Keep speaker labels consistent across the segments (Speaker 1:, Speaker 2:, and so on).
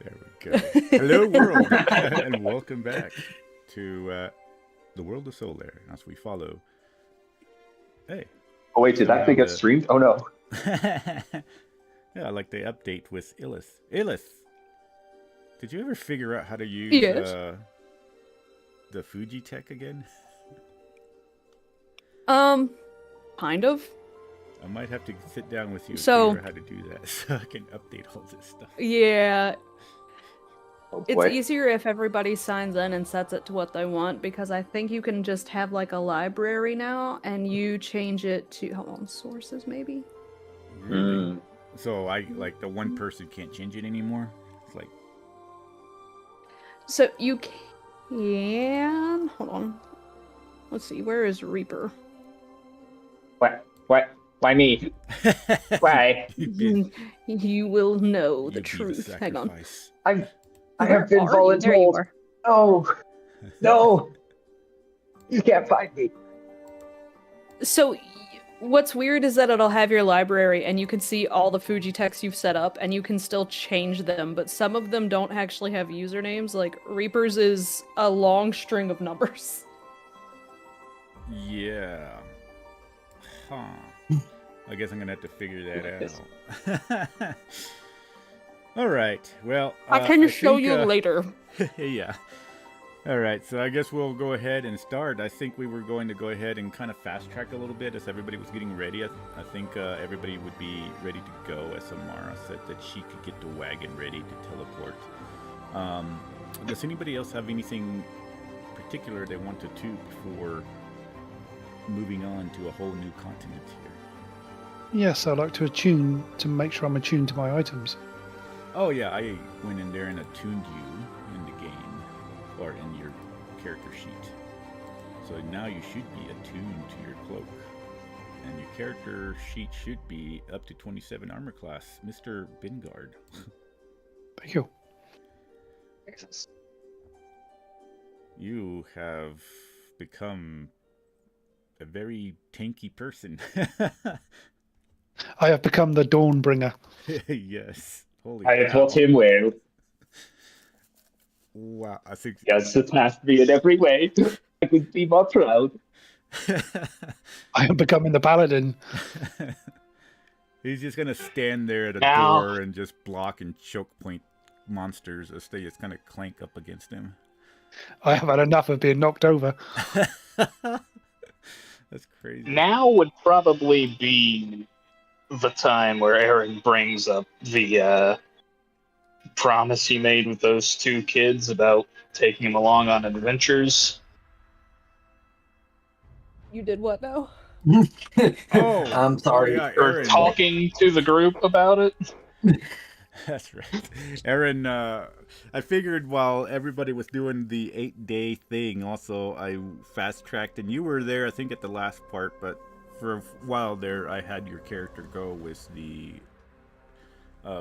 Speaker 1: There we go. Hello, world, and welcome back to the world of Solaire as we follow. Hey.
Speaker 2: Oh wait, did that thing get streamed? Oh no.
Speaker 1: Yeah, like the update with Illith. Illith, did you ever figure out how to use the Fuji tech again?
Speaker 3: Kind of.
Speaker 1: I might have to sit down with you and
Speaker 3: So-
Speaker 1: figure out how to do that so I can update all this stuff.
Speaker 3: Yeah,
Speaker 2: Oh
Speaker 3: it's
Speaker 2: boy.
Speaker 3: easier if everybody signs in and sets it to what they want, because I think you can just have like a library now and you change it to, hold on, sources maybe?
Speaker 1: Really? So the one person can't change it anymore? It's like,
Speaker 3: So you can, hold on. Let's see, where is Reaper?
Speaker 2: What? Why me? Why?
Speaker 3: You will know
Speaker 1: you
Speaker 3: the
Speaker 1: be
Speaker 3: truth. Hang on.
Speaker 1: sacrifice.
Speaker 2: I have been
Speaker 3: There you
Speaker 2: voluntold.
Speaker 3: are.
Speaker 2: No. You can't find me.
Speaker 3: So, what's weird is that it'll have your library and you can see all the Fuji texts you've set up and you can still change them, but some of them don't actually have usernames. Like, Reaper's is a long string of numbers.
Speaker 1: Yeah. Huh. I guess I'm gonna have to figure that out. All right. Well,
Speaker 3: I can show
Speaker 1: think,
Speaker 3: you later.
Speaker 1: Yeah. All right. So I guess we'll go ahead and start. I think we were going to go ahead and kind of fast track a little bit as everybody was getting ready. I think everybody would be ready to go as Amara said that she could get the wagon ready to teleport. Does anybody else have anything particular they want to do before moving on to a whole new continent here?
Speaker 4: Yes, I'd like to attune to make sure I'm attuned to my items.
Speaker 1: Oh yeah, I went in there and attuned you in the game, or in your character sheet. So now you should be attuned to your cloak. And your character sheet should be up to 27 armor class, Mr. Bingard.
Speaker 4: Thank you.
Speaker 1: You have become a very tanky person.
Speaker 4: I have become the Dawnbringer.
Speaker 1: Yes. Holy
Speaker 2: I have
Speaker 1: cow.
Speaker 2: taught him well.
Speaker 1: Wow, I think
Speaker 2: He has surpassed me in every way. I could be more proud.
Speaker 4: I am becoming the Paladin.
Speaker 1: He's just gonna stand there at a
Speaker 2: Now.
Speaker 1: door and just block and choke point monsters as they just kind of clank up against him.
Speaker 4: I have had enough of being knocked over.
Speaker 1: That's crazy.
Speaker 5: Now would probably be the time where Aaron brings up the promise he made with those two kids about taking them along on adventures.
Speaker 3: You did what now?
Speaker 1: Oh,
Speaker 6: I'm sorry.
Speaker 1: yeah,
Speaker 5: Or
Speaker 1: Aaron.
Speaker 5: talking to the group about it.
Speaker 1: That's right. Aaron, I figured while everybody was doing the 8-day thing, also I fast-tracked, and you were there, I think, at the last part, but for a while there, I had your character go with the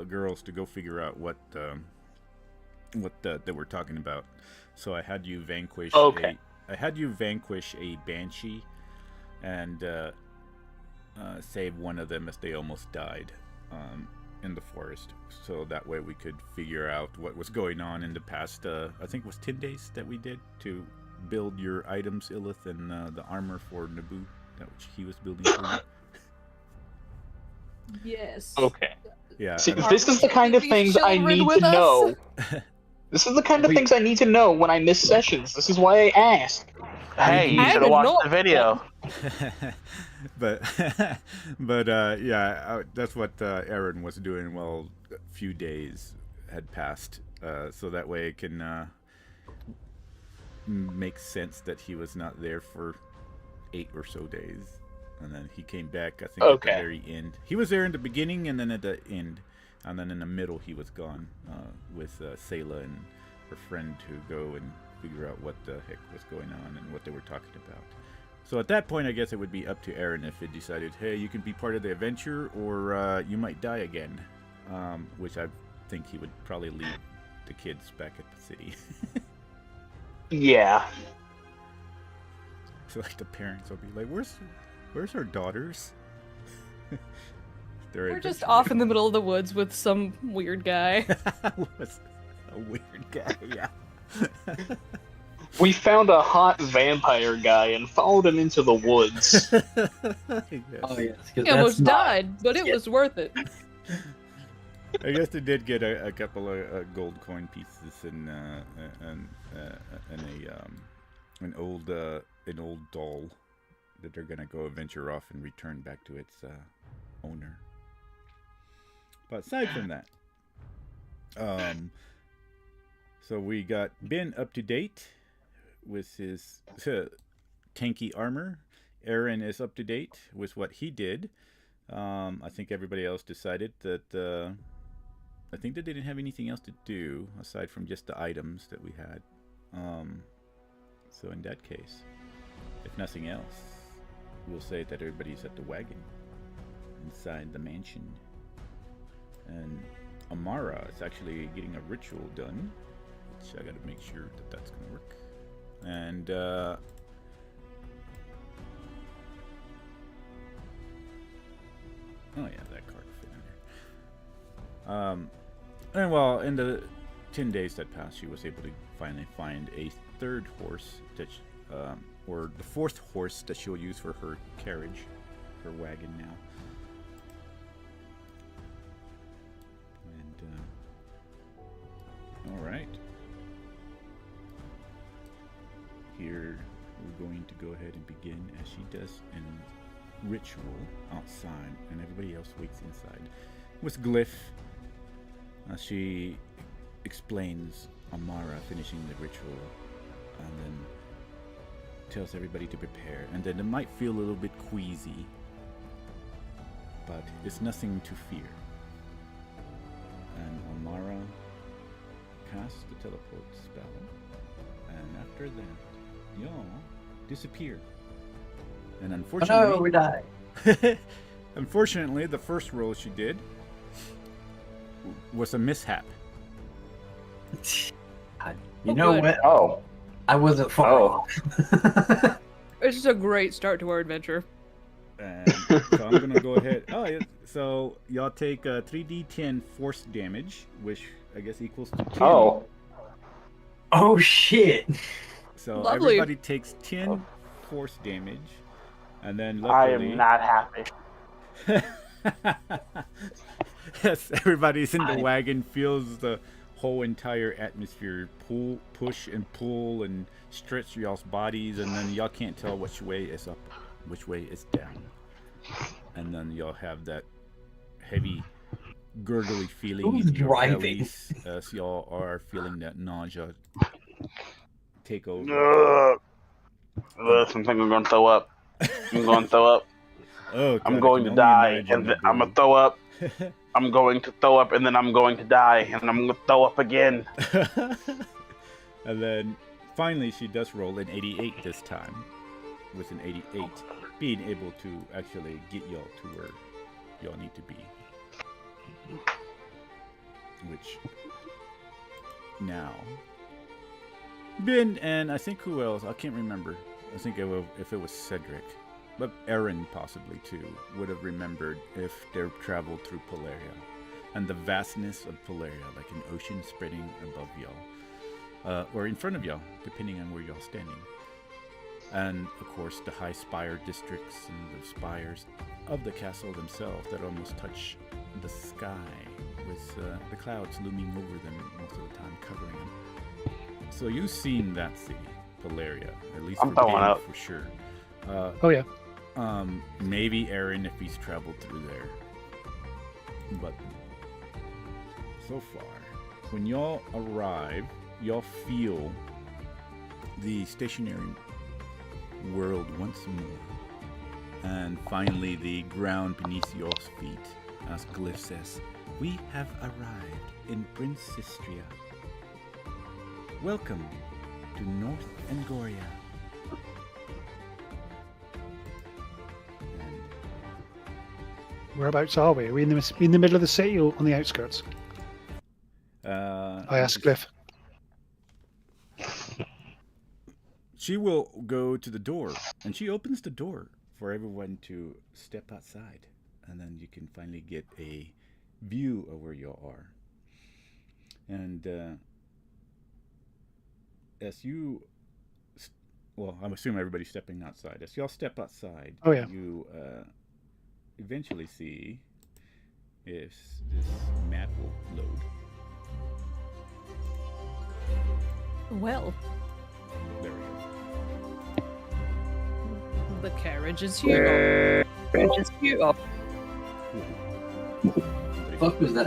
Speaker 1: girls to go figure out what they were talking about. So I had you vanquish
Speaker 5: Okay.
Speaker 1: I had you vanquish a banshee and save one of them as they almost died in the forest. So that way we could figure out what was going on in the past, I think it was 10 days that we did to build your items, Illith, and the armor for Naboo, that which he was building for you.
Speaker 3: Yes.
Speaker 5: Okay.
Speaker 1: Yeah.
Speaker 5: See,
Speaker 1: I-
Speaker 5: this is the kind of
Speaker 3: These
Speaker 5: things I
Speaker 3: children
Speaker 5: need
Speaker 3: with
Speaker 5: to
Speaker 3: us.
Speaker 5: know. This is the kind of things I need to know when I miss sessions. This is why I ask.
Speaker 6: Hey, you
Speaker 3: I
Speaker 6: should
Speaker 3: did
Speaker 6: have watched
Speaker 3: not-
Speaker 6: the video.
Speaker 1: but yeah, that's what Aaron was doing while a few days had passed, so that way it can make sense that he was not there for 8 or so days, and then he came back, I think,
Speaker 5: Okay.
Speaker 1: at the very end. He was there in the beginning and then at the end, and then in the middle he was gone with Sayla and her friend to go and figure out what the heck was going on and what they were talking about. So at that point, I guess it would be up to Aaron if it decided, hey, you can be part of the adventure, or you might die again, which I think he would probably leave the kids back at the city.
Speaker 5: Yeah.
Speaker 1: So like the parents will be like, where's our daughters?
Speaker 3: We're just off in the middle of the woods with some weird guy.
Speaker 1: a weird guy, yeah.
Speaker 5: We found a hot vampire guy and followed him into the woods.
Speaker 1: Yes.
Speaker 6: Oh yes, because
Speaker 3: He almost died, but it was worth it.
Speaker 1: I guess they did get a couple of gold coin pieces and an old doll that they're gonna go venture off and return back to its owner. But aside from that, so we got Ben up to date with his tanky armor. Aaron is up to date with what he did. I think everybody else decided that. I think that they didn't have anything else to do aside from just the items that we had. So in that case, if nothing else, we'll say that everybody's at the wagon inside the mansion. And Amara is actually getting a ritual done, which I gotta make sure that that's gonna work. And oh yeah, that card will fit in there. And well, in the 10 days that passed, she was able to finally find a third horse that, or the fourth horse that she'll use for her carriage, her wagon now. And all right, here we're going to go ahead and begin as she does an ritual outside, and everybody else waits inside with Glyph. She explains Amara finishing the ritual and then tells everybody to prepare, and then it might feel a little bit queasy, but it's nothing to fear. And Amara casts the teleport spell, and after that, y'all disappear. And unfortunately,
Speaker 6: Oh no, we die.
Speaker 1: unfortunately, the first roll she did was a mishap.
Speaker 6: You know
Speaker 3: good.
Speaker 6: what?
Speaker 2: Oh.
Speaker 6: I wasn't far.
Speaker 3: It's just a great start to our adventure.
Speaker 1: And so I'm gonna go ahead. Oh, yeah. So y'all take 3d10 force damage, which I guess equals to 10.
Speaker 2: Oh.
Speaker 6: Oh shit.
Speaker 1: So
Speaker 3: Lovely.
Speaker 1: everybody takes 10 force damage, and then
Speaker 2: I
Speaker 1: luckily,
Speaker 2: am not happy.
Speaker 1: yes, everybody's in the wagon feels the whole entire atmosphere push and pull and stretch y'all's bodies, and then y'all can't tell which way is up, which way is down, and then y'all have that heavy gurgly feeling
Speaker 6: Who's
Speaker 1: in your
Speaker 6: driving?
Speaker 1: bellies as y'all are feeling that nausea take over.
Speaker 2: I think I'm going to throw up. I'm going to throw up.
Speaker 1: Oh,
Speaker 2: I'm
Speaker 1: God,
Speaker 2: going
Speaker 1: I
Speaker 2: to
Speaker 1: can
Speaker 2: die,
Speaker 1: only imagine
Speaker 2: and
Speaker 1: the
Speaker 2: I'm going to throw up. I'm going to throw up, and then I'm going to die, and I'm going to throw up again.
Speaker 1: And then finally she does roll an 88 this time, with an 88 being able to actually get y'all to where y'all need to be. Which now Ben and I think who else, I can't remember, I think if it was Cedric, but Aaron possibly too, would have remembered if they traveled through Polaria and the vastness of Polaria, like an ocean spreading above y'all, or in front of y'all, depending on where y'all standing. And of course the high spire districts and the spires of the castle themselves that almost touch the sky, with the clouds looming over them most of the time, covering them. So you've seen that city, Polaria, at least
Speaker 2: I'm
Speaker 1: for
Speaker 2: throwing
Speaker 1: Ben,
Speaker 2: up.
Speaker 1: for sure.
Speaker 4: Oh yeah.
Speaker 1: Maybe Aaron if he's traveled through there. But so far, when y'all arrive, y'all feel the stationary world once more. And finally, the ground beneath y'all's feet, as Glyph says, "We have arrived in Brensistria. Welcome to North Angoria." And
Speaker 4: Whereabouts are we? Are we in the middle of the city or on the outskirts? I asked Glyph.
Speaker 1: She will go to the door, and she opens the door for everyone to step outside, and then you can finally get a view of where you are. And as you, well, I'm assuming everybody's stepping outside. As y'all step outside,
Speaker 4: Oh, yeah.
Speaker 1: you eventually see if this map will load.
Speaker 3: Well,
Speaker 1: There we go.
Speaker 3: the carriage is here.
Speaker 1: Somebody-
Speaker 6: Fuck was that?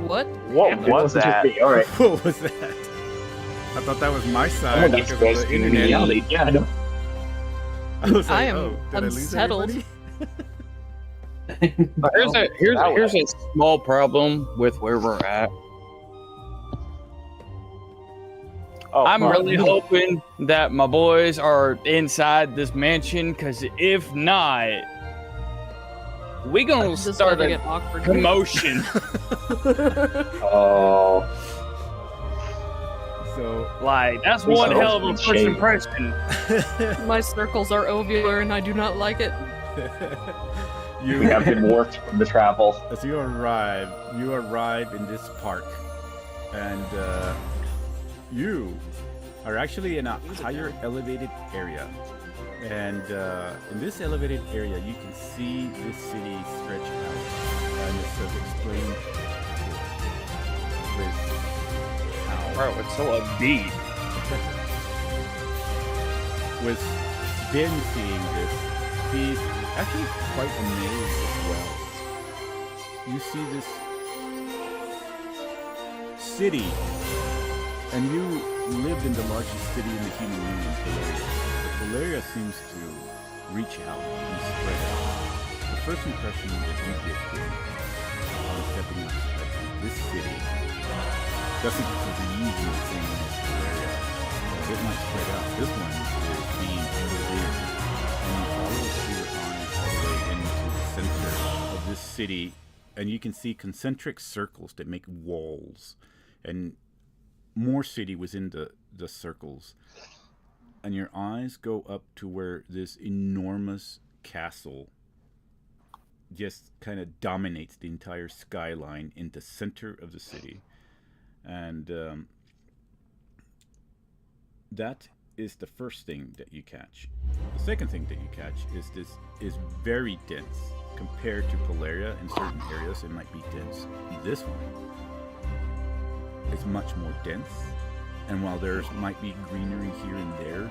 Speaker 3: What?
Speaker 2: What was that?
Speaker 6: All right.
Speaker 1: What was that? I thought that was my side because of the internet.
Speaker 6: Yeah, I know.
Speaker 1: I was like,
Speaker 3: I am
Speaker 1: oh, did
Speaker 3: unsettled.
Speaker 1: I lose
Speaker 7: Here's a small problem with where we're at.
Speaker 2: Oh,
Speaker 7: I'm
Speaker 2: fuck.
Speaker 7: really hoping that my boys are inside this mansion, because if not, we gonna
Speaker 3: This is
Speaker 7: start
Speaker 3: gonna
Speaker 7: a
Speaker 3: get awkward.
Speaker 7: commotion.
Speaker 6: Oh,
Speaker 1: So,
Speaker 7: Like, that's
Speaker 6: We
Speaker 7: one
Speaker 6: saw
Speaker 7: hell of a
Speaker 6: some
Speaker 7: first
Speaker 6: shade.
Speaker 7: impression.
Speaker 3: My circles are ovular and I do not like it.
Speaker 1: you
Speaker 6: we have been warped from the travel.
Speaker 1: as you arrive in this park, and you are actually in a higher elevated area. And in this elevated area, you can see this city stretch out, and it's as explained with how
Speaker 7: Bro, it's so upbeat.
Speaker 1: with Ben seeing this, he's actually quite amazed as well. You see this city, and you lived in the largest city in the human union, Polaria. But Polaria seems to reach out and spread out. The first impression that you get here on stepping outside this city doesn't breathe in the same way as Polaria. It might spread out. This one is being clear, and you follow your eyes all the way into the center of this city, and you can see concentric circles that make walls, and more city was in the circles. And your eyes go up to where this enormous castle just kind of dominates the entire skyline in the center of the city. And that is the first thing that you catch. The second thing that you catch is this is very dense compared to Polaria. In certain areas it might be dense. This one is much more dense, and while there might be greenery here and there,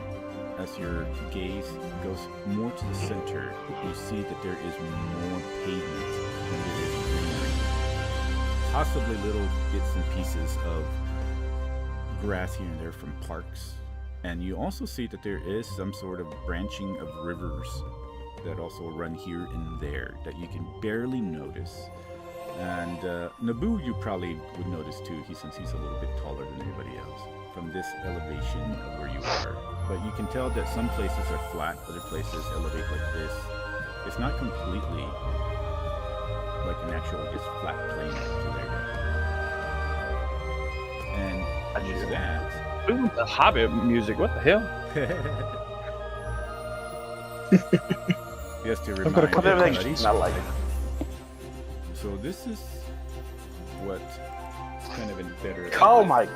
Speaker 1: as your gaze goes more to the center, you see that there is more pavement than there is greenery. Possibly little bits and pieces of grass here and there from parks. And you also see that there is some sort of branching of rivers that also run here and there that you can barely notice. And Naboo, you probably would notice too, since he's a little bit taller than everybody else, from this elevation of where you are. But you can tell that some places are flat, other places elevate like this. It's not completely like an actual just flat plane like Polaria. And with that,
Speaker 7: Ooh, the Hobbit music, what the hell?
Speaker 1: just to
Speaker 4: got a
Speaker 1: remind
Speaker 4: couple of
Speaker 2: everything
Speaker 1: everybody,
Speaker 2: not like
Speaker 1: so this is what kind of in better.
Speaker 2: Oh my.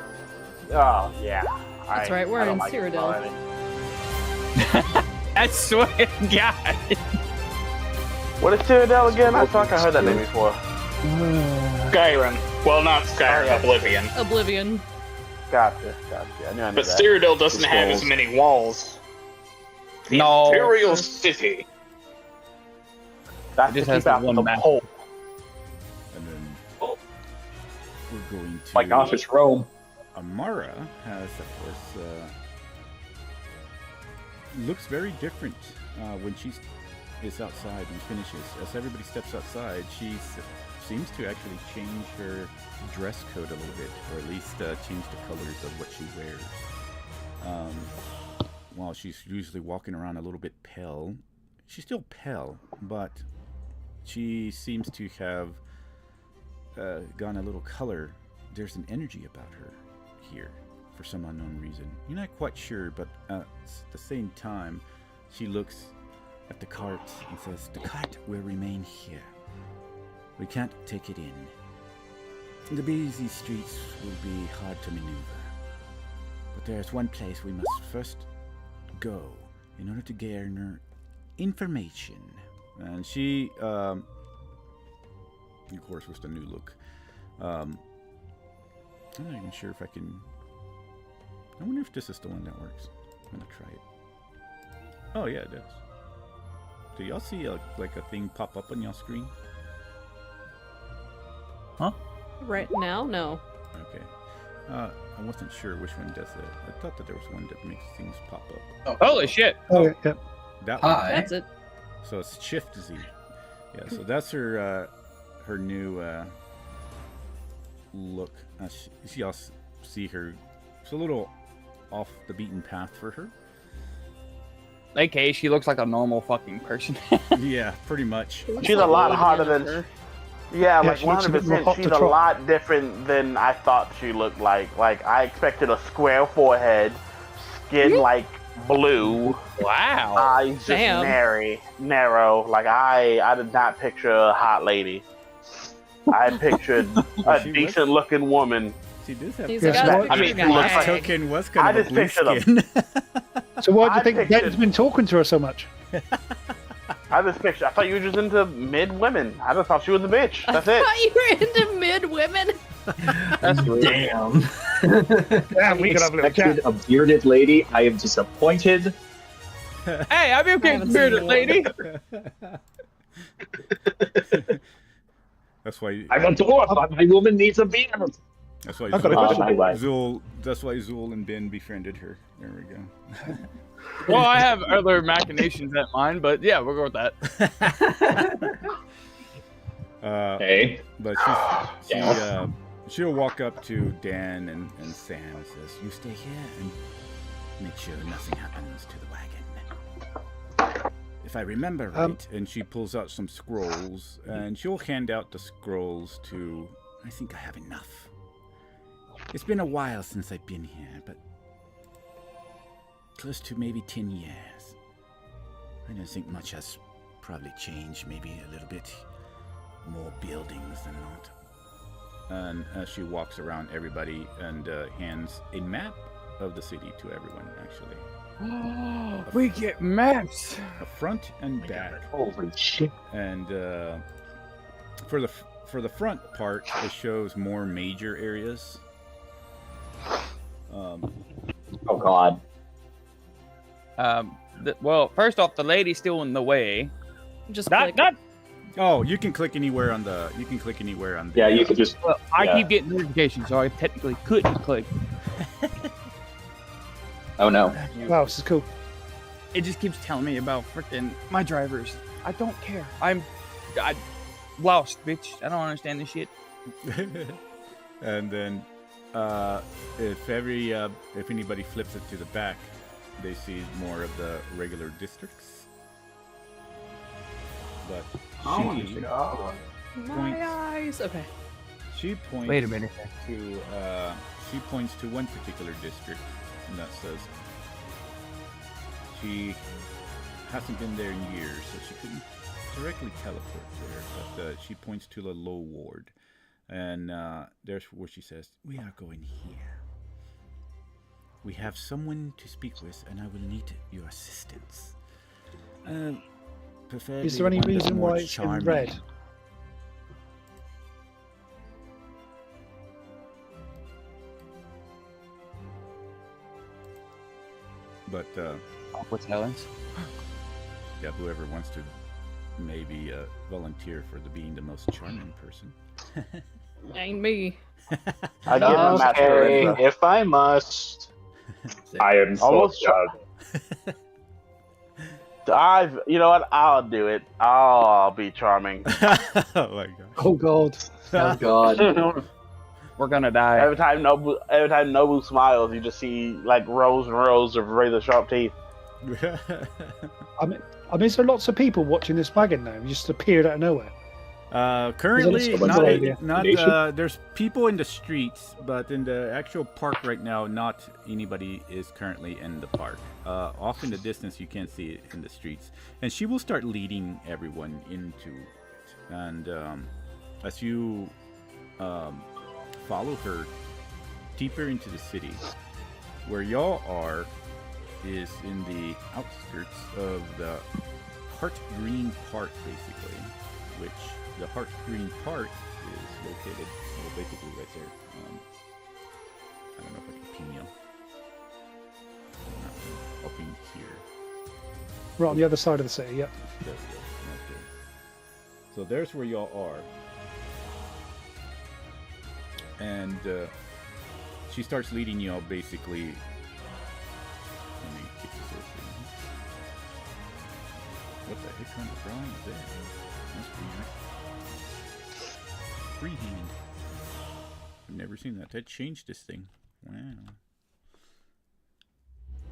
Speaker 2: Oh yeah.
Speaker 3: That's right, we're
Speaker 2: I don't
Speaker 3: in
Speaker 2: like it
Speaker 3: Cyrodiil.
Speaker 2: already.
Speaker 7: I swear to God.
Speaker 2: What is Cyrodiil again? I thought I heard that name before.
Speaker 5: Skyrim. Well, not Skyrim, Oblivion.
Speaker 3: Oblivion.
Speaker 2: Gotcha. I knew
Speaker 5: But
Speaker 2: that.
Speaker 5: Cyrodiil doesn't
Speaker 6: Just
Speaker 5: have
Speaker 6: walls.
Speaker 5: as many walls. The
Speaker 7: No.
Speaker 5: Imperial City.
Speaker 2: That's
Speaker 7: It
Speaker 2: to
Speaker 7: just has
Speaker 2: keep out
Speaker 7: the one
Speaker 2: the
Speaker 7: map.
Speaker 2: pole.
Speaker 1: And then we're going to.
Speaker 6: Like Office Rome.
Speaker 1: Amara has, of course, looks very different when she is outside and finishes. As everybody steps outside, she seems to actually change her dress code a little bit, or at least change the colors of what she wears. While she's usually walking around a little bit pale, she's still pale, but she seems to have gone a little color. There's an energy about her here for some unknown reason. You're not quite sure, but at the same time, she looks at the cart and says, "The cart will remain here. We can't take it in. The busy streets will be hard to maneuver. But there's one place we must first go in order to garner information. And she, of course, with the new look. I'm not even sure if I can. I wonder if this is the one that works. I'm gonna try it. Oh yeah, it does. Do y'all see like a thing pop up on y'all screen?
Speaker 7: Huh?
Speaker 3: Right now, no.
Speaker 1: Okay. I wasn't sure which one does it. I thought that there was one that makes things pop up.
Speaker 7: Holy shit!
Speaker 4: Oh, yeah.
Speaker 1: That one.
Speaker 6: Hi.
Speaker 3: That's it.
Speaker 1: So it's Shift Z. Yeah. So that's her new look. Y'all see her. It's a little off the beaten path for her.
Speaker 7: Okay, she looks like a normal fucking person.
Speaker 1: Yeah, pretty much.
Speaker 2: She's a lot harder than. Yeah,
Speaker 4: Yeah,
Speaker 2: like
Speaker 4: she looks a bit more
Speaker 2: 100%.
Speaker 4: hot to
Speaker 2: She's a
Speaker 4: trot.
Speaker 2: lot different than I thought she looked like. Like, I expected a square forehead, skin like blue,
Speaker 7: Wow.
Speaker 2: eyes just
Speaker 3: Damn.
Speaker 2: narrow. Like, I did not picture a hot lady. I pictured a
Speaker 1: She was-
Speaker 2: decent looking woman.
Speaker 1: She does have.
Speaker 3: He's
Speaker 4: Yeah,
Speaker 3: got
Speaker 4: so
Speaker 3: a
Speaker 4: what-
Speaker 2: I mean,
Speaker 3: picture
Speaker 2: she looks
Speaker 3: guy.
Speaker 2: like-
Speaker 1: Token was
Speaker 2: I
Speaker 1: kind of a
Speaker 2: just
Speaker 1: blue
Speaker 2: pictured a-
Speaker 1: skin.
Speaker 4: So why do you
Speaker 2: I
Speaker 4: think
Speaker 2: pictured-
Speaker 4: Ben's been talking to her so much?
Speaker 2: I thought you were just into mid women. I just thought she was a bitch. That's
Speaker 3: I
Speaker 2: it.
Speaker 3: thought you were into mid women.
Speaker 7: That's rude.
Speaker 6: Damn.
Speaker 4: Damn, we could have a little
Speaker 6: Expected
Speaker 4: chat.
Speaker 6: a bearded lady. I am disappointed.
Speaker 7: Hey, I'm okay
Speaker 3: haven't
Speaker 7: with bearded
Speaker 3: seen
Speaker 7: lady.
Speaker 1: That's why.
Speaker 6: I'm a dwarf. but My woman needs a beard.
Speaker 1: That's why.
Speaker 4: I've got a
Speaker 6: question.
Speaker 1: Zul. That's why Zul and Ben befriended her. There we go.
Speaker 7: Well, I have other machinations at mine, but yeah, we'll go with that.
Speaker 6: Hey.
Speaker 1: But she'll walk up to Dan and Sam and says, "You stay here and make sure nothing happens to the wagon. If I remember right." And she pulls out some scrolls and she'll hand out the scrolls to. I think I have enough. It's been a while since I've been here, but close to maybe 10 years. I don't think much has probably changed. Maybe a little bit more buildings than not. And she walks around everybody and hands a map of the city to everyone, actually.
Speaker 7: We get maps.
Speaker 1: A front and back.
Speaker 6: Holy shit.
Speaker 1: And for the front part, it shows more major areas.
Speaker 6: Oh god.
Speaker 7: Well, first off, the lady's still in the way.
Speaker 3: Just
Speaker 7: Not,
Speaker 3: click.
Speaker 7: not.
Speaker 1: Oh, you can click anywhere on the. You can click anywhere on the.
Speaker 6: Yeah, you could just.
Speaker 7: Well, I
Speaker 6: Yeah.
Speaker 7: keep getting notifications, so I technically couldn't click.
Speaker 6: Oh no.
Speaker 4: Wow, this is cool.
Speaker 7: It just keeps telling me about freaking my drivers. I don't care. I lost, bitch. I don't understand this shit.
Speaker 1: And then, if anybody flips it to the back, they see more of the regular districts. But she
Speaker 3: My eyes. Okay.
Speaker 1: points.
Speaker 7: Wait a minute.
Speaker 1: To she points to one particular district, and that says she hasn't been there in years, so she couldn't directly teleport there. But she points to the low ward, and there's where she says, "We are going here. We have someone to speak with, and I will need your assistance. Preferably
Speaker 4: Is there any
Speaker 1: one that's
Speaker 4: reason
Speaker 1: more
Speaker 4: why it's in
Speaker 1: charming."
Speaker 4: red?
Speaker 1: But
Speaker 7: What's Helen's?
Speaker 1: yeah, whoever wants to maybe volunteer for being the most charming person.
Speaker 3: Ain't me.
Speaker 2: I give him that
Speaker 5: Okay,
Speaker 2: charisma.
Speaker 5: if I must.
Speaker 6: I am so
Speaker 2: Almost
Speaker 6: proud.
Speaker 2: You know what? I'll do it. I'll be charming.
Speaker 1: Oh my gosh.
Speaker 4: Oh god.
Speaker 6: Oh god.
Speaker 7: We're gonna die.
Speaker 2: Every time Nobu smiles, you just see like rows and rows of razor sharp teeth.
Speaker 4: I mean, is there lots of people watching this wagon now? You just appeared out of nowhere.
Speaker 1: Currently,
Speaker 4: Is it a-
Speaker 1: not. There's people in the streets, but in the actual park right now, not anybody is currently in the park. Off in the distance, you can't see it in the streets. And she will start leading everyone into it. And as you follow her deeper into the city, where y'all are is in the outskirts of the Heart Green Park, basically, which the Heart Green Park is located, well, basically right there. I don't know if I can ping you. I'll ping here.
Speaker 4: Right on the other side of the city, yep.
Speaker 1: There we go. Okay. So there's where y'all are. And she starts leading y'all basically. Let me get this open. What the heck kind of drawing is that? That's weird. Freehand. I've never seen that. That changed this thing. Wow.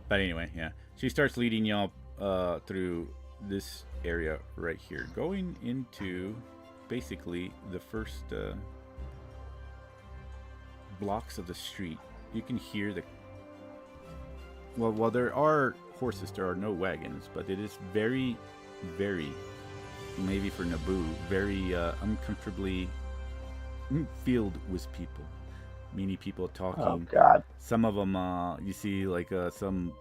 Speaker 1: But anyway, yeah. She starts leading y'all through this area right here. Going into basically the first blocks of the street. You can hear the... Well, while there are horses, there are no wagons. But it is very, very, maybe for Naboo, very uncomfortably filled with people. Many people talking.
Speaker 2: Oh God!
Speaker 1: Some of them, you see, like some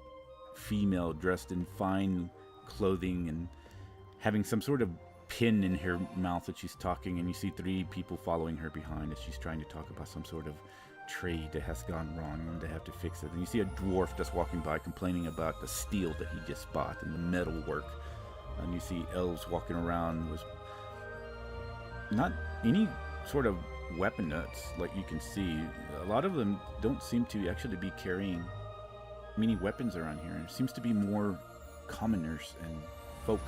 Speaker 1: female dressed in fine clothing and having some sort of pin in her mouth that she's talking, and you see 3 people following her behind as she's trying to talk about some sort of trade that has gone wrong and they have to fix it. And you see a dwarf just walking by complaining about the steel that he just bought and the metal work. And you see elves walking around with not any sort of weapon nuts like you can see. A lot of them don't seem to actually be carrying many weapons around here. It seems to be more commoners and folk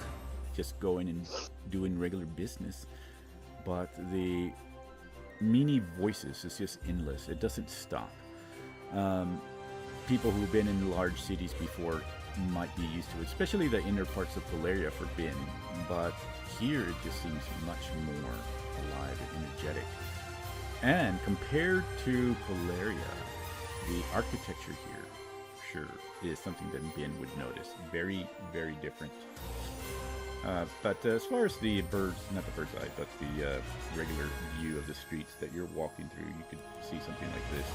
Speaker 1: just going and doing regular business. But the many voices is just endless. It doesn't stop. People who've been in large cities before might be used to it, especially the inner parts of Polaria for Ben. But here it just seems much more alive and energetic. And compared to Polaria, the architecture here, for sure, is something that Ben would notice. Very, very different. But as far as the bird's eye, but the regular view of the streets that you're walking through, you could see something like this.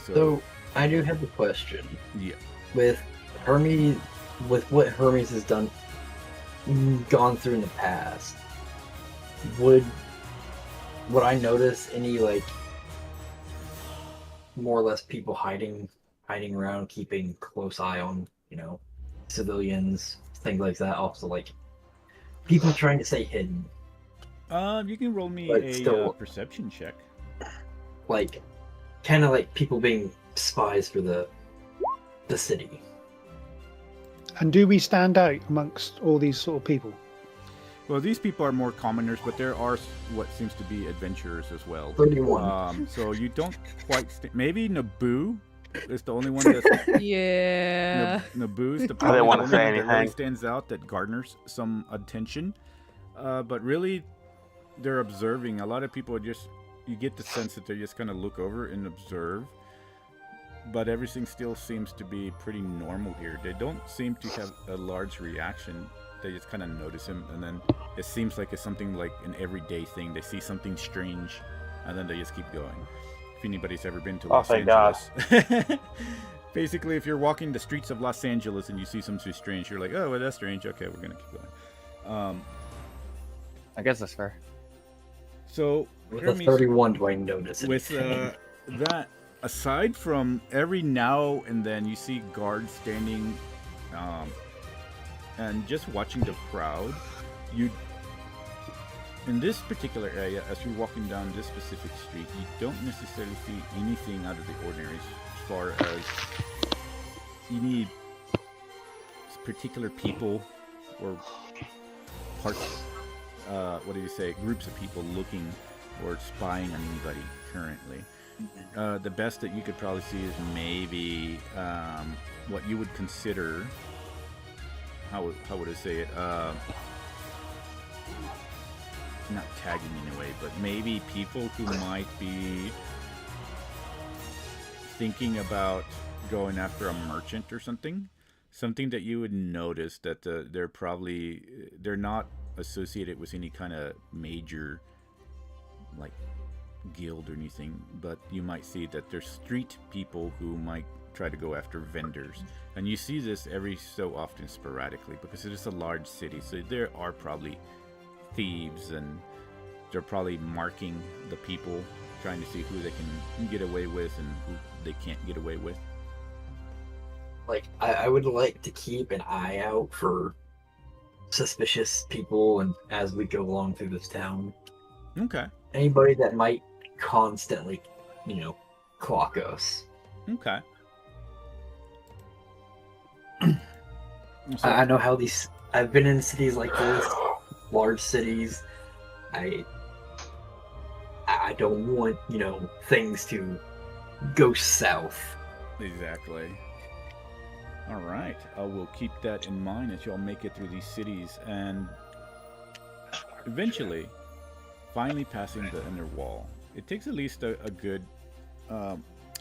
Speaker 8: So I do have a question.
Speaker 1: Yeah.
Speaker 8: With Hermes, with what Hermes has gone through in the past, would I notice any, like, more or less people hiding around, keeping close eye on, civilians, things like that? Also, like, people trying to stay hidden.
Speaker 1: You can roll me a
Speaker 8: still,
Speaker 1: perception check.
Speaker 8: Like, kind of like people being spies for the city.
Speaker 4: And do we stand out amongst all these sort of people?
Speaker 1: Well, these people are more commoners, but there are what seems to be adventurers as well.
Speaker 8: 31.
Speaker 1: So you don't quite... maybe Naboo is the only one that's...
Speaker 3: Yeah.
Speaker 1: Naboo's the
Speaker 2: I didn't want to
Speaker 1: only
Speaker 2: say
Speaker 1: one that
Speaker 2: anything.
Speaker 1: really stands out, that garners some attention. But really, they're observing. A lot of people are just... You get the sense that they just kind of look over and observe. But everything still seems to be pretty normal here. They don't seem to have a large reaction. They just kind of notice him, and then it seems like it's something like an everyday thing. They see something strange, and then they just keep going. If anybody's ever been to Los
Speaker 2: thank
Speaker 1: Angeles, basically, if you're walking the streets of Los Angeles and you see something strange, you're like, "Oh, well, that's strange. Okay, we're gonna keep going."
Speaker 7: I guess that's fair.
Speaker 1: So
Speaker 8: With a
Speaker 1: Hermes,
Speaker 8: 31, do I notice it?
Speaker 1: with that, aside from every now and then, you see guards standing. And just watching the crowd, in this particular area, as you're walking down this specific street, you don't necessarily see anything out of the ordinary as far as any particular people or parts, groups of people looking or spying on anybody currently. The best that you could probably see is maybe what you would consider... How would I say it? Not tagging in a way, but maybe people who might be thinking about going after a merchant or something. Something that you would notice that they're not associated with any kind of major, like, guild or anything, but you might see that there's street people who might try to go after vendors, and you see this every so often sporadically because it is a large city, so there are probably thieves, and they're probably marking the people, trying to see who they can get away with and who they can't get away with.
Speaker 8: Like, I would like to keep an eye out for suspicious people, and as we go along through this town,
Speaker 1: Okay.
Speaker 8: anybody that might constantly, clock us.
Speaker 1: Okay.
Speaker 8: I know how these. I've been in cities like this, large cities. I don't want things to go south.
Speaker 1: Exactly. All right. I will keep that in mind as y'all make it through these cities, and eventually, finally passing the inner wall. It takes at least a good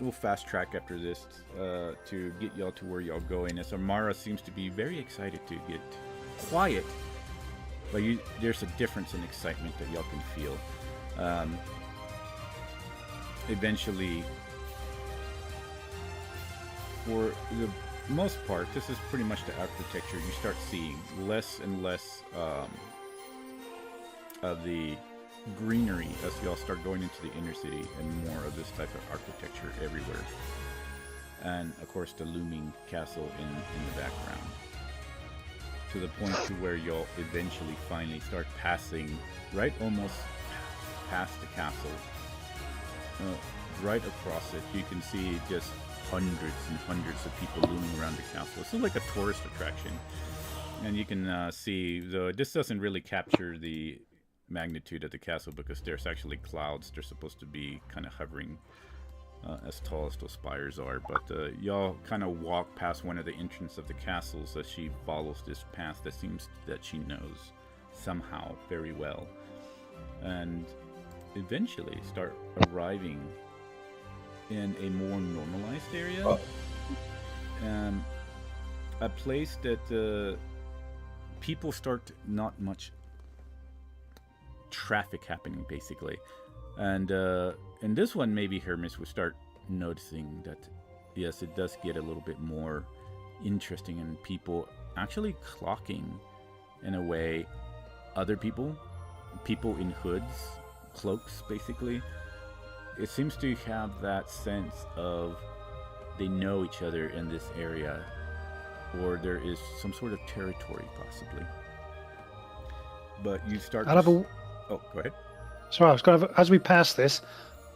Speaker 1: little fast track after this to get y'all to where y'all going, as Amara seems to be very excited to get quiet, but there's a difference in excitement that y'all can feel. Eventually, for the most part, this is pretty much the architecture. You start seeing less and less of the greenery as y'all start going into the inner city, and more of this type of architecture everywhere. And of course the looming castle in the background. To the point to where y'all eventually finally start passing right almost past the castle. Right across it you can see just hundreds and hundreds of people looming around the castle. This is like a tourist attraction. And you can see, though this doesn't really capture the magnitude of the castle because there's actually clouds. They're supposed to be kind of hovering as tall as those spires are, but y'all kind of walk past one of the entrances of the castles as she follows this path that seems that she knows somehow very well, and eventually start arriving in a more normalized area. A place that people start not much traffic happening, basically. And in this one, maybe Hermes would start noticing that, yes, it does get a little bit more interesting, and people actually clocking, in a way, other people in hoods, cloaks, basically. It seems to have that sense of they know each other in this area, or there is some sort of territory, possibly. But you start... Oh, go ahead.
Speaker 4: Sorry, I was going to, as we pass this,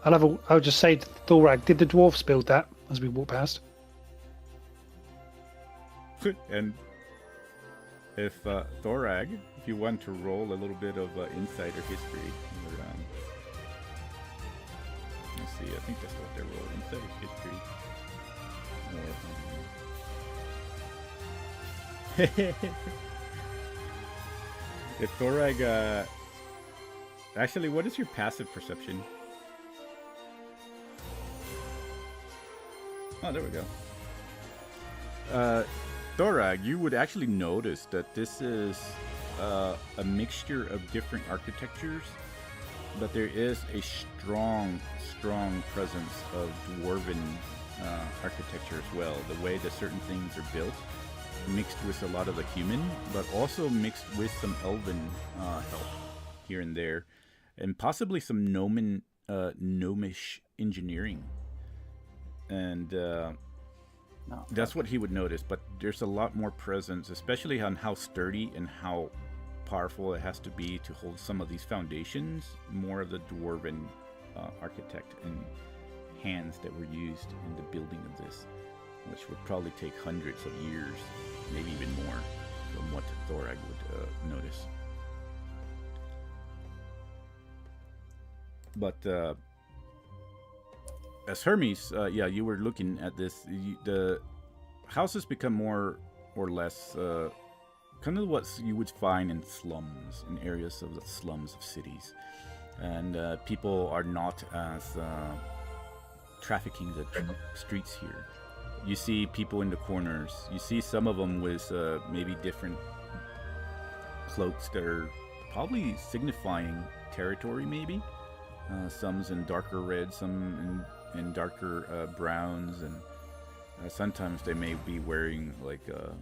Speaker 4: I'll just say to Thorag, did the dwarfs build that as we walk past?
Speaker 1: And if Thorag, if you want to roll a little bit of insight or history, or, let's see, I think that's what they're rolling, insight or history. If Thorag, actually, what is your passive perception? Oh, there we go. Thorag, you would actually notice that this is a mixture of different architectures, but there is a strong presence of dwarven architecture as well. The way that certain things are built, mixed with a lot of the human, but also mixed with some elven help here and there, and possibly some gnomish engineering. And that's what he would notice, but there's a lot more presence, especially on how sturdy and how powerful it has to be to hold some of these foundations. More of the dwarven architect and hands that were used in the building of this, which would probably take hundreds of years, maybe even more, from what Thorag would notice. But as Hermes, yeah, you were looking at this. The houses become more or less kind of what you would find in slums, in areas of the slums of cities, and people are not as trafficking the streets here. You see people in the corners. You see some of them with maybe different cloaks that are probably signifying territory, maybe. Some's in darker red, some in darker browns, and sometimes they may be wearing like a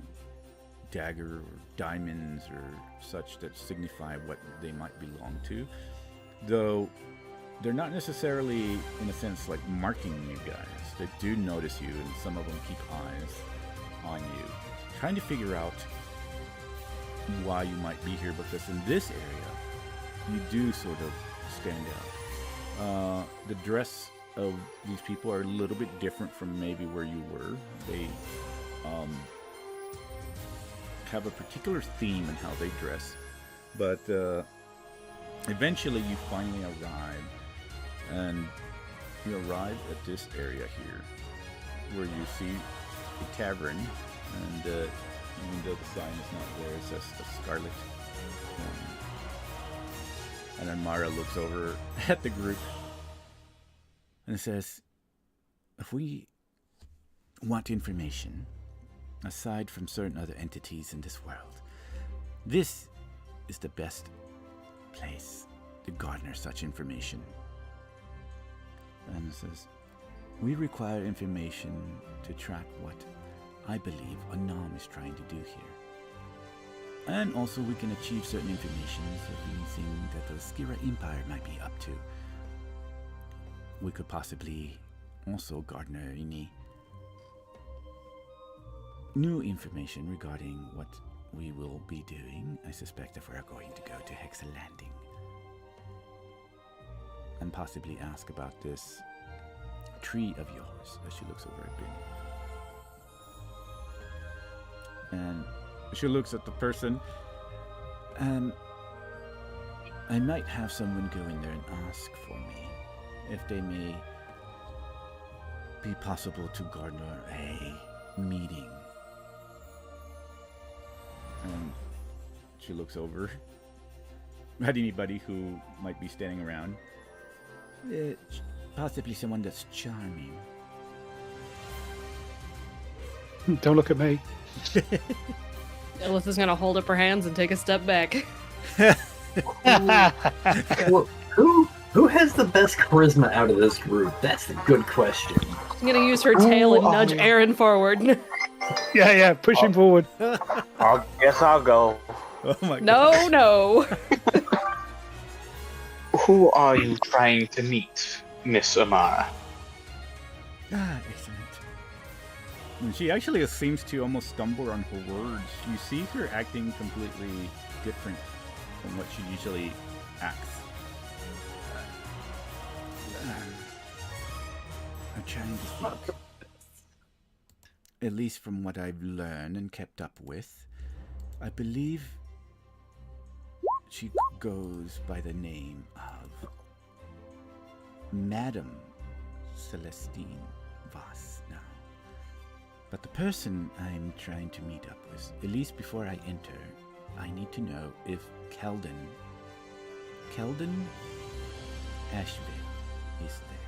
Speaker 1: dagger or diamonds or such that signify what they might belong to. Though they're not necessarily, in a sense, like marking you guys. They do notice you, and some of them keep eyes on you, trying to figure out why you might be here, because in this area, you do sort of stand out. The dress of these people are a little bit different from maybe where you were. They have a particular theme in how they dress, but eventually you finally arrive, and you arrive at this area here, where you see a tavern, and even though the sign is not there, it says the Scarlet. And then Mara looks over at the group and says, if we want information, aside from certain other entities in this world, this is the best place to garner such information. And it says, we require information to track what I believe Anam is trying to do here. And also we can achieve certain information of anything that the Skira Empire might be up to. We could possibly also garner any new information regarding what we will be doing, I suspect, if we're going to go to Hexa Landing. And possibly ask about this tree of yours, as she looks over at Ben. And she looks at the person, and I might have someone go in there and ask for me if they may be possible to garner a meeting. And she looks over at anybody who might be standing around. Possibly someone that's charming.
Speaker 4: Don't look at me.
Speaker 3: Ellis is gonna hold up her hands and take a step back.
Speaker 8: Who has the best charisma out of this group? That's the good question.
Speaker 3: I'm gonna use her tail and nudge Aaron forward.
Speaker 4: Yeah, push him forward.
Speaker 2: I guess I'll go.
Speaker 1: Oh my god.
Speaker 3: No.
Speaker 5: Who are you trying to meet, Miss Amara?
Speaker 1: Ah, excellent. And she actually seems to almost stumble on her words. You see her acting completely different from what she usually acts. I'm trying to think. At least from what I've learned and kept up with, I believe she goes by the name of Madame Celestine Voss now. But the person I'm trying to meet up with, at least before I enter, I need to know if Keldon Ashville is there.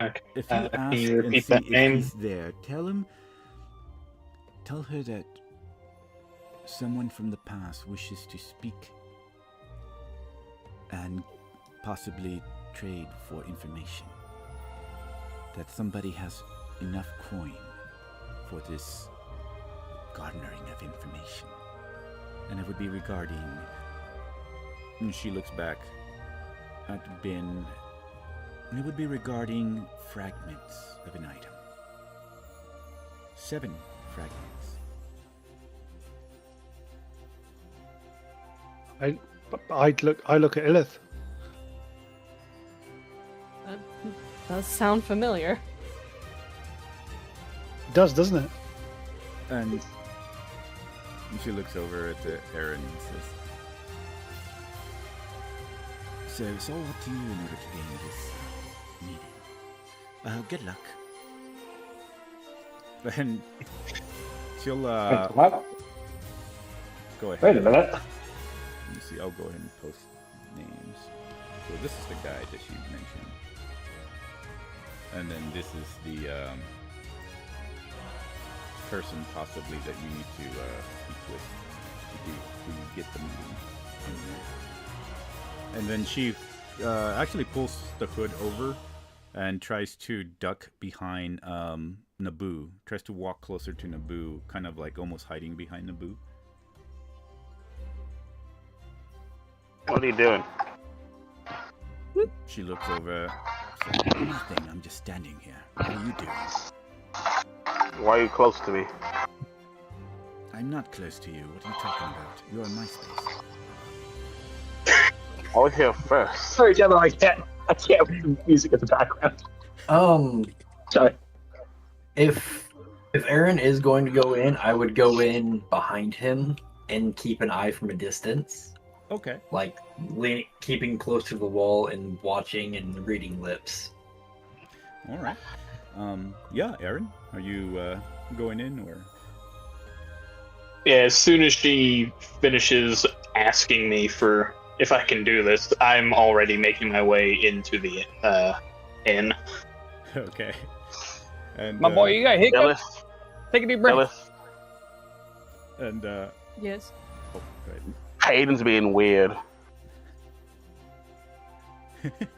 Speaker 5: Okay.
Speaker 1: If you ask
Speaker 5: can you
Speaker 1: and
Speaker 5: repeat
Speaker 1: see
Speaker 5: that
Speaker 1: if
Speaker 5: name?
Speaker 1: he's there, tell her that someone from the past wishes to speak and possibly trade for information. That somebody has enough coin for this garnering of information. And it would be regarding... And she looks back at Ben. And it would be regarding fragments of an item. 7 fragments.
Speaker 4: I look at Illith.
Speaker 3: That does sound familiar.
Speaker 4: It does, doesn't it?
Speaker 1: And she looks over at Aaron and says, So what do you in order to gain this meeting? Good luck. And she'll
Speaker 6: What?
Speaker 1: go ahead.
Speaker 6: Wait a minute.
Speaker 1: Let me see, I'll go ahead and post names. So this is the guy that she mentioned. And then this is the person possibly that you need to speak with. to do to get the meeting in there. And then she actually pulls the hood over and tries to duck behind Naboo. Tries to walk closer to Naboo, kind of like almost hiding behind Naboo.
Speaker 2: What are you doing?
Speaker 1: She looks over. Says, nothing. I'm just standing here. What are you doing?
Speaker 2: Why are you close to me?
Speaker 1: I'm not close to you. What are you talking about? You're in my space.
Speaker 2: I was here first.
Speaker 6: Sorry, Gemma, I can't with the music in the background.
Speaker 8: Sorry. If Aaron is going to go in, I would go in behind him and keep an eye from a distance.
Speaker 1: Okay.
Speaker 8: Like keeping close to the wall and watching and reading lips.
Speaker 1: All right. Yeah, Aaron, are you going in or?
Speaker 5: Yeah, as soon as she finishes asking me for if I can do this, I'm already making my way into the inn.
Speaker 1: Okay. And
Speaker 7: My boy, you got hiccups?
Speaker 2: Ellis,
Speaker 7: Take a deep breath.
Speaker 2: Ellis,
Speaker 1: And
Speaker 3: Yes.
Speaker 1: oh, right.
Speaker 2: Hayden's being weird.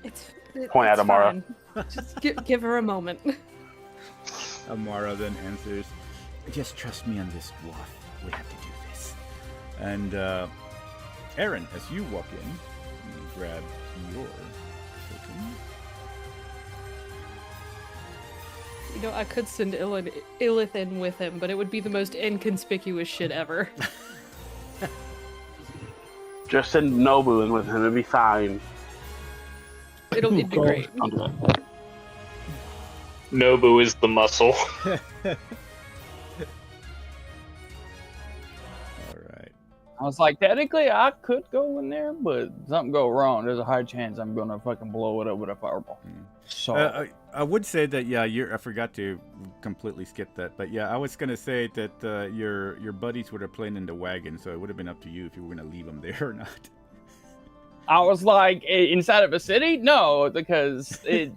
Speaker 3: It's
Speaker 2: Point at
Speaker 3: it's
Speaker 2: Amara.
Speaker 3: fine. Just give her a moment.
Speaker 1: Amara then answers, "Just trust me on this, dwarf. We have to do this." And Aaron, as you walk in, you grab your token.
Speaker 3: You know, I could send Illith in with him, but it would be the most inconspicuous shit ever.
Speaker 2: Just send Nobu in with him. It'll be fine.
Speaker 3: It'd be great.
Speaker 5: Nobu is the muscle.
Speaker 1: All right.
Speaker 7: I was like, technically, I could go in there, but something go wrong. There's a high chance I'm gonna fucking blow it up with a fireball. So
Speaker 1: I would say that I forgot to completely skip that, but yeah, I was gonna say that your buddies would have played in the wagon, so it would have been up to you if you were gonna leave them there or not.
Speaker 7: I was like, inside of a city? No, because I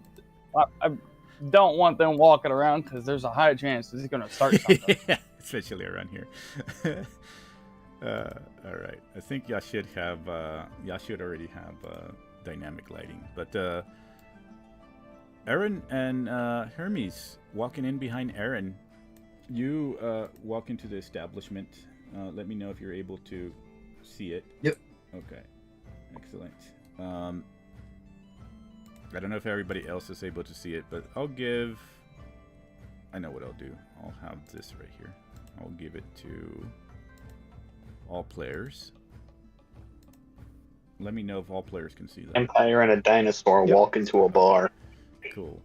Speaker 7: don't want them walking around because there's a high chance it's gonna start something.
Speaker 1: Yeah, especially around here. All right, I y'all should already have dynamic lighting, but Aaron and Hermes walking in behind Aaron. You walk into the establishment. Let me know if you're able to see it.
Speaker 8: Yep.
Speaker 1: Okay. Excellent. I don't know if everybody else is able to see it, but I know what I'll do. I'll have this right here. I'll give it to all players. Let me know if all players can see that.
Speaker 5: Empire and a dinosaur walk into a bar.
Speaker 1: Cool.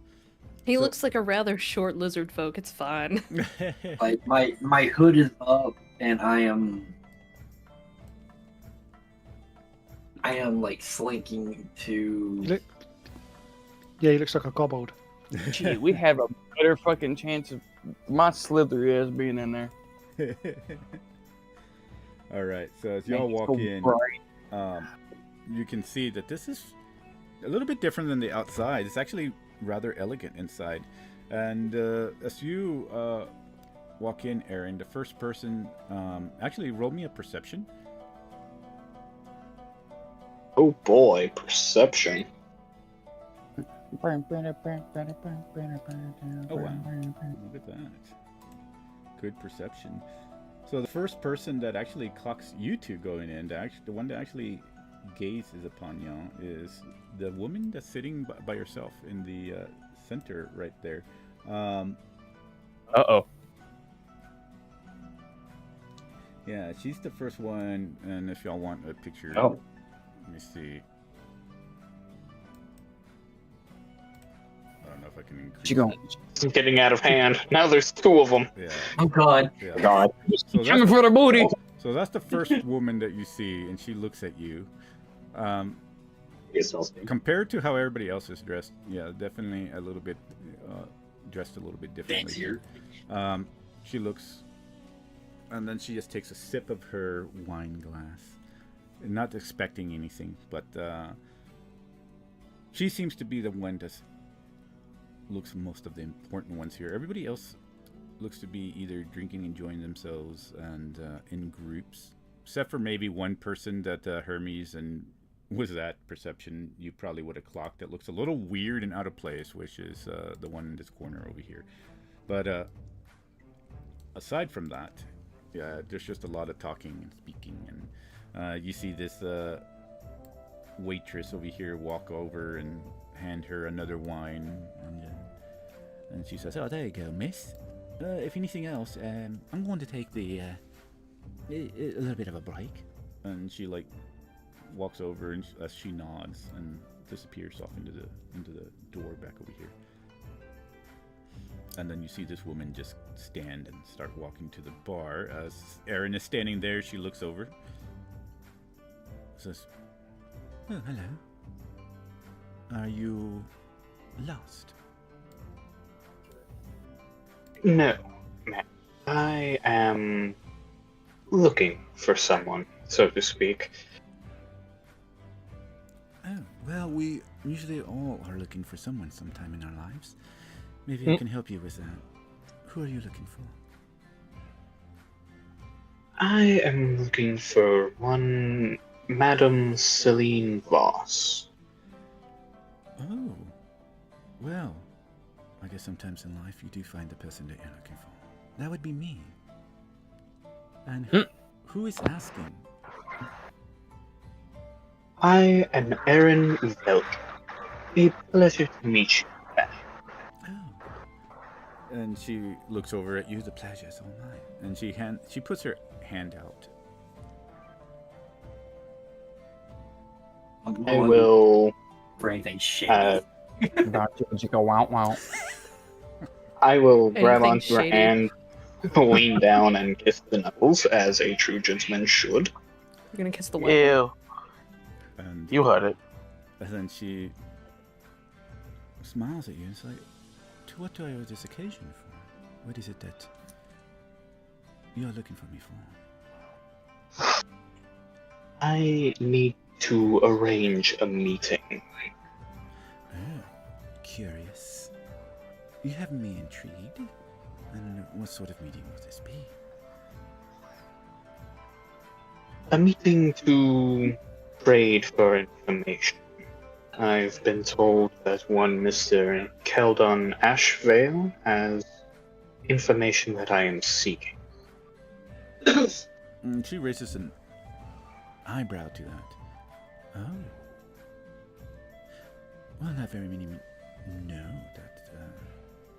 Speaker 3: He
Speaker 1: So-
Speaker 3: looks like a rather short lizard folk. It's fine.
Speaker 8: Like my hood is up and I am like slinking to.
Speaker 4: Yeah, he looks like a kobold.
Speaker 7: Gee, we have a better fucking chance of my slithery ass being in there.
Speaker 1: All right. So as y'all walk in, you can see that this is a little bit different than the outside. It's actually rather elegant inside. And as you walk in, Aaron, the first person, actually roll me a perception.
Speaker 5: Oh boy, perception.
Speaker 1: Oh wow, look at that. Good perception. So the first person that actually clocks you two going in, the one that actually gazes upon y'all, is the woman that's sitting by herself in the center right there.
Speaker 7: Uh-oh.
Speaker 1: Yeah, she's the first one, and if y'all want a picture,
Speaker 6: Oh.
Speaker 1: let me see. I don't know if I can increase.
Speaker 7: She going.
Speaker 5: It's getting out of hand. Now there's two of them.
Speaker 1: Yeah.
Speaker 8: Oh God!
Speaker 1: Yeah.
Speaker 6: God.
Speaker 1: So
Speaker 7: Coming for the booty.
Speaker 1: So that's the first woman that you see, and she looks at you. Compared to how everybody else is dressed, yeah, definitely a little bit dressed a little bit differently here. She looks, and then she just takes a sip of her wine glass, not expecting anything, but she seems to be the one that looks most of the important ones here. Everybody else looks to be either drinking, enjoying themselves, and in groups. except for maybe one person that Hermes and was that perception you probably would have clocked that looks a little weird and out of place, which is the one in this corner over here. But aside from that, yeah, there's just a lot of talking and speaking, and you see this waitress over here walk over and hand her another wine, and she says, "Oh, there you go, miss. If anything else, I'm going to take a little bit of a break." And she like walks over and as she nods and disappears off into the door back over here. And then you see this woman just stand and start walking to the bar. As Erin is standing there, she looks over, says, "Oh, hello. Are you lost?"
Speaker 5: No, ma'am. I am looking for someone, so to speak.
Speaker 1: Oh, well, we usually all are looking for someone sometime in our lives. Maybe I can help you with that. Who are you looking for?
Speaker 5: I am looking for one Madame Celine Voss.
Speaker 1: Oh, well, I guess sometimes in life you do find the person that you're looking for. That would be me. And who is asking?
Speaker 5: I am Aaron Velk. A pleasure to meet you.
Speaker 1: Oh. And she looks over at you. The pleasure is all mine. And she puts her hand out.
Speaker 5: I will.
Speaker 8: For anything shady.
Speaker 7: Wow.
Speaker 5: I will grab
Speaker 3: Anything
Speaker 5: onto her
Speaker 3: shady?
Speaker 5: hand, lean down, and kiss the knuckles, as a true gentleman should.
Speaker 3: You're gonna kiss the white.
Speaker 2: Ew.
Speaker 1: And
Speaker 2: You heard it.
Speaker 1: And then she smiles at you and is like, "To what do I owe this occasion for? What is it that you're looking for me for?"
Speaker 5: I need to arrange a meeting.
Speaker 1: Oh, curious. You have me intrigued. And what sort of meeting will this be?
Speaker 5: A meeting to trade for information. I've been told that one Mr. Keldon Ashvale has information that I am seeking.
Speaker 1: And she raises an eyebrow to that. Oh. Well, not very many know that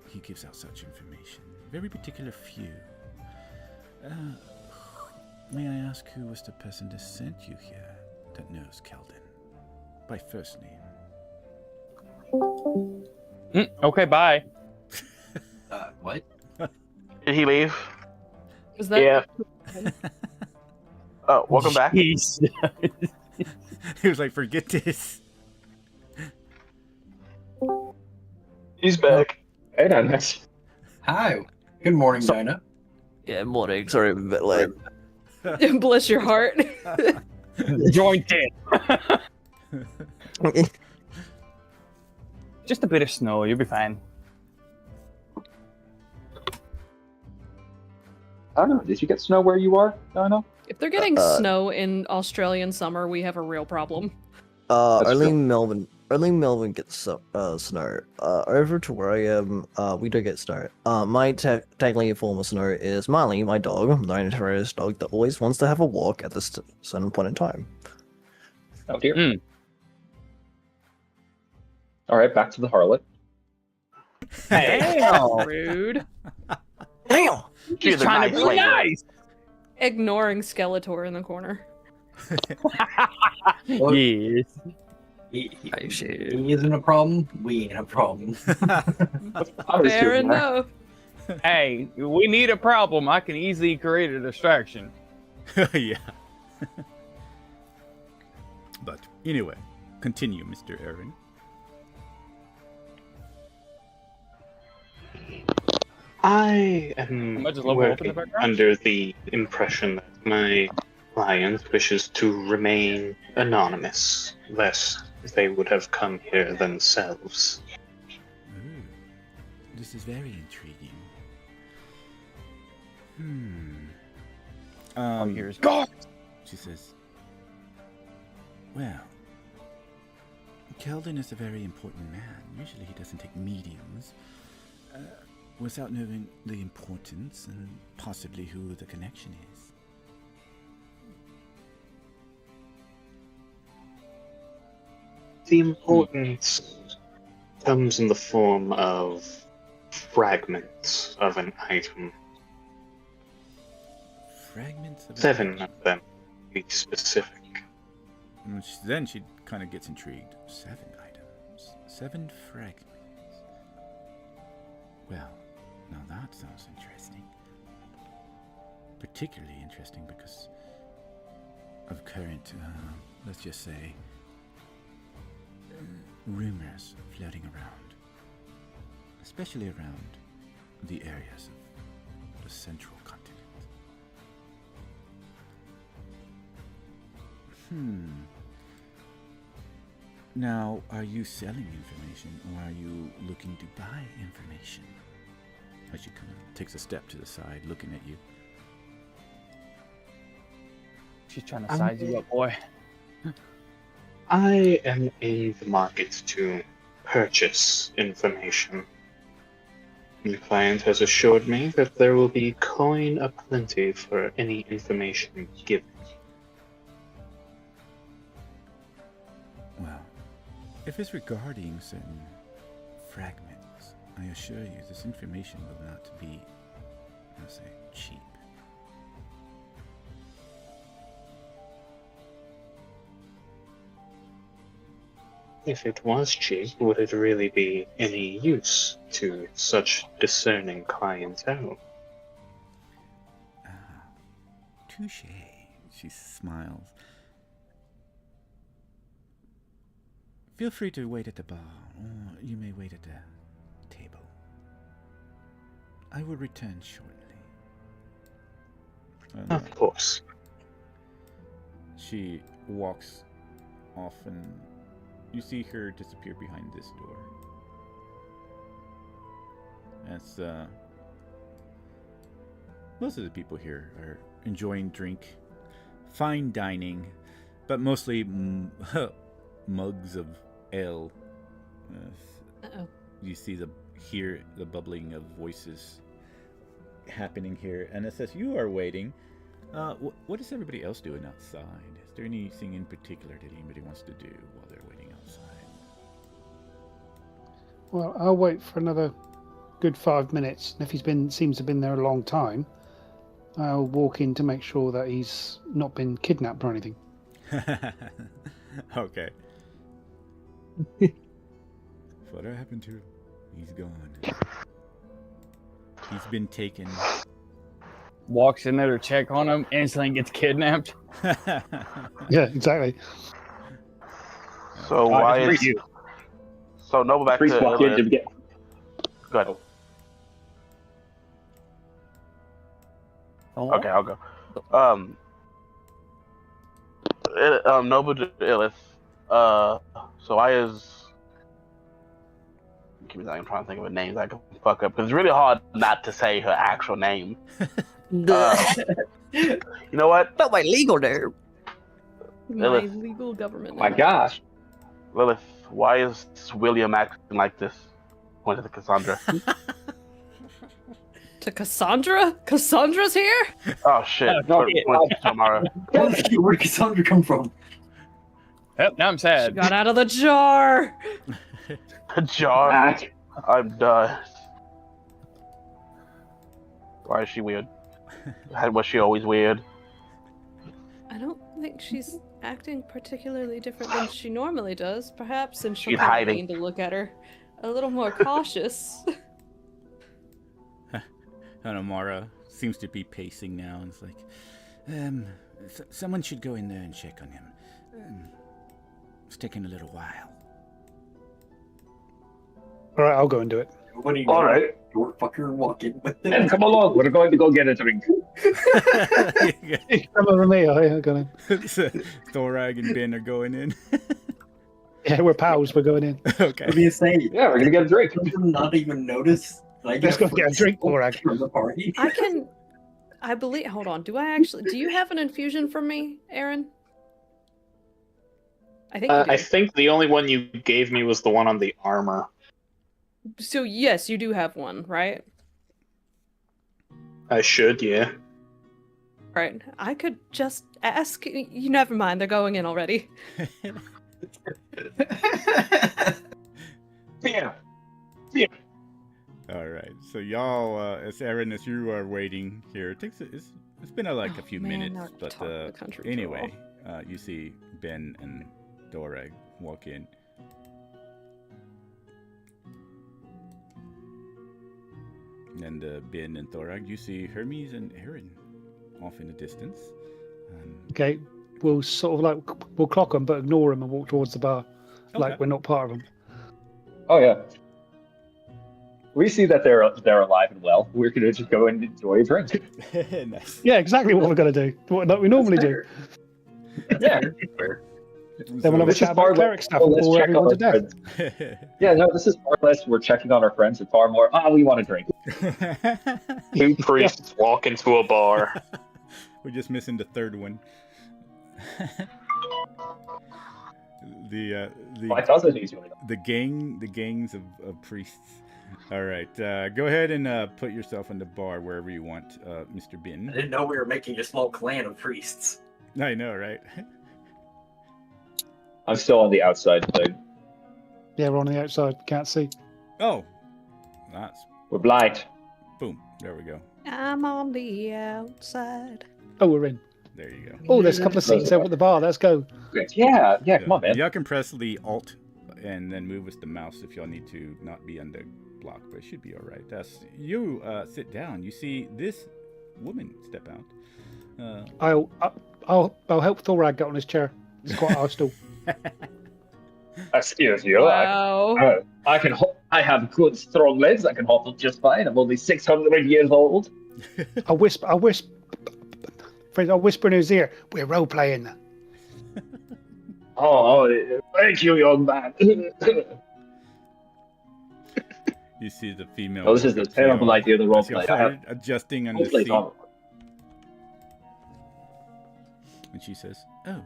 Speaker 1: he gives out such information. Very particular few. May I ask who was the person that sent you here that knows Keldon? By first name.
Speaker 7: Okay, bye.
Speaker 8: What?
Speaker 2: Did he leave?
Speaker 3: Is that?
Speaker 2: Yeah. Oh, welcome back.
Speaker 7: Jeez.
Speaker 1: He was like, "Forget this."
Speaker 6: He's back. Hey, nice.
Speaker 8: Hi. Good morning, Dinah.
Speaker 9: Yeah, morning. Sorry, I'm a bit late.
Speaker 3: Bless your heart.
Speaker 7: Jointed. Just a bit of snow, you'll be fine.
Speaker 6: I don't know. Did you get snow where you are, Dinah?
Speaker 3: If they're getting snow in Australian summer, we have a real problem.
Speaker 6: That's
Speaker 9: Arlene Melbourne gets snow. Over to where I am, we don't get snow. My technically form of snow is Marley, my dog, the notorious dog that always wants to have a walk at this certain point in time.
Speaker 6: Oh dear.
Speaker 7: Mm.
Speaker 6: All right, back to the harlot.
Speaker 7: Damn.
Speaker 3: Rude.
Speaker 9: Damn!
Speaker 2: She's a
Speaker 7: Trying
Speaker 2: nice
Speaker 7: to be
Speaker 2: lady.
Speaker 7: nice.
Speaker 3: Ignoring Skeletor in the corner.
Speaker 8: Look,
Speaker 7: Yes.
Speaker 8: he
Speaker 9: I see.
Speaker 8: isn't a problem. We ain't a problem.
Speaker 6: I was
Speaker 3: Fair
Speaker 6: doing that.
Speaker 3: enough.
Speaker 7: Hey, we need a problem. I can easily create a distraction.
Speaker 1: Yeah. But anyway, continue, Mr. Aaron.
Speaker 5: I am
Speaker 7: Much as level up in the
Speaker 5: working
Speaker 7: background?
Speaker 5: under the impression that my client wishes to remain anonymous, lest they would have come here themselves.
Speaker 1: Ooh, this is very intriguing.
Speaker 7: Here's God.
Speaker 1: She says, well, Keldon is a very important man. Usually he doesn't take mediums. Without knowing the importance and possibly who the connection is.
Speaker 5: The importance comes in the form of fragments of an item.
Speaker 1: Fragments of
Speaker 5: 7 of them, to be specific.
Speaker 1: Then she kind of gets intrigued. 7 items. 7 fragments. Well, now that sounds interesting. Particularly interesting because of current, let's just say, rumors floating around. Especially around the areas of the central continent. Now, are you selling information or are you looking to buy information? As she kind of takes a step to the side, looking at you.
Speaker 7: She's trying to size you up, boy.
Speaker 5: I am in the market to purchase information. The client has assured me that there will be coin aplenty for any information given.
Speaker 1: Well, if it's regarding certain fragments, I assure you this information will not be, I'll say, cheap.
Speaker 5: If it was cheap, would it really be any use to such discerning clientele?
Speaker 1: Touche. She smiles. Feel free to wait at the bar, or you may wait at the table. I will return shortly.
Speaker 5: Of course.
Speaker 1: She walks off and you see her disappear behind this door. As most of the people here are enjoying drink, fine dining, but mostly mugs of ale. You see hear the bubbling of voices happening here, and it says you are waiting. What is everybody else doing outside? Is there anything in particular that anybody wants to do while they're waiting outside?
Speaker 4: Well, I'll wait for another good 5 minutes, and if seems to have been there a long time, I'll walk in to make sure that he's not been kidnapped or anything.
Speaker 1: Okay. What happened to him? He's gone. He's been taken.
Speaker 7: Walks in there to check on him, instantly gets kidnapped.
Speaker 4: Yeah, exactly.
Speaker 2: So why is
Speaker 6: you?
Speaker 2: So Noble back to
Speaker 6: Walk in to
Speaker 2: Ilith.
Speaker 6: get.
Speaker 2: Go ahead. Okay, I'll go. Noble to Ilith. So why is? Give me a second, I'm trying to think of a name that I can fuck up because it's really hard not to say her actual name. You know what?
Speaker 9: Not my legal name.
Speaker 3: My
Speaker 2: Lilith.
Speaker 3: legal government.
Speaker 6: Oh my
Speaker 3: name.
Speaker 6: gosh.
Speaker 2: Lilith, why is William acting like this? Point to the Cassandra.
Speaker 3: To Cassandra? Cassandra's here?
Speaker 2: Oh shit. Point to Tamara.
Speaker 8: Where did Cassandra come from?
Speaker 7: Yep, now I'm
Speaker 3: She
Speaker 7: sad.
Speaker 3: got out of the jar.
Speaker 2: John, I'm done. Why is she weird? Was she always weird?
Speaker 3: I don't think she's acting particularly different than she normally does. Perhaps since she'll
Speaker 2: She's
Speaker 3: kind of
Speaker 2: hiding.
Speaker 3: need to look at her a little more cautious.
Speaker 1: And Amara seems to be pacing now, and it's like, someone should go in there and check on him. It's taking a little while.
Speaker 4: All right, I'll go and do it.
Speaker 8: What are you
Speaker 6: All
Speaker 8: doing?
Speaker 6: right.
Speaker 8: Your fucker walking with
Speaker 6: And
Speaker 8: them.
Speaker 6: come along. We're going to go get a drink.
Speaker 4: Come over me. I got it.
Speaker 1: Thorag and Ben are going in.
Speaker 4: Yeah, we're pals. We're going in.
Speaker 1: Okay.
Speaker 8: What do you say?
Speaker 6: Yeah, we're going to get a drink.
Speaker 8: Did not even notice. Like,
Speaker 4: Let's go get a drink, Borak.
Speaker 8: from the party.
Speaker 3: I I believe. Hold on. Do I actually? Do you have an infusion from me, Aaron? I think you do.
Speaker 5: I think the only one you gave me was the one on the armor.
Speaker 3: So yes, you do have one, right?
Speaker 5: I should, yeah.
Speaker 3: Right. I could just ask. You never mind. They're going in already.
Speaker 5: Yeah.
Speaker 1: All right. So y'all, as Aaron, as you are waiting here, it's been a few
Speaker 3: man,
Speaker 1: minutes,
Speaker 3: now
Speaker 1: but
Speaker 3: talk the country
Speaker 1: anyway, you see Ben and Dorag walk in. And Ben and Thorag, you see Hermes and Aaron off in the distance.
Speaker 4: Okay, we'll sort of we'll clock them, but ignore them and walk towards the bar, like we're not part of them.
Speaker 6: Oh yeah. We see that they're alive and well. We're gonna just go and enjoy a drink.
Speaker 1: Nice.
Speaker 4: Yeah, exactly what we're gonna do. What we normally do.
Speaker 6: Yeah.
Speaker 4: Then we'll have a chat about cleric stuff and bore everyone to death.
Speaker 6: Yeah, no, this is far less we're checking on our friends and far more, we want a drink.
Speaker 5: Two priests walk into a bar.
Speaker 1: We're just missing the third one. The gangs of priests. All right, go ahead and put yourself in the bar wherever you want, Mr. Bin.
Speaker 8: I didn't know we were making a small clan of priests.
Speaker 1: I know, right?
Speaker 6: I'm still on the outside thing.
Speaker 4: Yeah, we're on the outside. Can't see.
Speaker 1: Oh,
Speaker 6: we're blind.
Speaker 1: Boom. There we go.
Speaker 3: I'm on the outside.
Speaker 4: Oh, we're in.
Speaker 1: There you go.
Speaker 4: Oh, there's a couple of seats over at the bar. Let's go.
Speaker 6: Yeah, come on, man.
Speaker 1: Y'all can press the Alt and then move with the mouse if y'all need to not be under block, but it should be all right. You sit down. You see this woman step out.
Speaker 4: I'll help Thorag get on his chair. It's quite hostile.
Speaker 6: Excuse you.
Speaker 3: Wow.
Speaker 6: I have good, strong legs. I can hobble just fine. I'm only 600 years old.
Speaker 4: I'll whisper in his ear. We're role playing.
Speaker 6: Oh, thank you, young man.
Speaker 1: You see the female.
Speaker 6: Oh, this is a terrible idea. The role play.
Speaker 1: Adjusting on the seat. And she says, "Oh,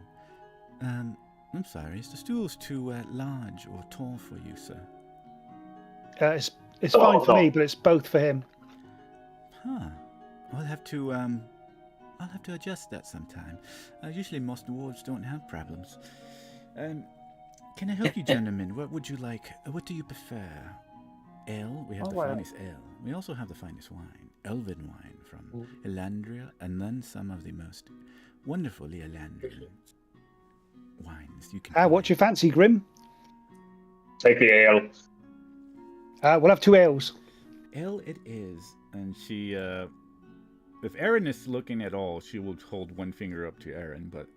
Speaker 1: I'm sorry. Is the stool's too large or tall for you, sir?"
Speaker 4: It's fine for me, but it's both for him.
Speaker 1: Huh. I'll have to adjust that sometime. Usually most dwarves don't have problems. Can I help you, gentlemen? What would you like? What do you prefer? Ale? We have the finest ale. We also have the finest wine. Elven wine from Elandria, and then some of the most wonderful Elandrian wines you can
Speaker 4: What's your fancy, Grim?
Speaker 6: Take the ale.
Speaker 4: We'll have 2 ales.
Speaker 1: Ale it is. And she, if Aaron is looking at all, she will hold one finger up to Aaron, but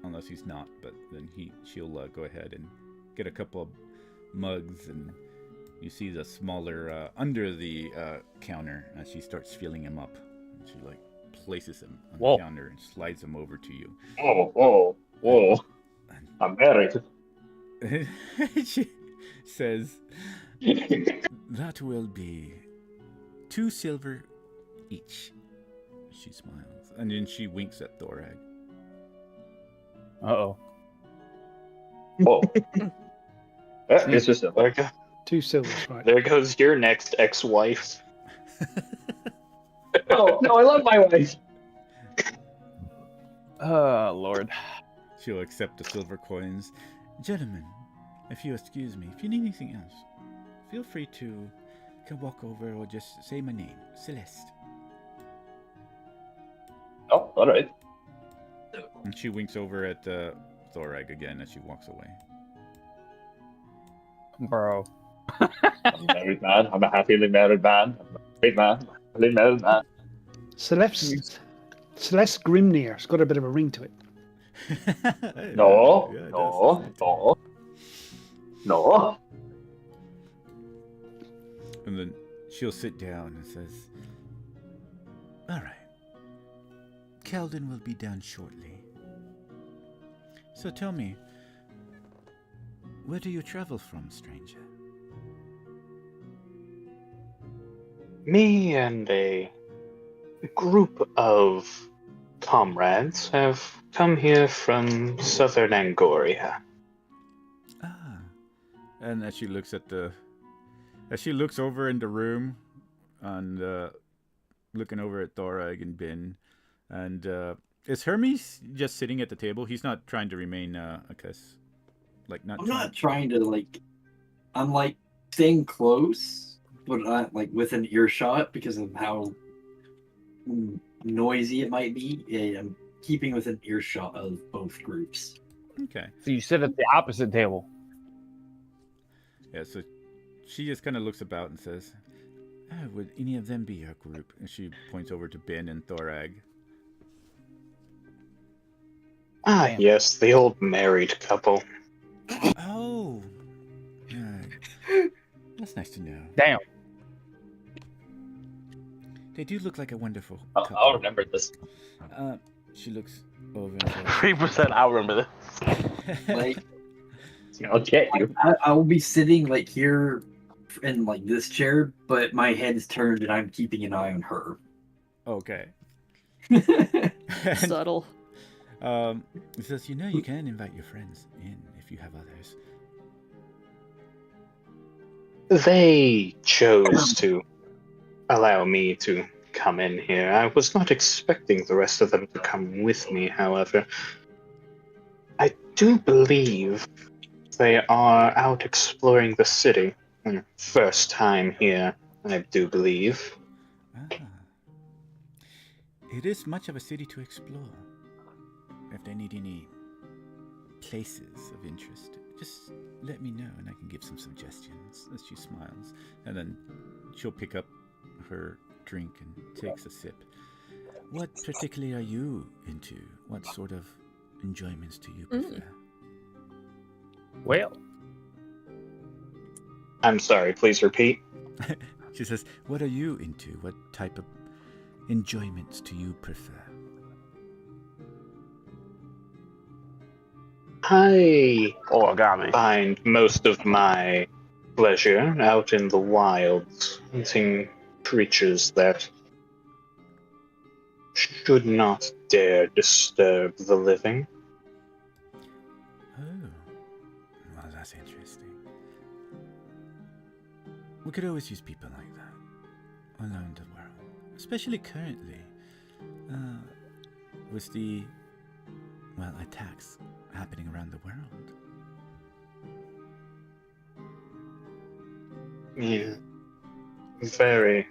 Speaker 1: unless he's not, but then she'll go ahead and get a couple of mugs, and you see the smaller under the counter as she starts filling him up. And she places him on the counter and slides him over to you.
Speaker 6: Whoa. I'm married.
Speaker 1: She says, "That will be 2 silver each." She smiles, and then she winks at Thorag.
Speaker 7: Uh-oh.
Speaker 6: Oh. It's just a
Speaker 4: 2 silvers, right?
Speaker 5: There goes your next ex-wife.
Speaker 6: Oh, no, I love my wife.
Speaker 7: Oh, Lord.
Speaker 1: She'll accept the silver coins. "Gentlemen, if you excuse me, if you need anything else, feel free to walk over or just say my name, Celeste."
Speaker 6: Oh, all right.
Speaker 1: And she winks over at Thorag again as she walks away.
Speaker 7: Bro.
Speaker 6: I'm a married man. I'm a happily married man. I'm a married man. Happily married man.
Speaker 4: Celeste Grimnir. It's got a bit of a ring to it.
Speaker 6: No.
Speaker 1: And then she'll sit down and says, "All right. Keldon will be down shortly. So tell me, where do you travel from, stranger?"
Speaker 5: Me and a group of comrades have come here from southern Angoria.
Speaker 1: Ah. And as she looks over in the room and looking over at Thorag and Ben, and is Hermes just sitting at the table? He's not trying to remain, I guess, like not.
Speaker 8: I'm not trying to like. I'm like staying close, but not like within earshot because of how noisy it might be. Yeah, I'm keeping within earshot of both groups.
Speaker 1: Okay.
Speaker 7: So you sit at the opposite table.
Speaker 1: Yeah. So she just kind of looks about and says, "Oh, would any of them be your group?" And she points over to Ben and Thorag.
Speaker 5: Ah,
Speaker 7: Damn.
Speaker 5: yes, the old married couple.
Speaker 1: Oh. That's nice to know.
Speaker 7: Damn.
Speaker 1: They do look like a wonderful couple.
Speaker 6: I'll remember this.
Speaker 1: She looks over and says,
Speaker 2: 3%. I remember this.
Speaker 8: Like
Speaker 6: I'll get you.
Speaker 8: I will be sitting like here in like this chair, but my head's turned and I'm keeping an eye on her.
Speaker 1: Okay.
Speaker 3: Subtle.
Speaker 1: He says, you know, you can invite your friends in if you have others.
Speaker 5: They chose to allow me to come in here. I was not expecting the rest of them to come with me, however. I do believe they are out exploring the city. First time here, I do believe.
Speaker 1: Ah. It is much of a city to explore. If they need any places of interest, just let me know and I can give some suggestions. As she smiles. And then she'll pick up her drink and takes a sip. What particularly are you into? What sort of enjoyments do you prefer?
Speaker 7: Well,
Speaker 5: I'm sorry, please repeat.
Speaker 1: She says, what are you into? What type of enjoyments do you prefer?
Speaker 5: I
Speaker 2: Origami.
Speaker 5: find most of my pleasure out in the wilds, hunting creatures that should not dare disturb the living.
Speaker 1: Oh, well, that's interesting. We could always use people like that all around the world, especially currently with the, well, attacks happening around the world.
Speaker 5: Yeah. Very,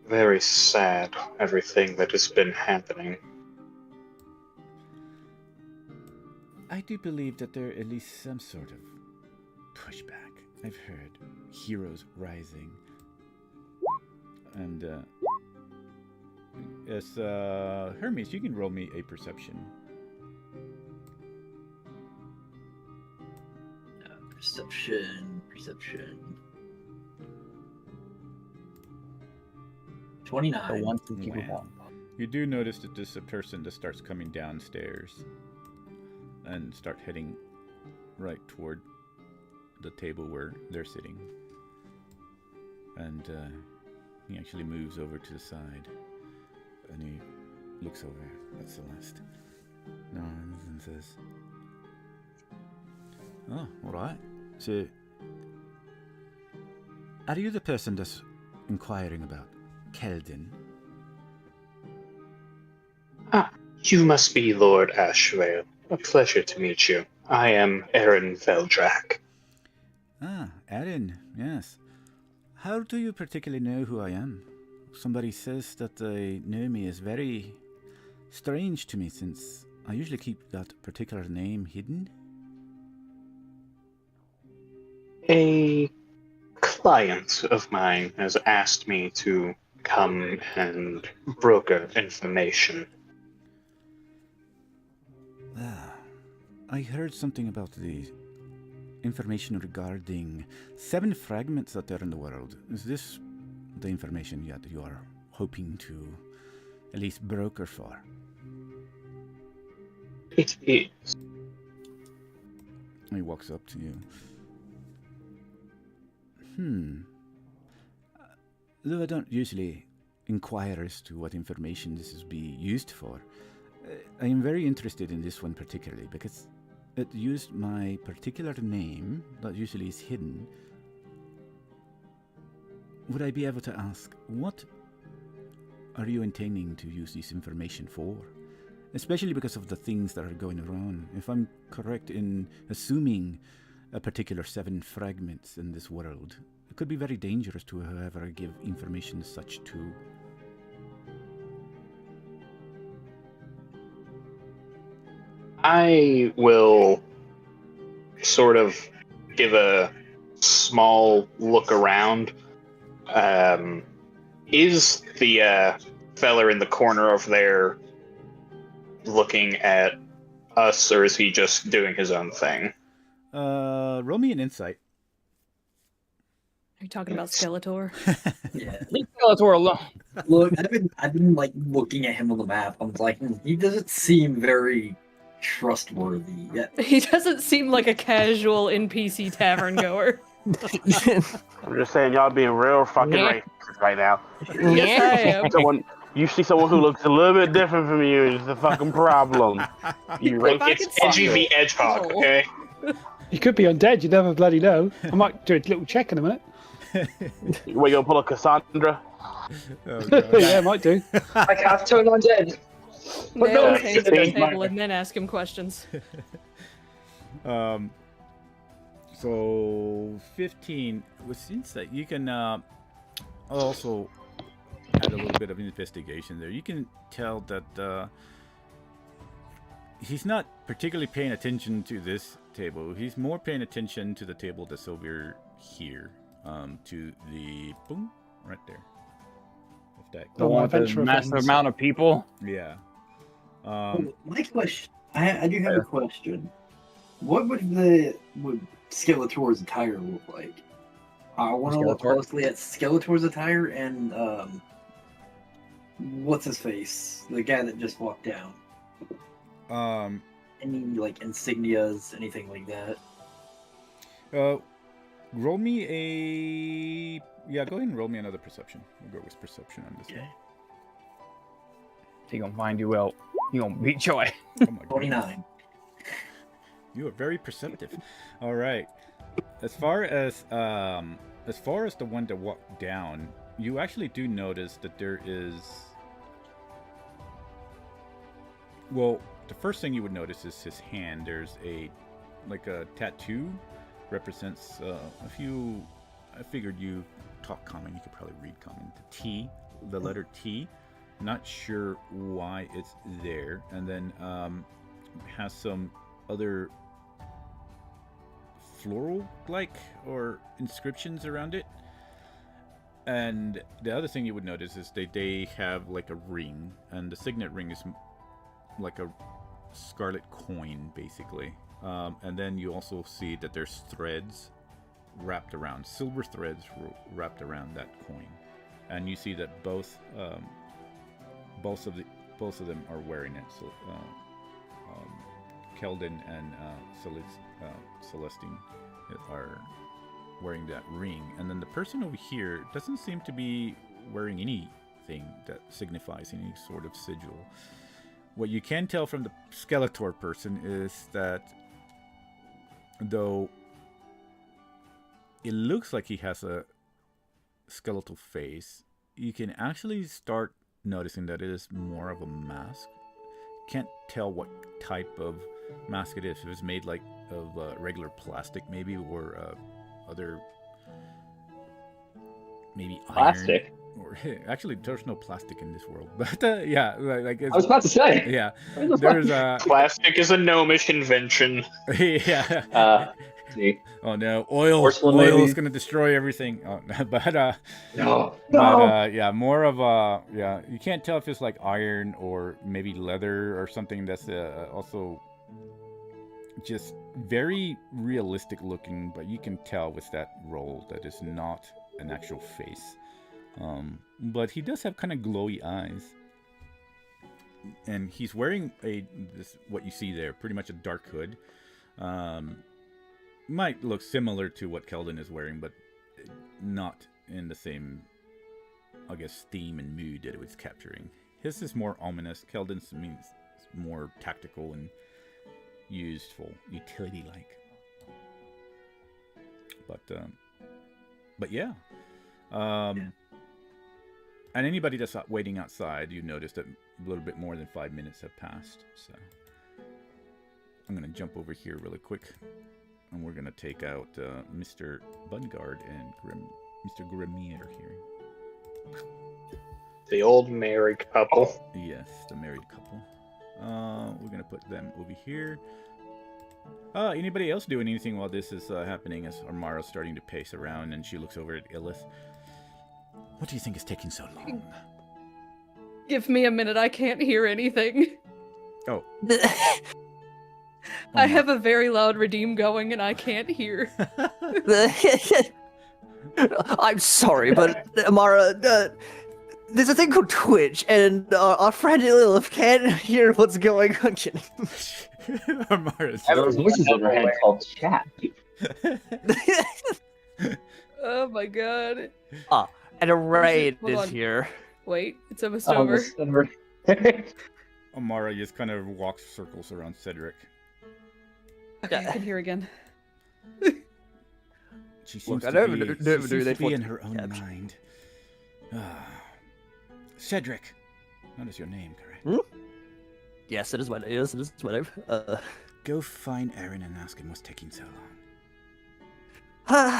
Speaker 5: very sad, everything that has been happening.
Speaker 1: I do believe that there are at least some sort of pushback. I've heard heroes rising. And, Hermes, you can roll me a perception.
Speaker 8: Perception. 29.
Speaker 7: the one to keep it
Speaker 1: Wow.
Speaker 7: warm.
Speaker 1: You do notice that this is a person that starts coming downstairs and start heading right toward the table where they're sitting. And he actually moves over to the side and he looks over at Celeste. Nods and says, "Oh, alright. So, are you the person that's inquiring about Keldon?"
Speaker 5: You must be Lord Ashvale. A pleasure to meet you. I am Aaron Veldrak.
Speaker 1: Ah, Erin, yes. How do you particularly know who I am? Somebody says that they know me is very strange to me since I usually keep that particular name hidden.
Speaker 5: A client of mine has asked me to come and broker information.
Speaker 1: Ah, I heard something about the information regarding 7 fragments out there in the world. Is this the information that you are hoping to at least broker for?
Speaker 5: It is.
Speaker 1: He walks up to you. Though I don't usually inquire as to what information this is be used for. I am very interested in this one particularly because it used my particular name that usually is hidden. Would I be able to ask, what are you intending to use this information for? Especially because of the things that are going around. If I'm correct in assuming a particular 7 fragments in this world, it could be very dangerous to whoever I give information such to.
Speaker 5: I will sort of give a small look around. Is the fella in the corner over there looking at us, or is he just doing his own thing?
Speaker 1: Roll me an insight.
Speaker 3: Are you talking about Skeletor?
Speaker 8: Yeah.
Speaker 7: Leave Skeletor alone.
Speaker 8: Look, I've been like looking at him on the map. I'm like, he doesn't seem very trustworthy. Yeah.
Speaker 3: He doesn't seem like a casual NPC tavern goer.
Speaker 2: I'm just saying, y'all being real fucking racist right now.
Speaker 3: Yes, I am.
Speaker 2: You see someone who looks a little bit different from you, it's a fucking problem. You
Speaker 3: If I
Speaker 2: racist.
Speaker 3: could
Speaker 5: It's Edgy
Speaker 3: see
Speaker 5: the Edgehog,
Speaker 3: Oh.
Speaker 5: okay?
Speaker 4: You could be undead. You never bloody know. I might do a little check in a minute.
Speaker 2: Where you gonna pull a Cassandra?
Speaker 1: Oh, God.
Speaker 4: Yeah, I might do.
Speaker 8: I have turned on dead.
Speaker 3: Nail
Speaker 2: no,
Speaker 3: his hands at the
Speaker 2: it's
Speaker 3: table and then ask him questions.
Speaker 1: So 15 with insight. You can also add a little bit of investigation there. You can tell that he's not particularly paying attention to this table. He's more paying attention to the table that's over here, to the boom right there. If that,
Speaker 7: The
Speaker 4: Oh,
Speaker 7: one
Speaker 4: my
Speaker 7: with the
Speaker 4: adventure
Speaker 7: massive
Speaker 4: friends.
Speaker 7: amount of people.
Speaker 1: yeah.
Speaker 8: My question, I do have a question. What would Skeletor's attire look like? I want to look
Speaker 7: Skeletor?
Speaker 8: closely at Skeletor's attire and what's his face, the guy that just walked down. Any like insignias, anything like that?
Speaker 1: Roll me a go ahead and roll me another perception. We'll go with perception on this
Speaker 8: Okay.
Speaker 1: one.
Speaker 7: He gonna find you out. He gonna beat your ass.
Speaker 1: Oh my God.
Speaker 8: 29.
Speaker 1: You are very perceptive. All right. As far as the one that walked down, you actually do notice that there is. Well, the first thing you would notice is his hand. There's a tattoo, represents a few. I figured you talk common. You could probably read common. The letter T. Not sure why it's there, and then has some other floral-like or inscriptions around it. And the other thing you would notice is they have like a ring, and the signet ring is like a scarlet coin, basically. And then you also see that there's threads wrapped around, silver threads wrapped around that coin, and you see that both of them are wearing it. So Keldon and Celestine are wearing that ring, and then the person over here doesn't seem to be wearing anything that signifies any sort of sigil. What you can tell from the Skeletor person is that though it looks like he has a skeletal face, you can actually start noticing that it is more of a mask. Can't tell what type of mask it is. If it's made like of regular plastic, maybe, or other, maybe
Speaker 6: Plastic?
Speaker 1: iron. Or actually, there's no plastic in this world, but yeah, like it's,
Speaker 6: I was about to say.
Speaker 1: yeah, there's
Speaker 5: Plastic is a gnomish invention.
Speaker 1: yeah.
Speaker 6: See.
Speaker 1: Oh no, oil
Speaker 6: Porcelain,
Speaker 1: is
Speaker 6: maybe?
Speaker 1: gonna destroy everything. Oh, but
Speaker 6: No.
Speaker 1: yeah, more of a you can't tell if it's like iron or maybe leather or something that's also just very realistic looking, but you can tell with that roll that it's not an actual face. But he does have kind of glowy eyes, and he's wearing what you see there, pretty much a dark hood. Might look similar to what Keldon is wearing, but not in the same I guess, theme and mood that it was capturing. His is more ominous. Keldon's means more tactical and useful, utility-like. But yeah. And anybody that's waiting outside, you notice that a little bit more than 5 minutes have passed. So I'm going to jump over here really quick. And we're going to take out Mr. Bungard and Mr. Grimier here.
Speaker 5: The old married couple.
Speaker 1: Yes, the married couple. We're going to put them over here. Anybody else doing anything while this is happening as Amara's starting to pace around and she looks over at Illith? What do you think is taking so long?
Speaker 3: Give me a minute, I can't hear anything.
Speaker 1: Oh.
Speaker 3: I have a very loud redeem going and I can't hear.
Speaker 9: I'm sorry, but Amara, there's a thing called Twitch, and our friend Lilith can't hear what's going on.
Speaker 1: Amara's
Speaker 6: There was voices in her head called chat.
Speaker 3: Oh my god.
Speaker 9: And a raid
Speaker 3: Hold
Speaker 9: is
Speaker 3: on.
Speaker 9: here.
Speaker 3: Wait, it's almost over.
Speaker 1: Amara just kind of walks circles around Cedric.
Speaker 3: Okay, I can hear again.
Speaker 1: She seems
Speaker 9: Look,
Speaker 1: to
Speaker 9: I
Speaker 1: be,
Speaker 9: never
Speaker 1: she
Speaker 9: knew
Speaker 1: seems
Speaker 9: they
Speaker 1: to be in
Speaker 9: fought
Speaker 1: her own
Speaker 9: capture.
Speaker 1: mind. Cedric, that is your name, correct?
Speaker 9: Yes, it is my name. Yes, it is my name.
Speaker 1: Go find Aaron and ask him what's taking so long.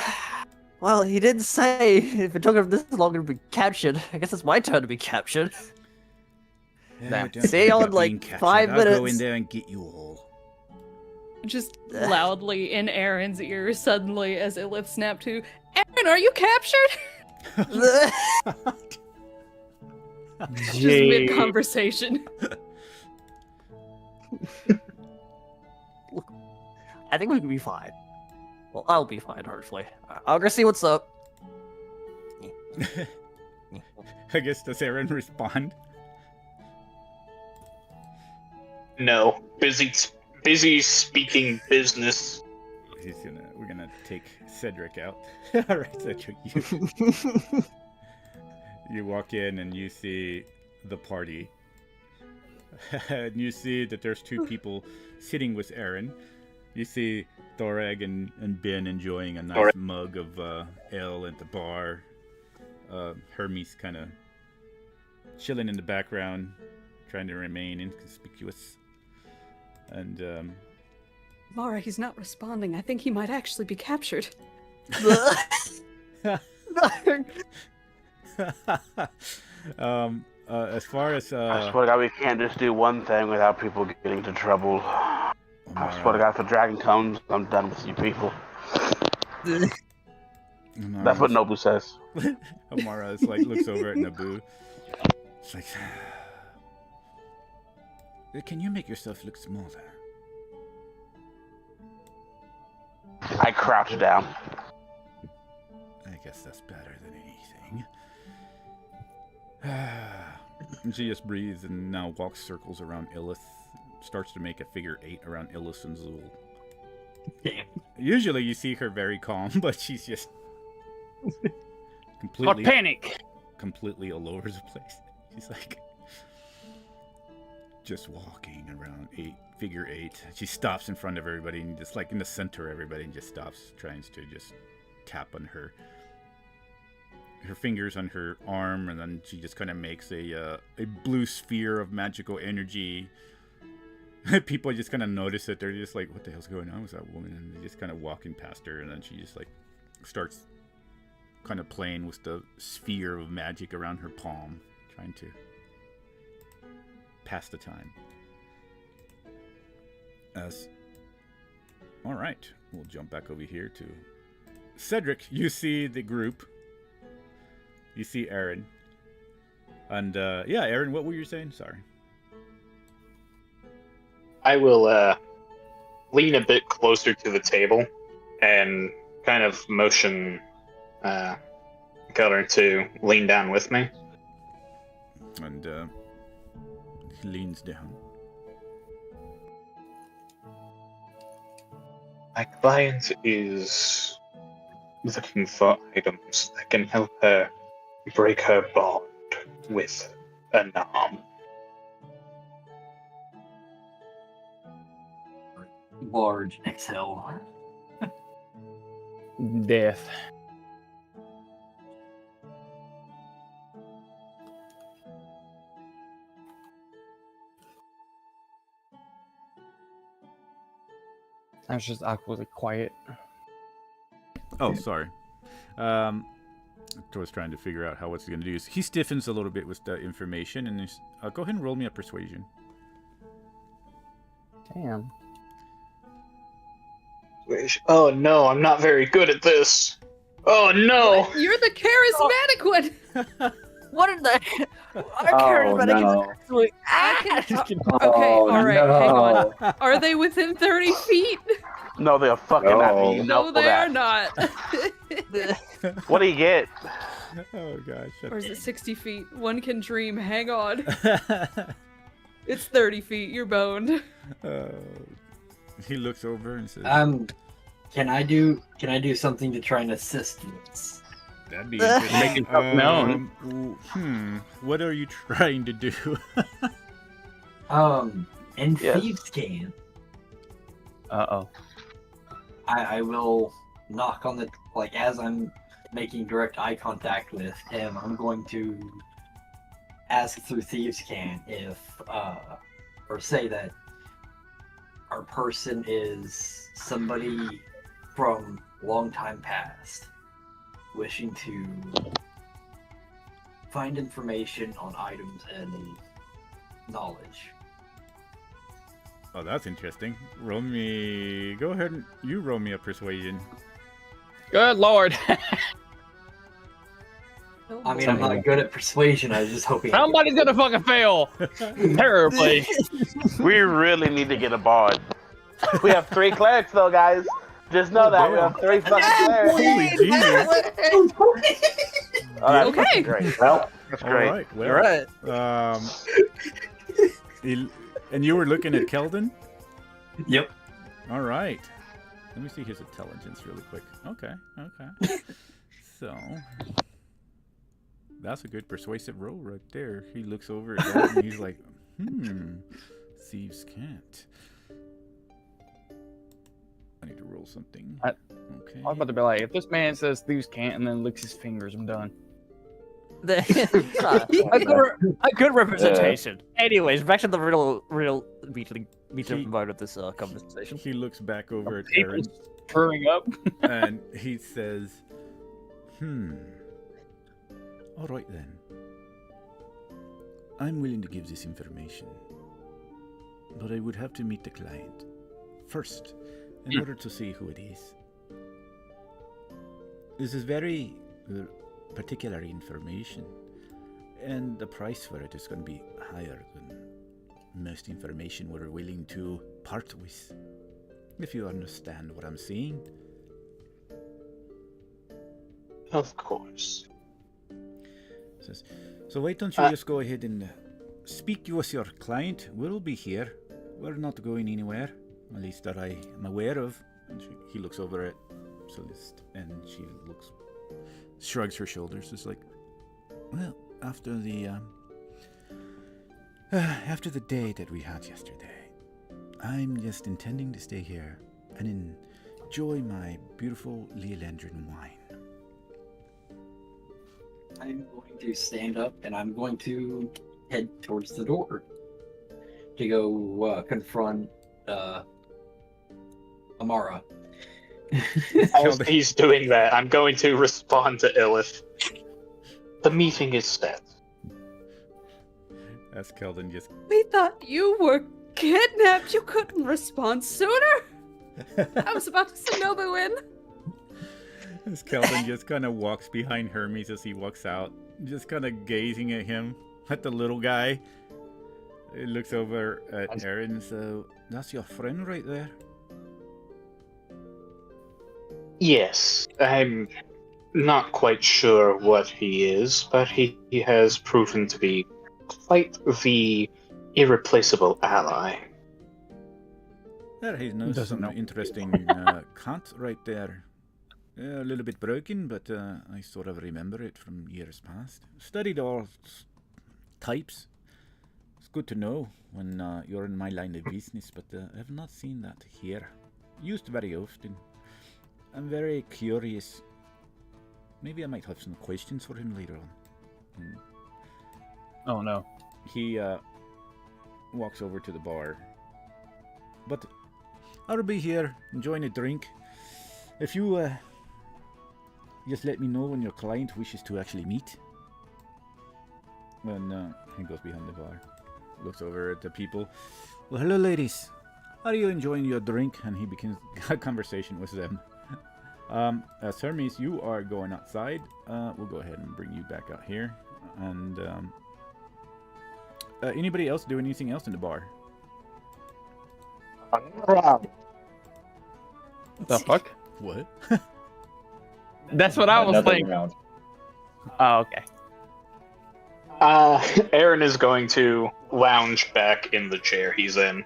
Speaker 9: Well, he didn't say if it took him this long to be captured. I guess it's my turn to be captured.
Speaker 1: Yeah, don't
Speaker 9: See
Speaker 1: worry
Speaker 9: you
Speaker 1: about
Speaker 9: in, like,
Speaker 1: being captured.
Speaker 9: 5
Speaker 1: I'll go in
Speaker 9: minutes.
Speaker 1: there and get you all.
Speaker 3: Just loudly in Aaron's ear suddenly as Illith snapped to, Aaron, are you captured? Just mid-conversation.
Speaker 9: I think we can be fine. Well, I'll be fine, hopefully. I'll go see what's up.
Speaker 1: I guess, does Aaron respond?
Speaker 5: No, busy speaking business.
Speaker 1: We're gonna take Cedric out. All right, Cedric, you walk in and you see the party, and you see that there's two people sitting with Aaron. You see Thoreg and Ben enjoying a nice mug of ale at the bar. Hermes kind of chilling in the background, trying to remain inconspicuous. And
Speaker 3: Mara, he's not responding. I think he might actually be captured.
Speaker 1: As far as
Speaker 2: I swear to God, we can't just do one thing without people getting into trouble. I swear to God, if the dragon comes, I'm done with you people. That's what Nobu says.
Speaker 1: Amara is like looks over at Naboo. It's like, can you make yourself look smaller?
Speaker 2: I crouch down.
Speaker 1: I guess that's better than anything. And she just breathes and now walks circles around Illith. Starts to make a figure 8 around Illith and Zul. Usually you see her very calm, but she's just completely
Speaker 7: panic.
Speaker 1: Completely all over the place. She's like just walking around figure 8. She stops in front of everybody and just like in the center of everybody and just stops, trying to just tap on her fingers on her arm, and then she just kind of makes a blue sphere of magical energy. People just kind of notice it. They're just like, what the hell's going on with that woman? And they just kind of walking past her, and then she just like starts kind of playing with the sphere of magic around her palm, trying to pass the time. All right, we'll jump back over here to Cedric. You see the group. You see Aaron. And yeah, Aaron, what were you saying? Sorry.
Speaker 5: I will lean a bit closer to the table and kind of motion Keller to lean down with me.
Speaker 1: And he leans down.
Speaker 5: My client is looking for items that can help her break her bond with a nom.
Speaker 8: Large exhale.
Speaker 7: Death. I was just awkwardly quiet.
Speaker 1: Oh, sorry. I was trying to figure out how what's going to do. He stiffens a little bit with the information, and go ahead and roll me a persuasion.
Speaker 7: Damn.
Speaker 5: Oh no, I'm not very good at this. Oh no!
Speaker 3: You're the charismatic one.
Speaker 9: What are the? Our
Speaker 6: Oh,
Speaker 9: charismatic
Speaker 6: no.
Speaker 9: is actually.
Speaker 3: Okay,
Speaker 6: Oh,
Speaker 3: all right,
Speaker 6: no.
Speaker 3: hang on. Are they within 30 feet?
Speaker 2: No, they're fucking not
Speaker 6: No.
Speaker 2: being
Speaker 3: No,
Speaker 2: for
Speaker 3: they
Speaker 2: that.
Speaker 3: are not.
Speaker 2: What do you get?
Speaker 1: Oh gosh.
Speaker 3: Or is it 60 feet? One can dream. Hang on. It's 30 feet. You're boned.
Speaker 1: He looks over and says,
Speaker 8: Can I do something to try and assist this?
Speaker 1: "That'd be interesting."
Speaker 7: Make yourself known.
Speaker 1: What are you trying to do?
Speaker 8: In
Speaker 2: Yes.
Speaker 8: Thieves' Can,
Speaker 7: Uh-oh.
Speaker 8: I will knock on the, like, as I'm making direct eye contact with him, I'm going to ask through Thieves' Can if, or say that our person is somebody from long time past, wishing to find information on items and knowledge.
Speaker 1: Oh, that's interesting. Go ahead and you roll me a persuasion.
Speaker 7: Good lord.
Speaker 8: I mean, I'm not good at persuasion. I was just hoping.
Speaker 7: Somebody's gonna fucking fail terribly.
Speaker 2: We really need to get a bard. We have 3 clerics though, guys. Just know that we have 3 fucking clerics.
Speaker 1: Holy Jesus!
Speaker 2: Oh, that's
Speaker 3: Okay.
Speaker 2: fucking great.
Speaker 6: Well,
Speaker 2: That's
Speaker 1: All
Speaker 2: great.
Speaker 1: right. Well,
Speaker 9: You're right.
Speaker 1: And you were looking at Keldon?
Speaker 8: Yep.
Speaker 1: All right. Let me see his intelligence really quick. Okay. So that's a good persuasive roll right there. He looks over at that and he's like, thieves can't. I need to roll something.
Speaker 7: I
Speaker 1: Okay.
Speaker 7: was about to be like, if this man says thieves can't and then licks his fingers, I'm done.
Speaker 9: A good representation. Anyways, back to the real meeting mode of this conversation.
Speaker 1: He looks back over at
Speaker 7: People
Speaker 1: Aaron
Speaker 7: turning up.
Speaker 1: and he says, all right then. I'm willing to give this information, but I would have to meet the client first in order to see who it is. This is very particular information, and the price for it is going to be higher than most information we're willing to part with, if you understand what I'm saying.
Speaker 5: Of course.
Speaker 1: Says, so why don't you just go ahead and speak with your client? We'll be here. We're not going anywhere, at least that I am aware of. And he looks over at Celeste, and she shrugs her shoulders. It's like, well, after the day that we had yesterday, I'm just intending to stay here and enjoy my beautiful Leolandrin wine.
Speaker 8: I'm going to stand up and I'm going to head towards the door to go confront Amara.
Speaker 5: As he's doing that, I'm going to respond to Illith. The meeting is set.
Speaker 1: As Keldon just
Speaker 3: We thought you were kidnapped. You couldn't respond sooner. I was about to signal the win.
Speaker 1: As Keldon just kind of walks behind Hermes as he walks out, just kind of gazing at him, at the little guy. He looks over at Aaron, so that's your friend right there?
Speaker 5: Yes, I'm not quite sure what he is, but he has proven to be quite the irreplaceable ally.
Speaker 1: There, he knows
Speaker 7: Doesn't
Speaker 1: some
Speaker 7: know.
Speaker 1: interesting cunt right there. A little bit broken, but I sort of remember it from years past. Studied all types. It's good to know when you're in my line of business, but I have not seen that here. Used very often. I'm very curious. Maybe I might have some questions for him later on.
Speaker 7: Oh no.
Speaker 1: He walks over to the bar. But I'll be here enjoying a drink. If you just let me know when your client wishes to actually meet. And he goes behind the bar. Looks over at the people. Well, hello ladies. Are you enjoying your drink? And he begins a conversation with them. Hermes, you are going outside. We'll go ahead and bring you back out here. And anybody else do anything else in the bar?
Speaker 7: The fuck?
Speaker 1: What?
Speaker 7: That's what I was
Speaker 6: Another
Speaker 7: thinking.
Speaker 6: round.
Speaker 7: Oh, okay.
Speaker 5: Aaron is going to lounge back in the chair he's in.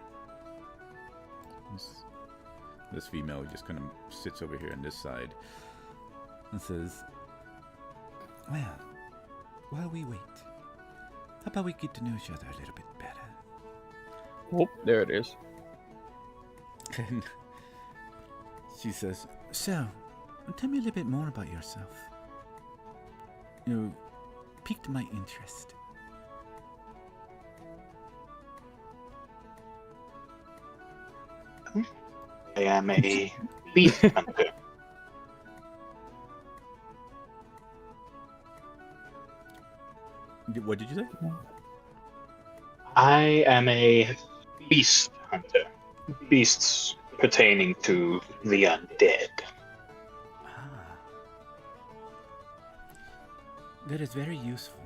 Speaker 1: This female just kind of sits over here on this side and says, well, while we wait, how about we get to know each other a little bit better?
Speaker 7: Oh, there it is.
Speaker 1: And she says, so, tell me a little bit more about yourself. You piqued my interest.
Speaker 5: I am a beast hunter.
Speaker 1: What did you say?
Speaker 5: I am a beast hunter. Beasts pertaining to the undead.
Speaker 1: Ah. That is very useful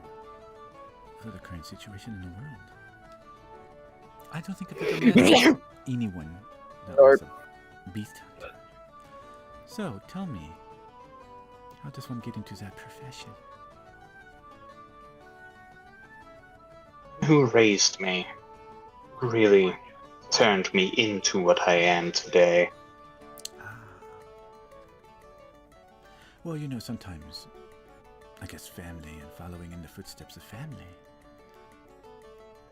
Speaker 1: for the current situation in the world. I don't think I've ever met anyone that was a beast hunter. So, tell me, how does one get into that profession?
Speaker 5: Who raised me really turned me into what I am today.
Speaker 1: Ah. Well, you know, sometimes, I guess family and following in the footsteps of family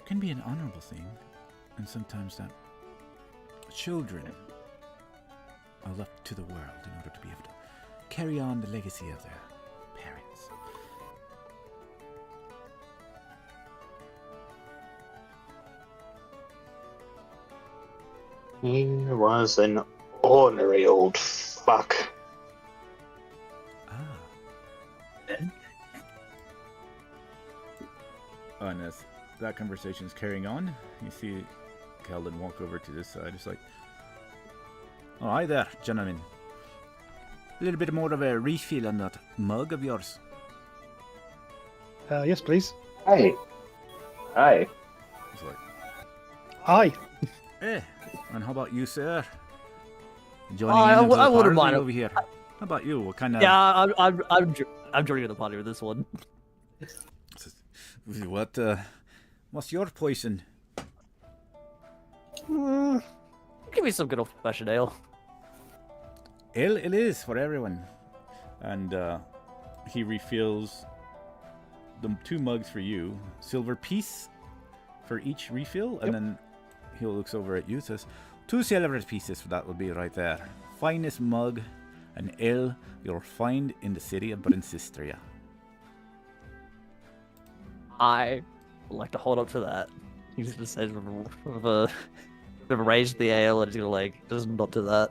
Speaker 1: can be an honorable thing, and sometimes that children are left to the world in order to be able to carry on the legacy of their parents.
Speaker 5: He was an ornery old fuck.
Speaker 1: And as that conversation is carrying on, you see Calden walk over to this side. It's like, oh, hi there, gentlemen. A little bit more of a refill on that mug of yours.
Speaker 4: Yes, please.
Speaker 6: Hi. Hi.
Speaker 1: It's like,
Speaker 4: Hi.
Speaker 1: and how about you, sir?
Speaker 10: I wouldn't mind
Speaker 1: over here. How about you? What kind of?
Speaker 10: Yeah, I'm joining the party with this one.
Speaker 1: What? What's your poison?
Speaker 10: Give me some good old-fashioned ale.
Speaker 1: Ale it is for everyone. And he refills the 2 mugs for you. Silver piece for each refill. And then he looks over at you and says, 2 silver pieces, that would be right there. Finest mug, an ale you'll find in the city of Brensistria.
Speaker 10: I would like to hold up to that. He's just said raised the ale and he's gonna just not do that.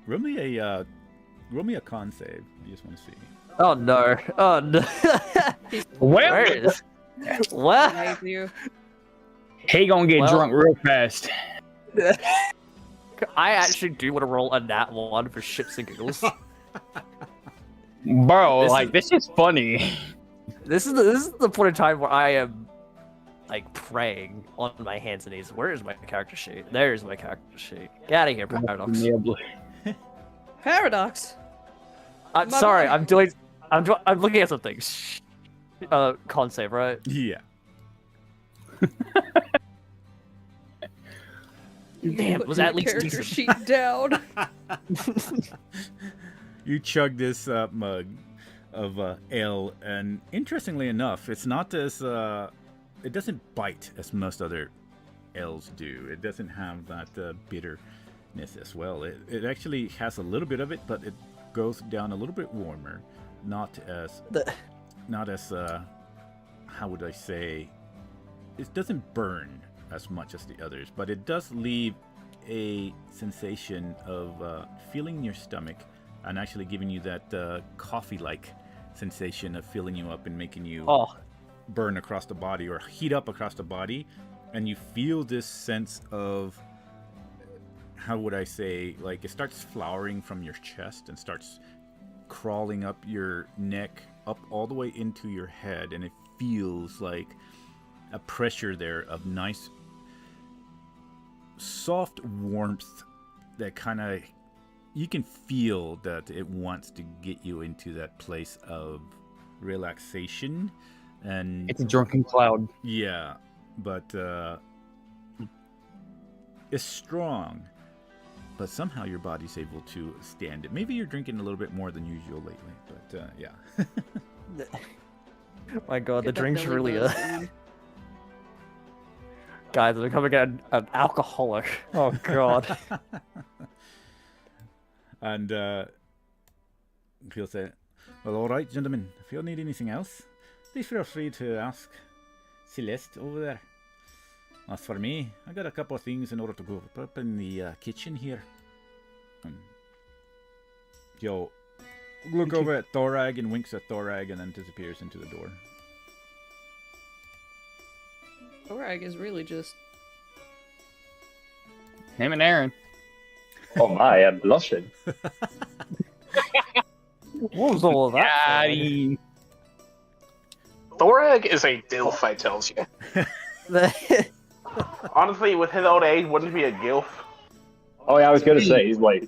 Speaker 1: Roll me a con save. I just want to see.
Speaker 10: Oh no! Oh no! Where is? What?
Speaker 3: Save you.
Speaker 7: He gonna get drunk real fast.
Speaker 10: I actually do want to roll a nat 1 for shits and giggles.
Speaker 7: Bro, this is funny.
Speaker 10: This is the point in time where I am praying on my hands and knees. Where is my character sheet? There's my character sheet. Get out of here, Paradox.
Speaker 3: Paradox.
Speaker 10: I'm sorry. I'm looking at something. Con save, right?
Speaker 1: Yeah.
Speaker 10: Damn, was that at least
Speaker 3: character
Speaker 10: decent?
Speaker 3: sheet down.
Speaker 1: You chug this mug of ale, and interestingly enough, it's not as it doesn't bite as most other ales do. It doesn't have that bitterness as well. It actually has a little bit of it, but it goes down a little bit warmer. Not as how would I say? It doesn't burn as much as the others, but it does leave a sensation of feeling in your stomach, and actually giving you that coffee-like sensation of filling you up and making you burn across the body or heat up across the body, and you feel this sense of, how would I say, like it starts flowering from your chest and starts crawling up your neck, up all the way into your head, and it feels like a pressure there of nice soft warmth that kind of, you can feel that it wants to get you into that place of relaxation. And
Speaker 7: it's a drunken cloud.
Speaker 1: Yeah, but it's strong, but somehow your body's able to stand it. Maybe you're drinking a little bit more than usual lately, but yeah.
Speaker 10: My God, the
Speaker 3: Get that
Speaker 10: drink's
Speaker 3: belly
Speaker 10: really
Speaker 3: buzz, man.
Speaker 10: Guys, I'm becoming an alcoholic. Oh God.
Speaker 1: And he'll say, well, all right, gentlemen, if you'll need anything else, please feel free to ask Celeste over there. As for me, I got a couple of things in order to go up in the kitchen here. He'll look over at Thorag and winks at Thorag and then disappears into the door.
Speaker 3: Thorag is really just
Speaker 7: Him and Aaron.
Speaker 6: Oh my, I'm blushing.
Speaker 10: What was all of that?
Speaker 5: Thorag is a dilf, I tells you.
Speaker 2: Honestly, with his old age, wouldn't he be a gilf?
Speaker 6: Oh yeah, I was gonna say, he's like,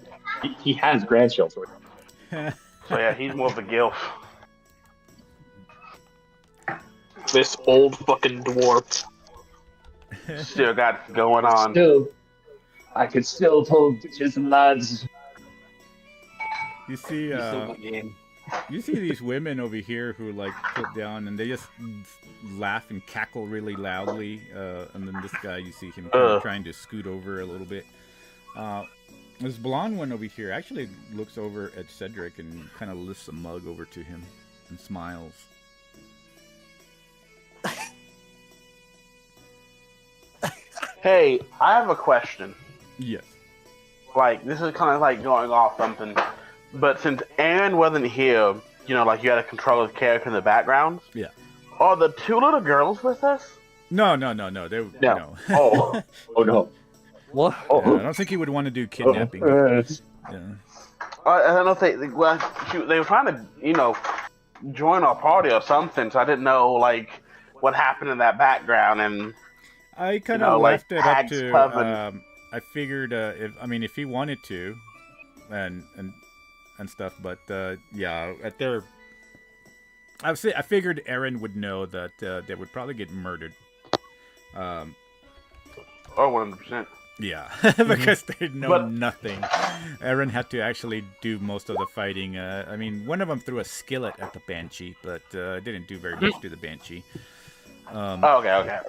Speaker 6: he has grandchildren.
Speaker 2: So yeah, he's more of a gilf.
Speaker 5: This old fucking dwarf.
Speaker 2: Still got it going on.
Speaker 6: I could still pull bitches and lads.
Speaker 1: You see, you see these women over here who like put down and they just laugh and cackle really loudly, and then this guy, you see him kind of trying to scoot over a little bit. This blonde one over here actually looks over at Cedric and kind of lifts a mug over to him and smiles.
Speaker 2: Hey, I have a question.
Speaker 1: Yes.
Speaker 2: Like, this is kind of like going off something, but since Aaron wasn't here, you know, like you had to control his character in the background.
Speaker 1: Yeah.
Speaker 2: Are the two little girls with us?
Speaker 1: No. They no.
Speaker 6: Oh no.
Speaker 10: What?
Speaker 6: Oh.
Speaker 1: Yeah, I don't think he would want to do kidnapping. Yeah.
Speaker 2: I don't know if they were trying to, you know, join our party or something, so I didn't know, like, what happened in that background, and
Speaker 1: I kind
Speaker 2: know,
Speaker 1: of
Speaker 2: like,
Speaker 1: left it up
Speaker 2: Hag's
Speaker 1: to.
Speaker 2: Coven.
Speaker 1: I figured if he wanted to, and stuff, but yeah, at their, I figured Aaron would know that they would probably get murdered.
Speaker 2: Oh, 100%.
Speaker 1: Yeah, because they know nothing. Aaron had to actually do most of the fighting. I mean, one of them threw a skillet at the Banshee, but didn't do very much to the Banshee.
Speaker 2: Okay.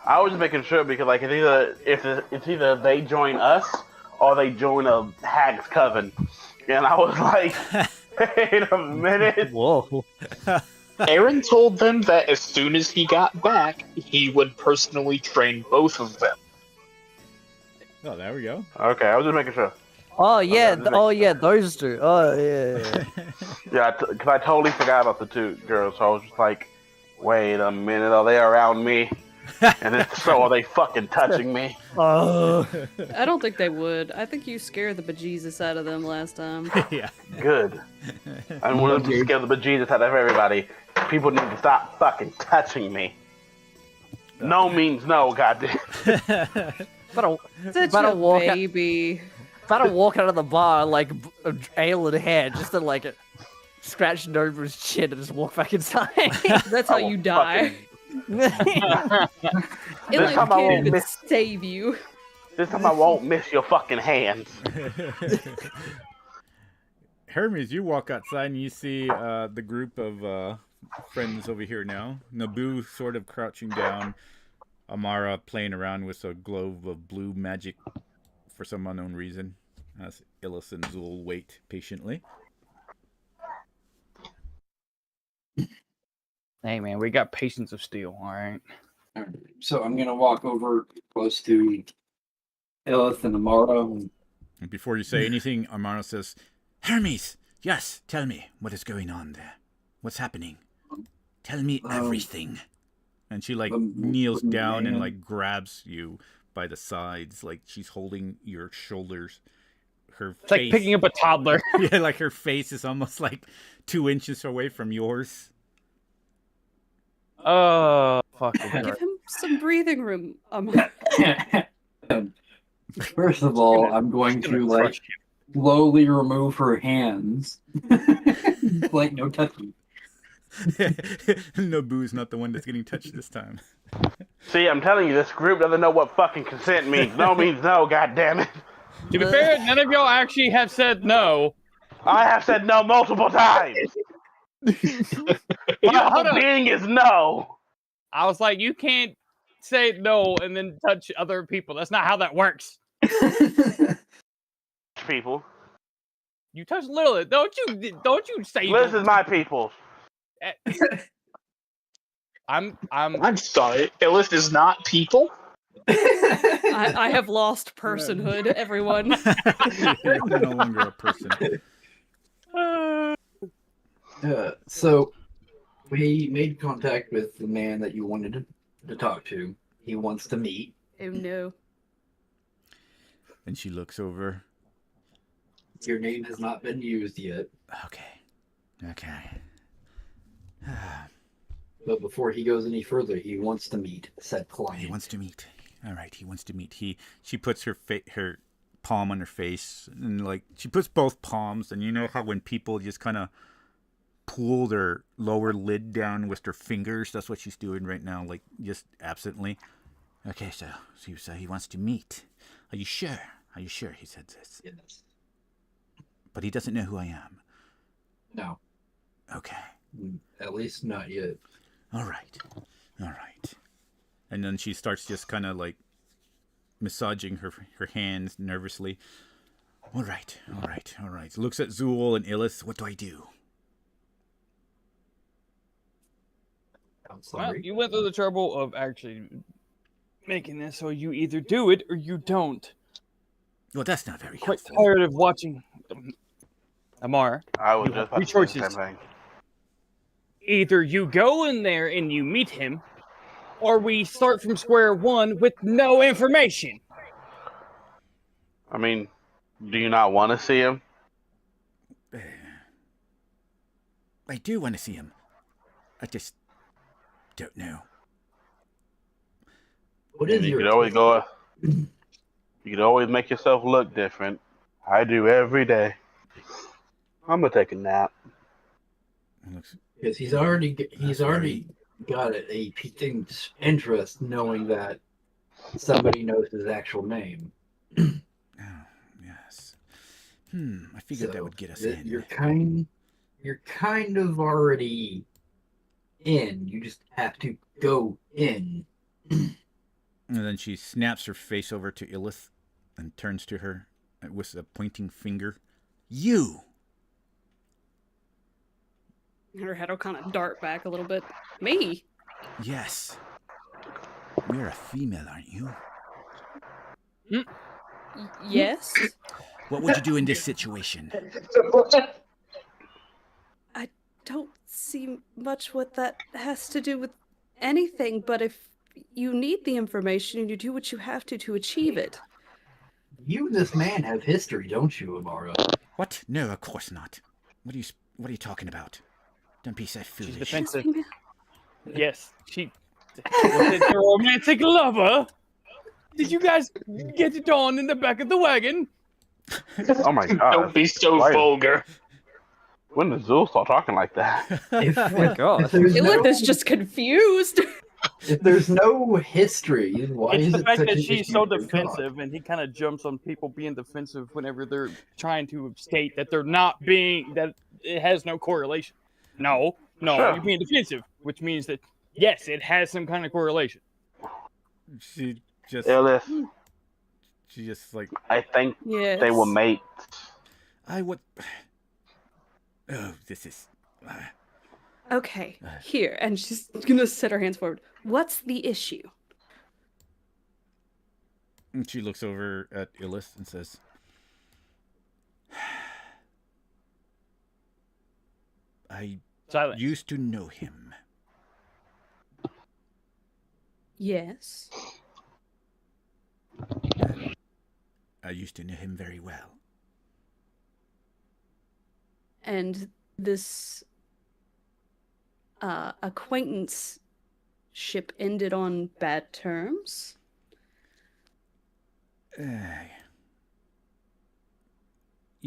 Speaker 2: I was just making sure because, like, it's either they join us or they join a Hag's Coven, and I was like, wait a minute.
Speaker 10: Whoa.
Speaker 5: Aaron told them that as soon as he got back, he would personally train both of them.
Speaker 1: Oh, there we go.
Speaker 2: Okay, I was just making sure.
Speaker 10: Oh yeah,
Speaker 2: Okay,
Speaker 10: those two. Oh yeah.
Speaker 2: Yeah, because I totally forgot about the two girls, so I was just like, wait a minute, are they around me? And if so, are they fucking touching me?
Speaker 10: Oh.
Speaker 3: I don't think they would. I think you scared the bejesus out of them last time.
Speaker 1: Yeah.
Speaker 2: Good. I'm willing to scare the bejesus out of everybody. People need to stop fucking touching me. No means no, goddamn.
Speaker 3: Such a baby.
Speaker 10: Better walk out of the bar like ale in hand, just to like scratching over his chin and just walk back inside.
Speaker 3: That's how you die.
Speaker 2: This
Speaker 3: It
Speaker 2: time I
Speaker 3: can't
Speaker 2: won't
Speaker 3: even
Speaker 2: miss.
Speaker 3: save you.
Speaker 2: This time I won't miss your fucking hands.
Speaker 1: Hermes, you walk outside and you see the group of friends over here now. Naboo sort of crouching down. Amara playing around with a globe of blue magic for some unknown reason. As Illis and Zul wait patiently.
Speaker 7: Hey man, we got patience of steel, alright?
Speaker 11: Alright, so I'm gonna walk over close to Elith and Amara.
Speaker 1: And before you say anything, Amara says, Hermes, yes, tell me what is going on there. What's happening? Tell me everything. And she like kneels down and like grabs you by the sides, like she's holding your shoulders. Her
Speaker 7: It's like picking up a toddler.
Speaker 1: Yeah, like her face is almost like 2 inches away from yours.
Speaker 7: Oh, fuck.
Speaker 3: Give him some breathing room.
Speaker 11: First of all, I'm going to like slowly remove her hands. Like no touching.
Speaker 1: Naboo's not the one that's getting touched this time.
Speaker 2: See, I'm telling you, this group doesn't know what fucking consent means. No means no, goddammit.
Speaker 7: To be fair, none of y'all actually have said no.
Speaker 2: I have said no multiple times. My whole being is no.
Speaker 7: I was like, you can't say no and then touch other people. That's not how that works.
Speaker 2: People.
Speaker 7: You touch Lilith. Don't you say
Speaker 2: Lilith is my people.
Speaker 7: I'm
Speaker 5: sorry. Illith is not people?
Speaker 3: I have lost personhood, everyone.
Speaker 1: You're no longer a person.
Speaker 11: So we made contact with the man that you wanted to talk to. He wants to meet.
Speaker 3: Oh no.
Speaker 1: And she looks over.
Speaker 11: Your name has not been used yet.
Speaker 1: Okay.
Speaker 11: But before he goes any further, he wants to meet said client.
Speaker 1: He wants to meet. All right, he wants to meet. She puts her palm on her face, and like she puts both palms, and you know how when people just kind of pull their lower lid down with their fingers, that's what she's doing right now, like just absently. Okay, so he wants to meet. Are you sure? Are you sure he said this?
Speaker 11: Yes.
Speaker 1: But he doesn't know who I am.
Speaker 11: No.
Speaker 1: Okay.
Speaker 11: At least not yet.
Speaker 1: All right. And then she starts just kind of like massaging her hands nervously. All right. Looks at Zool and Illith. What do I do?
Speaker 11: I'm sorry.
Speaker 7: Well, you went through the trouble of actually making this, so you either do it or you don't.
Speaker 1: Well, that's not very
Speaker 7: Quite
Speaker 1: helpful.
Speaker 7: tired of watching Amar.
Speaker 2: I was
Speaker 7: You
Speaker 2: just
Speaker 7: have three
Speaker 2: about to say the
Speaker 7: choices.
Speaker 2: same thing.
Speaker 7: Either you go in there and you meet him, or we start from square one with no information.
Speaker 2: I mean, do you not want to see him?
Speaker 1: I do want to see him. I just don't know.
Speaker 11: What is
Speaker 2: You
Speaker 11: your
Speaker 2: could always go. You could always make yourself look different. I do every day. I'm gonna take a nap.
Speaker 11: Because he's already got a piquing interest knowing that somebody knows his actual name.
Speaker 1: Oh, yes. I figured that would get us in.
Speaker 11: You're kind of already in. You just have to go in.
Speaker 1: And then she snaps her face over to Illith and turns to her with a pointing finger. You!
Speaker 3: Her head will kind of dart back a little bit. Me?
Speaker 1: Yes. You're a female, aren't you?
Speaker 3: Yes?
Speaker 1: What would you do in this situation?
Speaker 3: I don't see much what that has to do with anything, but if you need the information, you do what you have to achieve it.
Speaker 11: You and this man have history, don't you, Amara?
Speaker 1: What? No, of course not. What are you talking about? Don't be so foolish.
Speaker 7: She's defensive. Yes, she was it your romantic lover? Did you guys get it on in the back of the wagon?
Speaker 2: Oh my god!
Speaker 5: Don't be so vulgar.
Speaker 2: When did Zool start talking like that?
Speaker 10: Oh my god.
Speaker 3: Illith is just confused.
Speaker 11: If there's no history, why
Speaker 7: It's
Speaker 11: is
Speaker 7: the
Speaker 11: it
Speaker 7: fact
Speaker 11: such
Speaker 7: that
Speaker 11: an
Speaker 7: she's
Speaker 11: issue
Speaker 7: so
Speaker 11: for God?
Speaker 7: defensive, and he kind of jumps on people being defensive whenever they're trying to state that they're not being, that it has no correlation. No,
Speaker 2: Sure.
Speaker 7: you're being defensive, which means that, yes, it has some kind of correlation.
Speaker 1: She just like,
Speaker 2: I think
Speaker 3: Yes.
Speaker 2: they were mates.
Speaker 1: I would. Oh, this is.
Speaker 3: Okay, here, and she's gonna set her hands forward. What's the issue?
Speaker 1: And she looks over at Illis and says, I
Speaker 7: Silence.
Speaker 1: used to know him.
Speaker 3: Yes.
Speaker 1: I used to know him very well.
Speaker 3: And this acquaintanceship ended on bad terms?
Speaker 1: You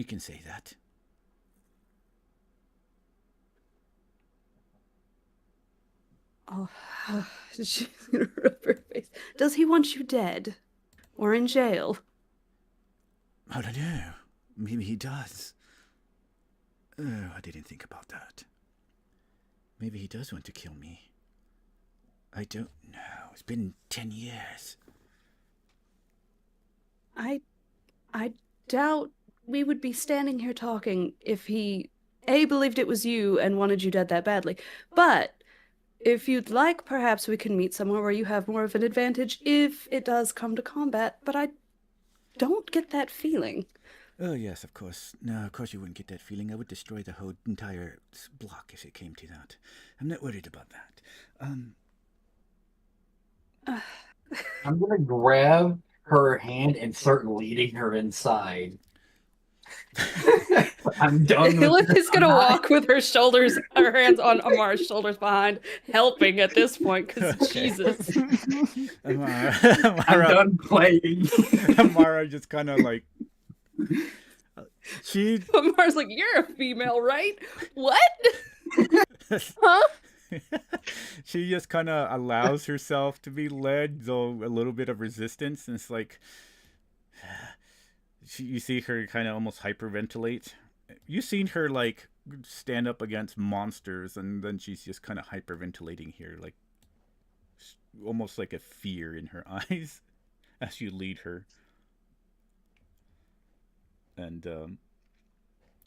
Speaker 1: can say that.
Speaker 3: Oh, she's gonna rub her face. Does he want you dead? Or in jail?
Speaker 1: I don't know. Maybe he does. Oh, I didn't think about that. Maybe he does want to kill me. I don't know. It's been 10 years.
Speaker 3: I doubt we would be standing here talking if he believed it was you and wanted you dead that badly. But if you'd like, perhaps we can meet somewhere where you have more of an advantage if it does come to combat. But I don't get that feeling.
Speaker 1: Oh, yes, of course. No, of course you wouldn't get that feeling. I would destroy the whole entire block if it came to that. I'm not worried about that.
Speaker 11: I'm gonna grab her hand and start leading her inside. I'm done with
Speaker 3: Lilith is gonna walk with her hands on Amara's shoulders behind, helping at this point, because Jesus.
Speaker 1: Amara,
Speaker 11: I'm done playing.
Speaker 1: Amara just kind of like...
Speaker 3: Amara's like, you're a female, right? What? Huh?
Speaker 1: She just kind of allows herself to be led, though a little bit of resistance, and it's like you see her kind of almost hyperventilate. You've seen her like stand up against monsters, and then she's just kind of hyperventilating here, like almost like a fear in her eyes as you lead her. And let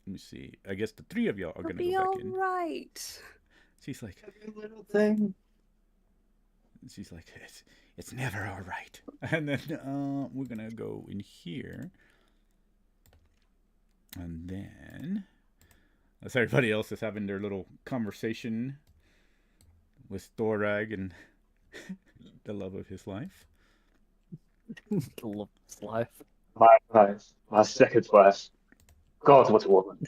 Speaker 1: me see. I guess the three of y'all are gonna go back in.
Speaker 3: Right.
Speaker 1: She's like,
Speaker 6: Every little thing.
Speaker 1: she's like, it's never all right. And then we're gonna go in here, and then as everybody else is having their little conversation with Thorag and the love of his life.
Speaker 10: The love of his life.
Speaker 6: My eyes. My second class. God, what a woman.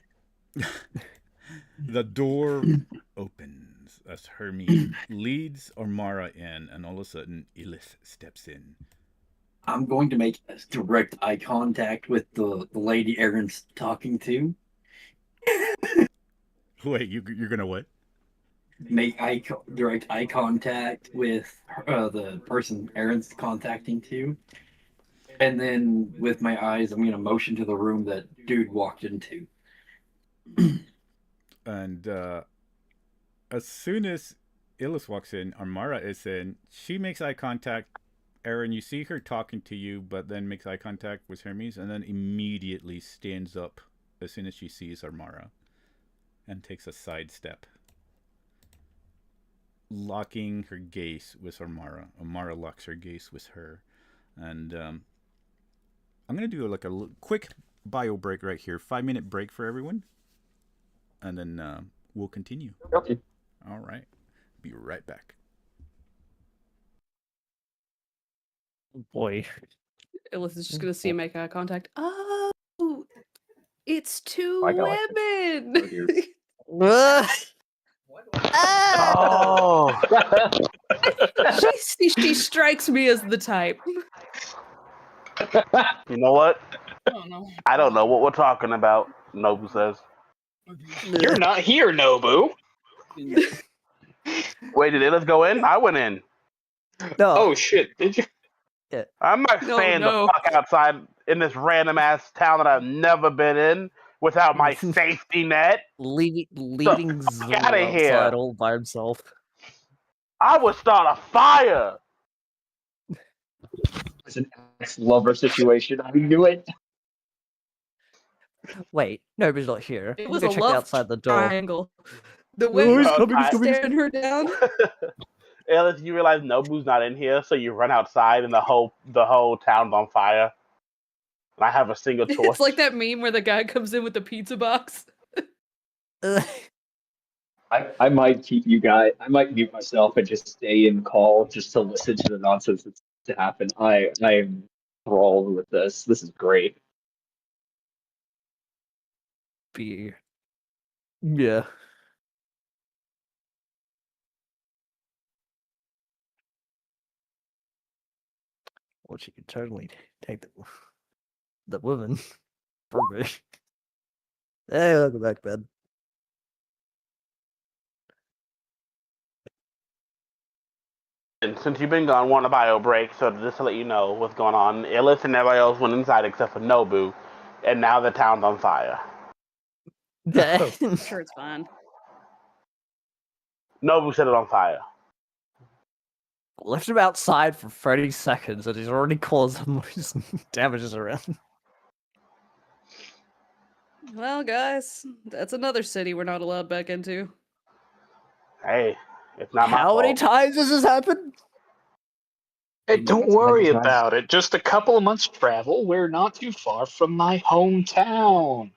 Speaker 1: The door opens as Hermes leads Amara in, and all of a sudden, Ilith steps in.
Speaker 11: I'm going to make direct eye contact with the lady Aaron's talking to.
Speaker 1: Wait, you're gonna what?
Speaker 11: Make direct eye contact with the person Aaron's contacting to. And then with my eyes, I'm going to motion to the room that dude walked into.
Speaker 1: And as soon as Illis walks in, Amara is in. She makes eye contact. Aaron, you see her talking to you, but then makes eye contact with Hermes, and then immediately stands up as soon as she sees Amara, and takes a side step, locking her gaze with Amara. Amara locks her gaze with her, and I'm gonna do like a quick bio break right here. 5-minute break for everyone, and then we'll continue.
Speaker 6: Okay.
Speaker 1: All right. Be right back.
Speaker 10: Boy.
Speaker 3: Ilith is just gonna see him make eye contact. Oh, it's two
Speaker 6: I got
Speaker 3: women.
Speaker 2: Oh.
Speaker 3: She strikes me as the type.
Speaker 2: You know what?
Speaker 7: Oh, no.
Speaker 2: I don't know what we're talking about, Nobu says.
Speaker 5: You're not here, Nobu.
Speaker 2: Wait, did Ilith go in? I went in.
Speaker 10: No.
Speaker 5: Oh shit! Did you?
Speaker 2: I'm not staying the fuck outside in this random ass town that I've never been in without my safety net.
Speaker 10: Leading
Speaker 2: fuck
Speaker 10: Zul
Speaker 2: outta
Speaker 10: outside
Speaker 2: here.
Speaker 10: all by himself.
Speaker 2: I would start a fire.
Speaker 6: It's an ex-lover situation. I knew it.
Speaker 10: Wait, nobody's not here.
Speaker 3: It
Speaker 10: I'm
Speaker 3: was
Speaker 10: gonna
Speaker 3: a
Speaker 10: check
Speaker 3: love
Speaker 10: outside the door.
Speaker 3: triangle. The
Speaker 10: Oh,
Speaker 3: way
Speaker 10: he's
Speaker 3: he
Speaker 10: coming, he's coming.
Speaker 3: staring her down.
Speaker 2: Ellis, you realize Nobu's not in here, so you run outside and the whole town's on fire. And I have a single torch.
Speaker 3: It's like that meme where the guy comes in with the pizza box.
Speaker 6: I might keep you guys. I might mute myself and just stay in call just to listen to the nonsense that's to happen. I am enthralled with this. This is great.
Speaker 10: Yeah. Well, she could totally take the woman from me. Hey, welcome back, Ben.
Speaker 2: And since you've been gone, want a bio break, so just to let you know what's going on, Ellis and everybody else went inside except for Nobu, and now the town's on fire.
Speaker 3: I'm sure it's fine.
Speaker 2: Nobu set it on fire.
Speaker 10: Left him outside for 30 seconds and he's already caused some damages around.
Speaker 3: Well, guys, that's another city we're not allowed back into.
Speaker 2: Hey, it's not my
Speaker 10: How many
Speaker 2: fault.
Speaker 10: times has this happened?
Speaker 5: Hey, don't worry about it. Just a couple of months travel. We're not too far from my hometown.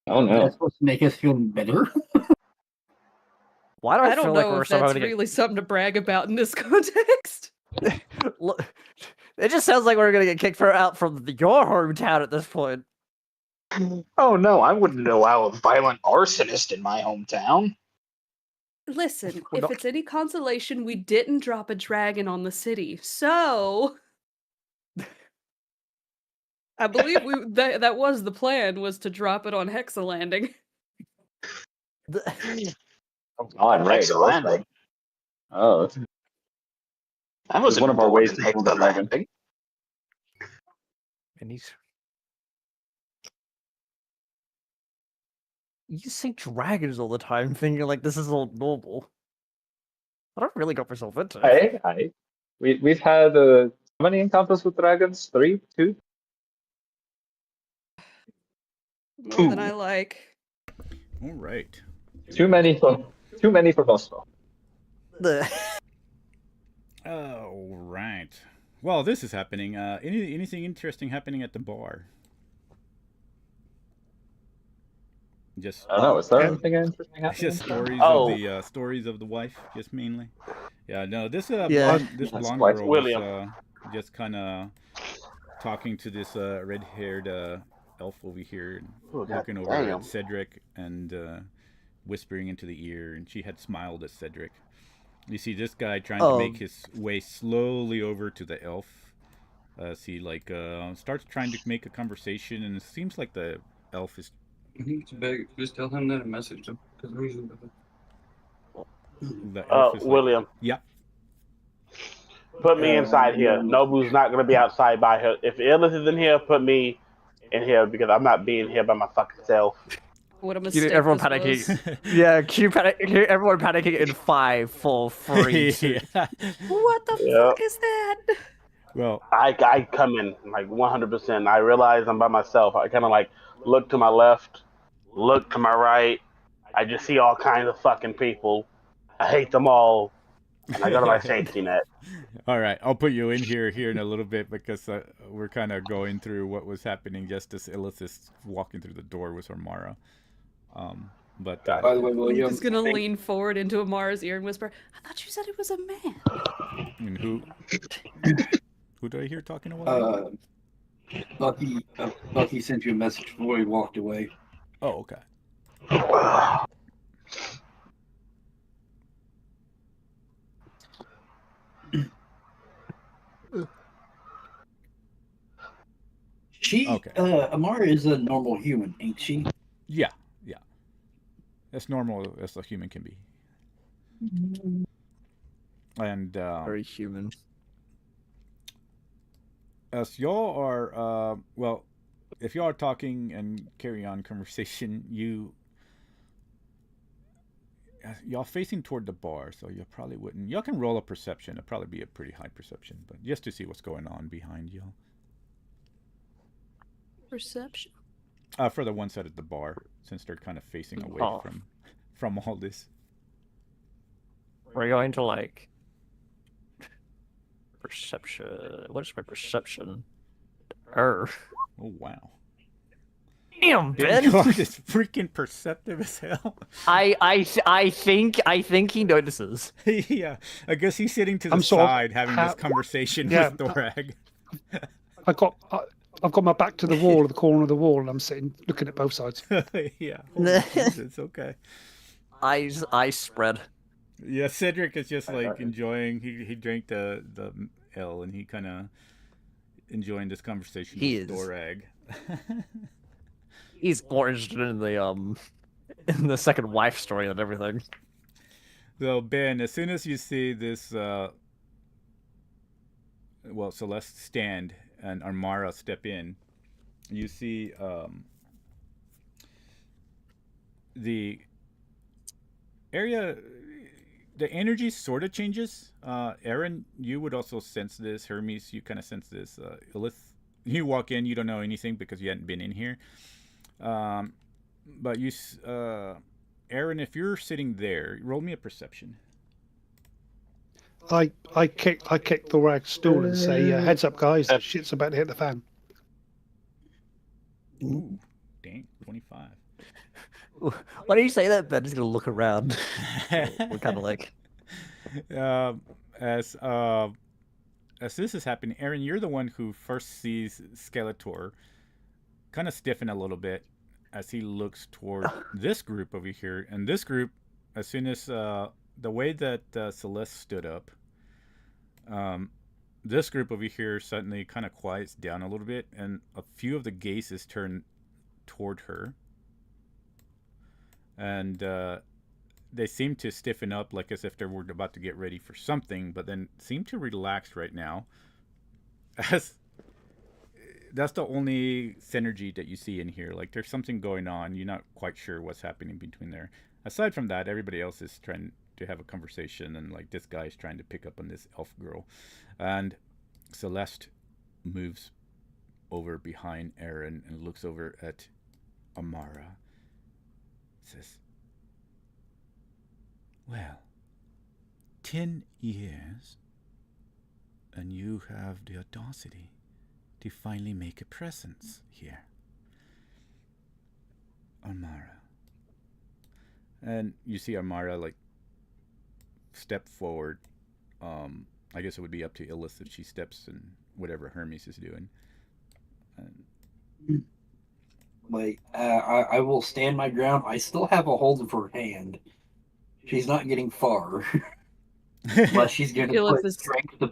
Speaker 6: Oh no.
Speaker 11: That's supposed to make us feel better.
Speaker 10: Why do I,
Speaker 3: I
Speaker 10: feel
Speaker 3: don't
Speaker 10: like
Speaker 3: know
Speaker 10: we're
Speaker 3: if
Speaker 10: somehow
Speaker 3: that's
Speaker 10: gonna
Speaker 3: really something to brag about in this context.
Speaker 10: Look, it just sounds like we're gonna get kicked out from your hometown at this point.
Speaker 5: Oh no, I wouldn't allow a violent arsonist in my hometown.
Speaker 3: Listen, if it's any consolation, we didn't drop a dragon on the city, so I believe that was the plan, was to drop it on Hexa Landing.
Speaker 6: Oh God, right.
Speaker 5: Hexa Landing.
Speaker 6: Oh,
Speaker 5: That was
Speaker 6: one of our ways to kill the dragon.
Speaker 5: landing.
Speaker 10: And he's... You say dragons all the time, thinking like this is all normal. I don't really got myself into it.
Speaker 6: Hey. We've had how many encounters with dragons? 3, 2?
Speaker 3: More than I like.
Speaker 1: All right.
Speaker 6: Too many for Bosco.
Speaker 1: All right. Well, this is happening. Anything interesting happening at the bar? Just
Speaker 6: I don't know. Is there anything interesting happening?
Speaker 1: just stories
Speaker 2: Oh.
Speaker 1: of the stories of the wife, just mainly. Yeah, no. This
Speaker 10: Yeah.
Speaker 1: this
Speaker 6: That's
Speaker 1: blonde
Speaker 6: wife
Speaker 1: girl
Speaker 2: William.
Speaker 1: was just kind of talking to this red-haired elf over here, looking over
Speaker 2: damn.
Speaker 1: at Cedric and whispering into the ear, and she had smiled at Cedric. You see this guy trying to make his way slowly over to the elf. He starts trying to make a conversation, and it seems like the elf is.
Speaker 12: Just tell him that I messaged him.
Speaker 1: The elf is
Speaker 2: William.
Speaker 1: Yeah.
Speaker 2: Put me inside here. Nobu's not going to be outside by her. If Ellis is in here, put me in here because I'm not being here by my fucking self.
Speaker 3: What a mistake.
Speaker 10: Everyone
Speaker 3: this
Speaker 10: panicking.
Speaker 3: was.
Speaker 10: Yeah, everyone panicking in 5, 4, 3, 2.
Speaker 1: Yeah.
Speaker 3: What the fuck is that?
Speaker 1: Well,
Speaker 2: I come in like 100%. I realize I'm by myself. I kind of like look to my left, look to my right. I just see all kinds of fucking people. I hate them all. And I go to my safety net.
Speaker 1: all right. I'll put you in here in a little bit because we're kind of going through what was happening just as Illis is walking through the door with Armara. But
Speaker 11: By the way,
Speaker 3: I'm
Speaker 11: William,
Speaker 3: just gonna lean forward into Amara's ear and whisper, I thought you said it was a man.
Speaker 1: and who do I hear talking about?
Speaker 11: Bucky sent you a message before he walked away.
Speaker 1: Oh, okay.
Speaker 11: Amara is a normal human, ain't she?
Speaker 1: Yeah. As normal as a human can be. And
Speaker 10: Very human.
Speaker 1: as y'all are, well, if y'all are talking and carry on conversation, y'all facing toward the bar, so you probably wouldn't. Y'all can roll a perception. It'll probably be a pretty high perception, but just to see what's going on behind y'all.
Speaker 3: Perception.
Speaker 1: For the one side at the bar, since they're kind of facing away from all this.
Speaker 10: We're going to like perception. What is my perception?
Speaker 1: Oh wow.
Speaker 10: Damn, Ben.
Speaker 1: Is freaking perceptive as hell.
Speaker 10: I think he notices.
Speaker 1: Yeah, I guess he's sitting to the side having this conversation with Thorag.
Speaker 4: I've got my back to the wall, the corner of the wall, and I'm sitting looking at both sides.
Speaker 1: Yeah, it's okay.
Speaker 10: Eyes spread.
Speaker 1: Yeah, Cedric is just like enjoying. He drank the ale and he kind of enjoying this conversation with Thorag.
Speaker 10: He's more interested in the second wife story than everything.
Speaker 1: So Ben, as soon as you see this, Celeste stand and Armara step in, you see the area, the energy sort of changes. Aaron, you would also sense this. Hermes, you kind of sense this. Ilith, you walk in, you don't know anything because you hadn't been in here. But you, Aaron, if you're sitting there, roll me a perception.
Speaker 4: I kick the rag stool and say, "Heads up, guys! Shit's about to hit the fan."
Speaker 1: Ooh, dang, 25.
Speaker 10: Why do you say that? Ben is gonna look around. We're kind of like,
Speaker 1: as this is happening, Aaron, you're the one who first sees Skeletor kind of stiffen a little bit as he looks toward this group over here. And this group, as soon as the way that Celeste stood up, this group over here suddenly kind of quiets down a little bit, and a few of the gazes turn toward her. And they seem to stiffen up like as if they were about to get ready for something, but then seem to relax right now. As that's the only synergy that you see in here. Like there's something going on. You're not quite sure what's happening between there. Aside from that, everybody else is trying to have a conversation, and like this guy's trying to pick up on this elf girl. And Celeste moves over behind Aaron and looks over at Amara. Says, "Well, 10 years, and you have the audacity to finally make a presence here, Amara." And you see Amara like step forward. I guess it would be up to Ilith if she steps and whatever Hermes is doing.
Speaker 11: Like, I will stand my ground. I still have a hold of her hand. She's not getting far. Unless she's going to put strength to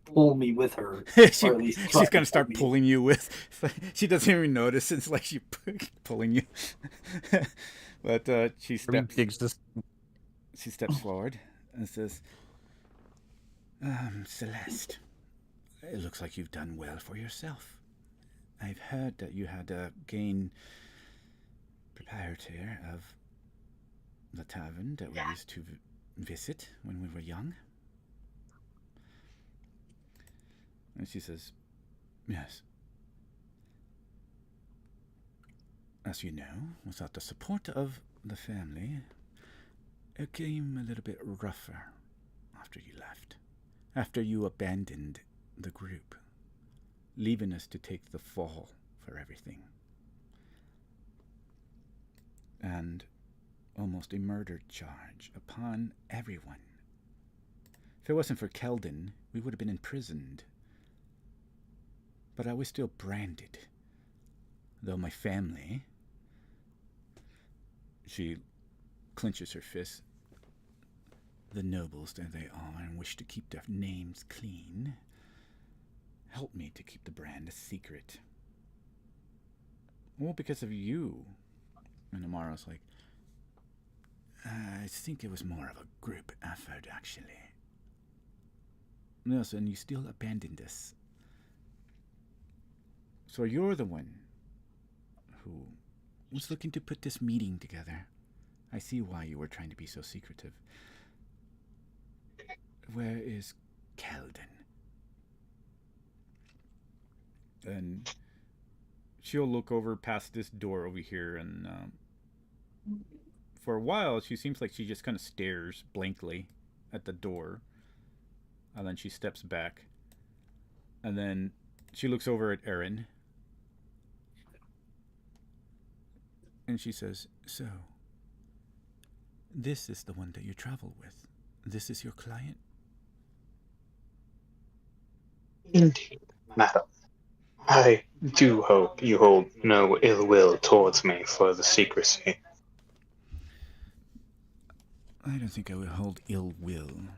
Speaker 11: pull me with her.
Speaker 1: She's going to start pulling you with. She doesn't even notice. It's like she's pulling you. But she steps forward and says, "Celeste, it looks like you've done well for yourself. I've heard that you had gained proprietor of the tavern that we used to visit when we were young." And she says, "Yes. As you know, without the support of the family, it came a little bit rougher after you left. After you abandoned the group, leaving us to take the fall for everything. And almost a murder charge upon everyone. If it wasn't for Keldon, we would have been imprisoned. But I was still branded. Though my family..." She clenches her fist. "The nobles that they are and wish to keep their names clean. Help me to keep the brand a secret. Well, because of you." And Amara's like, "I think it was more of a group effort, actually. Yes, and you still abandoned us. So you're the one who was looking to put this meeting together. I see why you were trying to be so secretive. Where is Keldon? And she'll look over past this door over here, and for a while she seems like she just kind of stares blankly at the door, and then she steps back, and then she looks over at Aaron, and she says, "So, this is the one that you travel with. This is your client?"
Speaker 5: Indeed, madam. I do hope you hold no ill will towards me for the secrecy.
Speaker 1: I don't think I will hold ill will.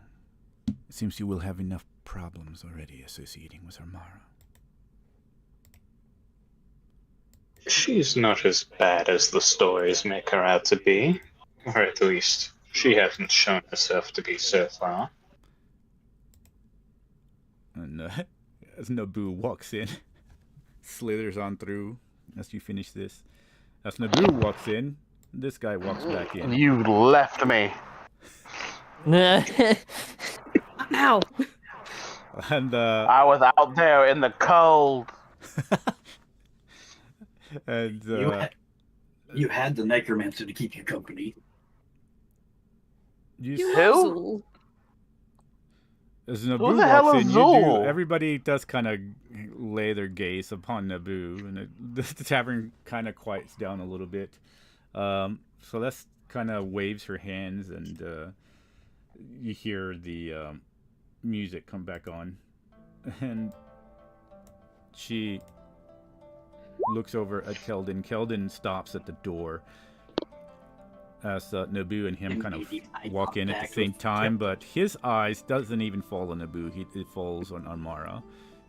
Speaker 1: It seems you will have enough problems already associating with Armara.
Speaker 5: She's not as bad as the stories make her out to be. Or at least, she hasn't shown herself to be so far.
Speaker 1: And as Naboo walks in, slithers on through as you finish this. As Naboo walks in, this guy walks back in.
Speaker 2: You left me.
Speaker 3: Ow!
Speaker 1: And
Speaker 2: I was out there in the cold.
Speaker 1: and
Speaker 11: You had the necromancer to keep you company.
Speaker 2: Who?
Speaker 1: As
Speaker 2: Who
Speaker 1: Naboo
Speaker 2: the hell
Speaker 1: walks
Speaker 2: is
Speaker 1: in,
Speaker 2: Zool?
Speaker 1: everybody does kind of lay their gaze upon Naboo, and the tavern kind of quiets down a little bit. Celeste kind of waves her hands, and you hear the music come back on, and she looks over at Keldon. Keldon stops at the door as Naboo and him kind of walk in at the same time, but his eyes doesn't even fall on Naboo. It falls on Armara,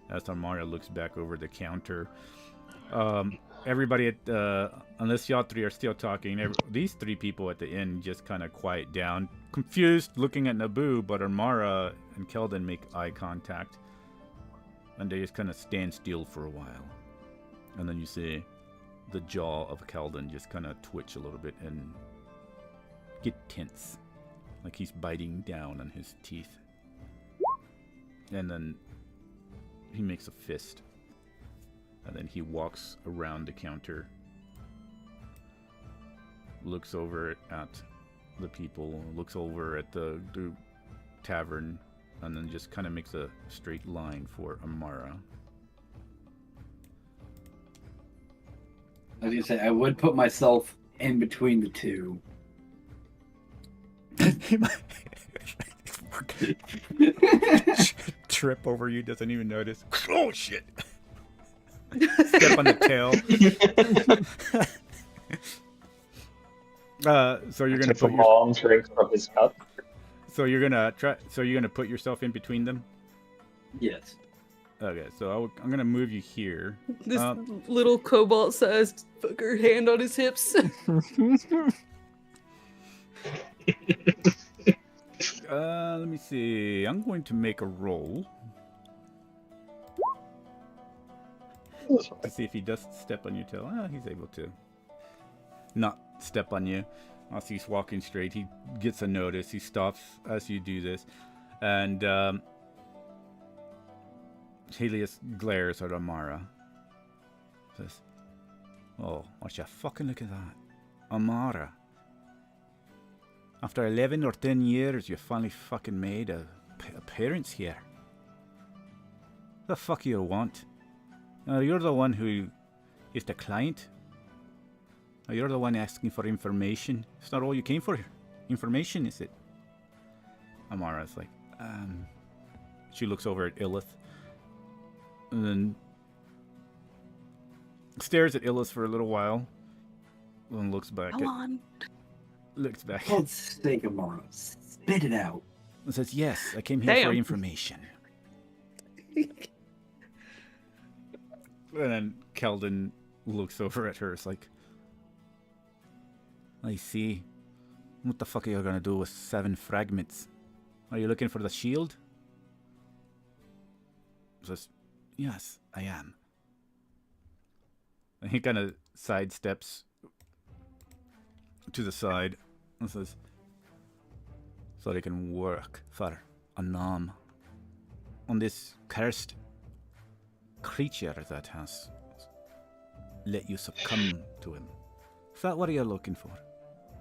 Speaker 1: as Armara looks back over the counter. Everybody at unless y'all three are still talking, these three people at the inn just kind of quiet down, confused, looking at Naboo, but Armara and Keldon make eye contact, and they just kind of stand still for a while, and then you see the jaw of Keldon just kind of twitch a little bit and get tense, like he's biting down on his teeth. And then he makes a fist, and then he walks around the counter, looks over at the people, looks over at the tavern, and then just kind of makes a straight line for Amara.
Speaker 11: I was gonna say I would put myself in between the two.
Speaker 1: Trip over you, doesn't even notice. Oh shit! Step on the tail. So you're gonna put
Speaker 6: long drink from his cup.
Speaker 1: So you're gonna try. So you're gonna put yourself in between them.
Speaker 11: Yes.
Speaker 1: Okay, so I'm gonna move you here.
Speaker 3: This little cobalt-sized fucker hand on his hips.
Speaker 1: Let me see. I'm going to make a roll to see if he does step on your tail. He's able to not step on you. As he's walking straight, he gets a notice. He stops as you do this, and Helios glares at Amara. Says, "Oh, watch ya fucking look at that, Amara. After 11 or 10 years, you finally fucking made a appearance here. The fuck you want? You're the one who is the client. You're the one asking for information. It's not all you came for. Information, is it?" Amara's like, She looks over at Illith, and then stares at Illith for a little while, and looks back
Speaker 3: Come on.
Speaker 1: Looks back.
Speaker 11: For God's sake, Amara, spit it out.
Speaker 1: And says, "Yes, I came here for information." And then Keldon looks over at her. It's like, "I see. What the fuck are you gonna do with 7 fragments? Are you looking for the shield? Says, yes, I am. And he kind of sidesteps to the side and says, so they can work for Anam on this cursed creature that has let you succumb to him. Is that what you're looking for?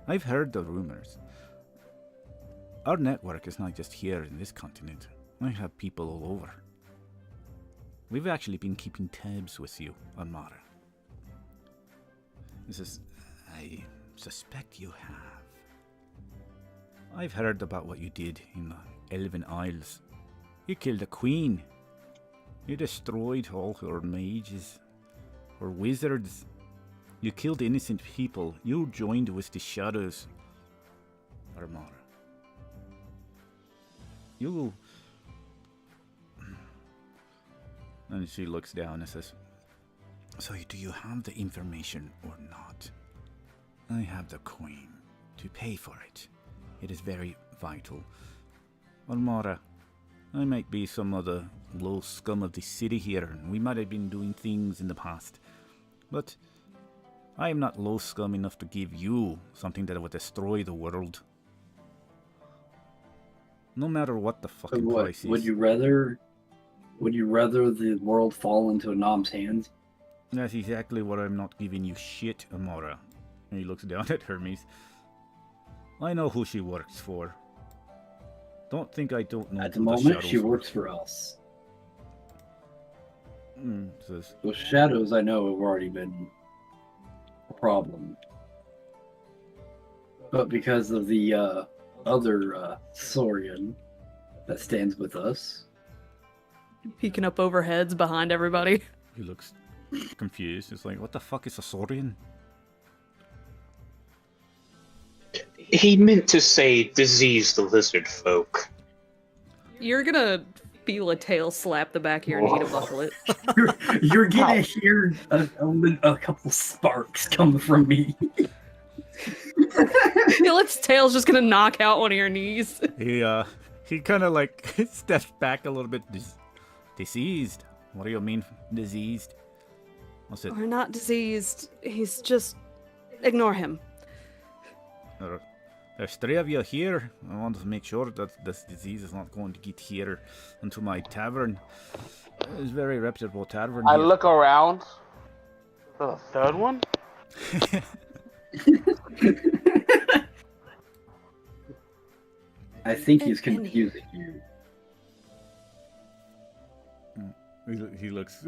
Speaker 1: I've heard the rumors. Our network is not just here in this continent. I have people all over. We've actually been keeping tabs with you, Armara. He says, I suspect you have. I've heard about what you did in the Elven Isles. You killed a queen. You destroyed all her mages, her wizards. You killed innocent people. You joined with the shadows, Armara. You... And she looks down and says, so do you have the information or not? I have the coin to pay for it. It is very vital. Armara, I might be some of the low scum of the city here, and we might have been doing things in the past. But I am not low scum enough to give you something that would destroy the world. No matter what the fucking price is.
Speaker 11: Would you rather the world fall into Anam's hands?
Speaker 1: That's exactly what I'm not giving you shit, Amora. And he looks down at Hermes. I know who she works for. Don't think I don't know.
Speaker 11: At the moment, she works for us.
Speaker 1: Says,
Speaker 11: Those shadows I know have already been a problem. But because of the other Saurian that stands with us.
Speaker 3: Peeking up over heads behind everybody.
Speaker 1: He looks confused. It's like, what the fuck is a Saurian?
Speaker 5: He meant to say diseased lizard folk.
Speaker 3: You're gonna feel a tail slap the back of your knee to buckle it.
Speaker 11: You're gonna hear a couple sparks come from me.
Speaker 3: Feel its tail's just gonna knock out one of your knees.
Speaker 1: He kind of like steps back a little bit. Diseased? What do you mean, diseased? What's it?
Speaker 3: We're not diseased. He's just... Ignore him.
Speaker 1: There's 3 of you here. I want to make sure that this disease is not going to get here into my tavern. It's a very reputable tavern
Speaker 2: I
Speaker 1: here.
Speaker 2: look around. The third one?
Speaker 11: I think he's confusing you.
Speaker 1: He looks...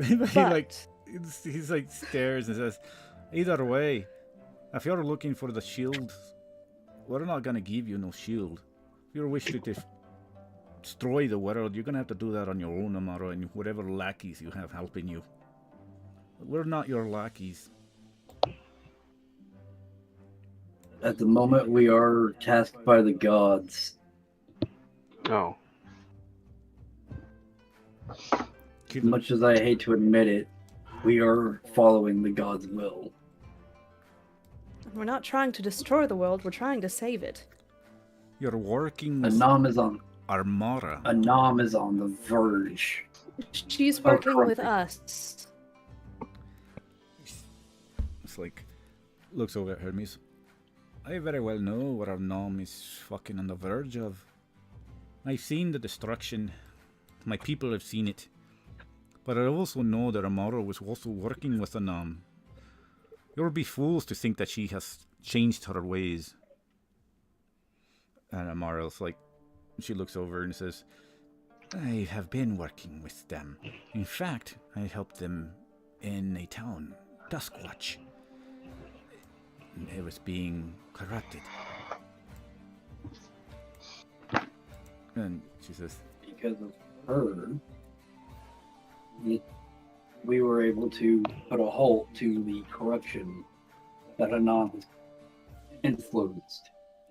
Speaker 1: He's like stares and says, either way, if you're looking for the shield, we're not gonna give you no shield. If you wish to destroy the world, you're gonna have to do that on your own, Amara, and whatever lackeys you have helping you. We're not your lackeys.
Speaker 11: At the moment, we are tasked by the gods.
Speaker 2: Oh.
Speaker 11: As much as I hate to admit it, we are following the gods' will.
Speaker 3: We're not trying to destroy the world, we're trying to save it.
Speaker 1: You're working with
Speaker 11: Anam is on
Speaker 1: Armara.
Speaker 11: Anam is on the verge.
Speaker 3: She's working with us.
Speaker 1: It's like, looks over at Hermes. I very well know what Arnam is fucking on the verge of. I've seen the destruction. My people have seen it. But I also know that Amara was also working with Anam. You'll be fools to think that she has changed her ways. And Amara's like, she looks over and says, I have been working with them. In fact, I helped them in a town, Duskwatch. It was being corrupted. And she says,
Speaker 11: because of her, we were able to put a halt to the corruption that Anam has influenced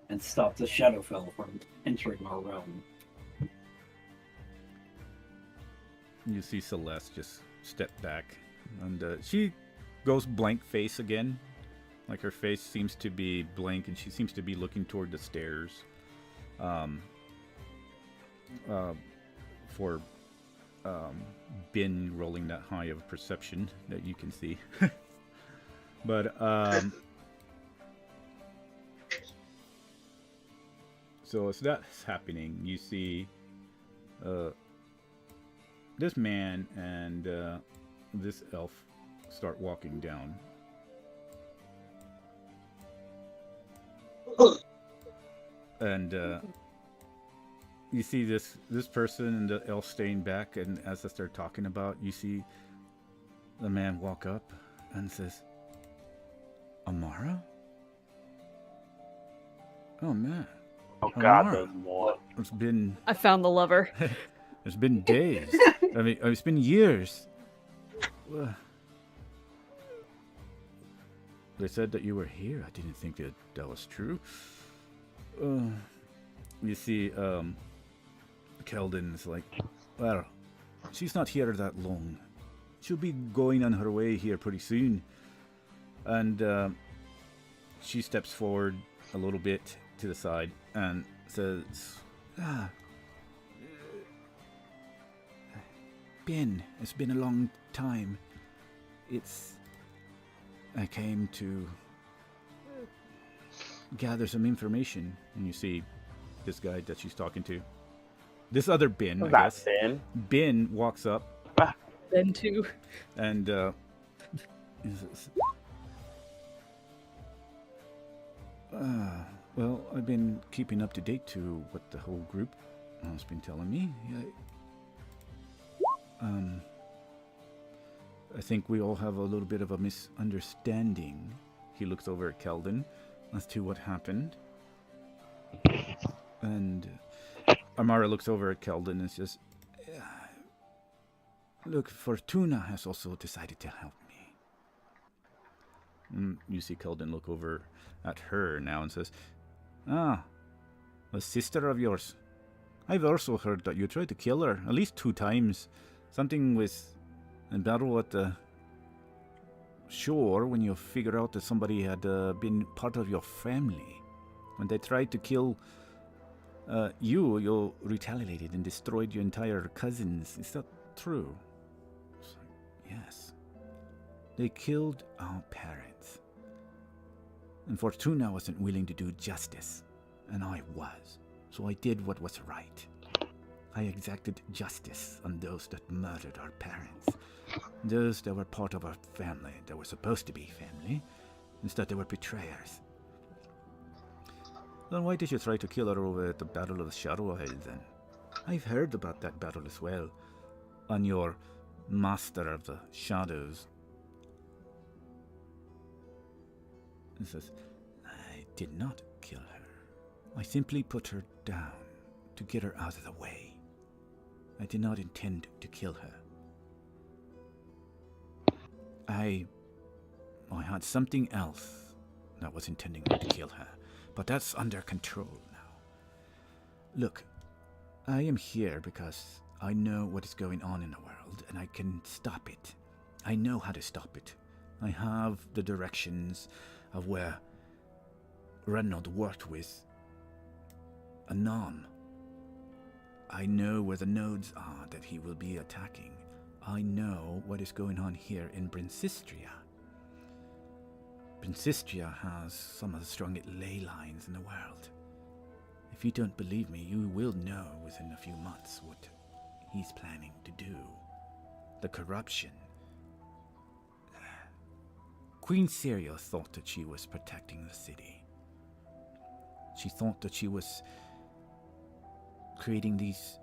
Speaker 11: and stop the Shadowfell from entering our realm.
Speaker 1: You see Celeste just step back, and she goes blank face again. Like her face seems to be blank, and she seems to be looking toward the stairs. For been rolling that high of perception that you can see. But so as that's happening, you see this man and this elf start walking down. And you see this person and the elf staying back, and as I start talking about, you see the man walk up and says, Amara? Oh man.
Speaker 2: Oh God,
Speaker 1: Amara.
Speaker 2: there's more.
Speaker 1: It's been
Speaker 3: I found the lover.
Speaker 1: it's been days. I mean, it's been years. They said that you were here. I didn't think that was true. You see, Keldon is like, well, she's not here that long. She'll be going on her way here pretty soon. And she steps forward a little bit to the side and says, Ben, it's been a long time. I came to gather some information. And you see this guy that she's talking to. This other Ben, I guess.
Speaker 2: Ben.
Speaker 1: Ben walks up.
Speaker 3: Ben too.
Speaker 1: And well, I've been keeping up to date to what the whole group has been telling me. I think we all have a little bit of a misunderstanding. He looks over at Keldon as to what happened. And Amara looks over at Keldon and says, look, Fortuna has also decided to help me. And you see Keldon look over at her now and says, a sister of yours. I've also heard that you tried to kill her at least 2 times. Something with a battle at the shore when you figured out that somebody had been part of your family. When they tried to kill you retaliated and destroyed your entire cousins. Is that true? Yes. They killed our parents. And Fortuna wasn't willing to do justice. And I was. So I did what was right. I exacted justice on those that murdered our parents. Those that were part of our family, that were supposed to be family. Instead they were betrayers. Then why did you try to kill her over at the Battle of the Shadow Isle then? I've heard about that battle as well. On your Master of the Shadows. He says, I did not kill her. I simply put her down to get her out of the way. I did not intend to kill her. I had something else that was intending to kill her, but that's under control now. Look, I am here because I know what is going on in the world, and I can stop it. I know how to stop it. I have the directions of where Reynald worked with Anam. I know where the nodes are that he will be attacking. I know what is going on here in Brensistria. Brensistria has some of the strongest ley lines in the world. If you don't believe me, you will know within a few months what he's planning to do. The corruption. Queen Syria thought that she was protecting the city. She thought that she was creating these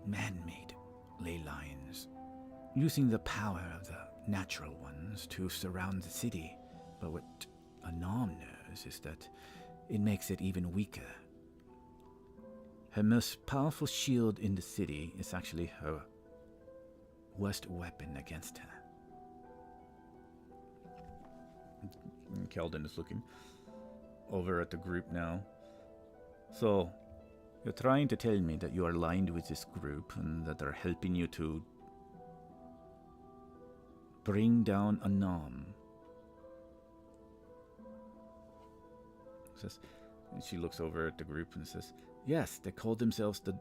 Speaker 1: man-made ley lines, using the power of the natural ones to surround the city. But what Anam knows is that it makes it even weaker. Her most powerful shield in the city is actually her worst weapon against her. And Keldon is looking over at the group now. So, you're trying to tell me that you are aligned with this group and that they're helping you to bring down Anam. Says, and she looks over at the group and says, yes, they call themselves the...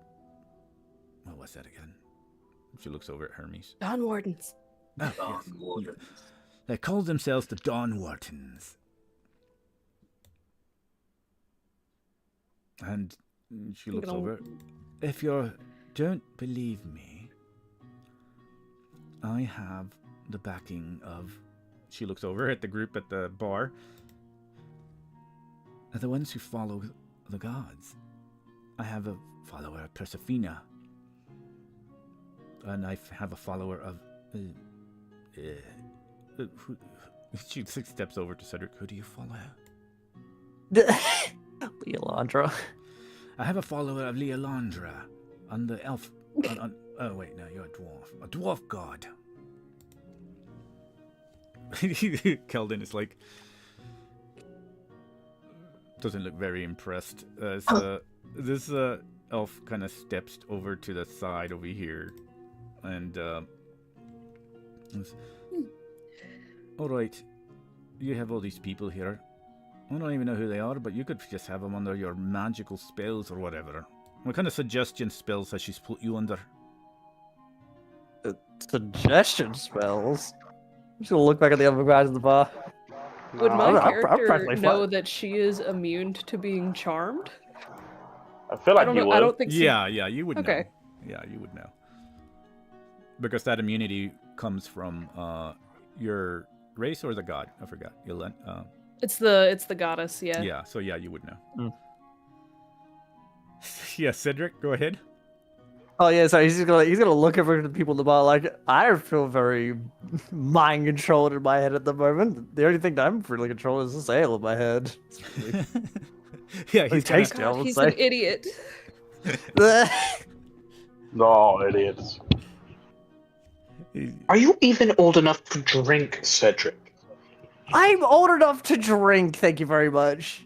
Speaker 1: What was that again? She looks over at Hermes.
Speaker 3: Dawn Wardens.
Speaker 1: Oh, yes. They call themselves the Dawn Wardens. And she looks over. If you don't believe me, I have the backing of... She looks over at the group at the bar. The ones who follow the gods. I have a follower of Persephina. And I have a follower of... she steps over to Cedric. Who do you follow?
Speaker 10: Leolandra.
Speaker 1: I have a follower of Leolandra. On the elf... oh, wait, no, you're a dwarf. A dwarf god. Keldon is like... Doesn't look very impressed. This elf kind of steps over to the side over here. And, all right, you have all these people here. I don't even know who they are, but you could just have them under your magical spells or whatever. What kind of suggestion spells has she put you under?
Speaker 10: Suggestion spells? I'm just gonna look back at the other guys at the bar.
Speaker 3: Would my
Speaker 10: I'm
Speaker 3: character
Speaker 10: practically
Speaker 3: know
Speaker 10: fine.
Speaker 3: that she is immune to being charmed?
Speaker 2: I feel like you would.
Speaker 3: I don't think so.
Speaker 1: Yeah, you would know.
Speaker 3: Okay.
Speaker 1: Yeah, you would know. Because that immunity comes from your race or the god? I forgot.
Speaker 3: It's the goddess, yeah.
Speaker 1: Yeah, so yeah, you would know. Yeah, Cedric, go ahead.
Speaker 10: Oh yeah, so he's gonna look over to the people at the bar like, I feel very mind controlled in my head at the moment. The only thing that I'm really controlled is this ale in my head.
Speaker 1: Yeah,
Speaker 10: he's tasty. I would
Speaker 3: He's
Speaker 10: say.
Speaker 3: an idiot.
Speaker 2: No, idiots.
Speaker 5: Are you even old enough to drink, Cedric?
Speaker 10: I'm old enough to drink. Thank you very much.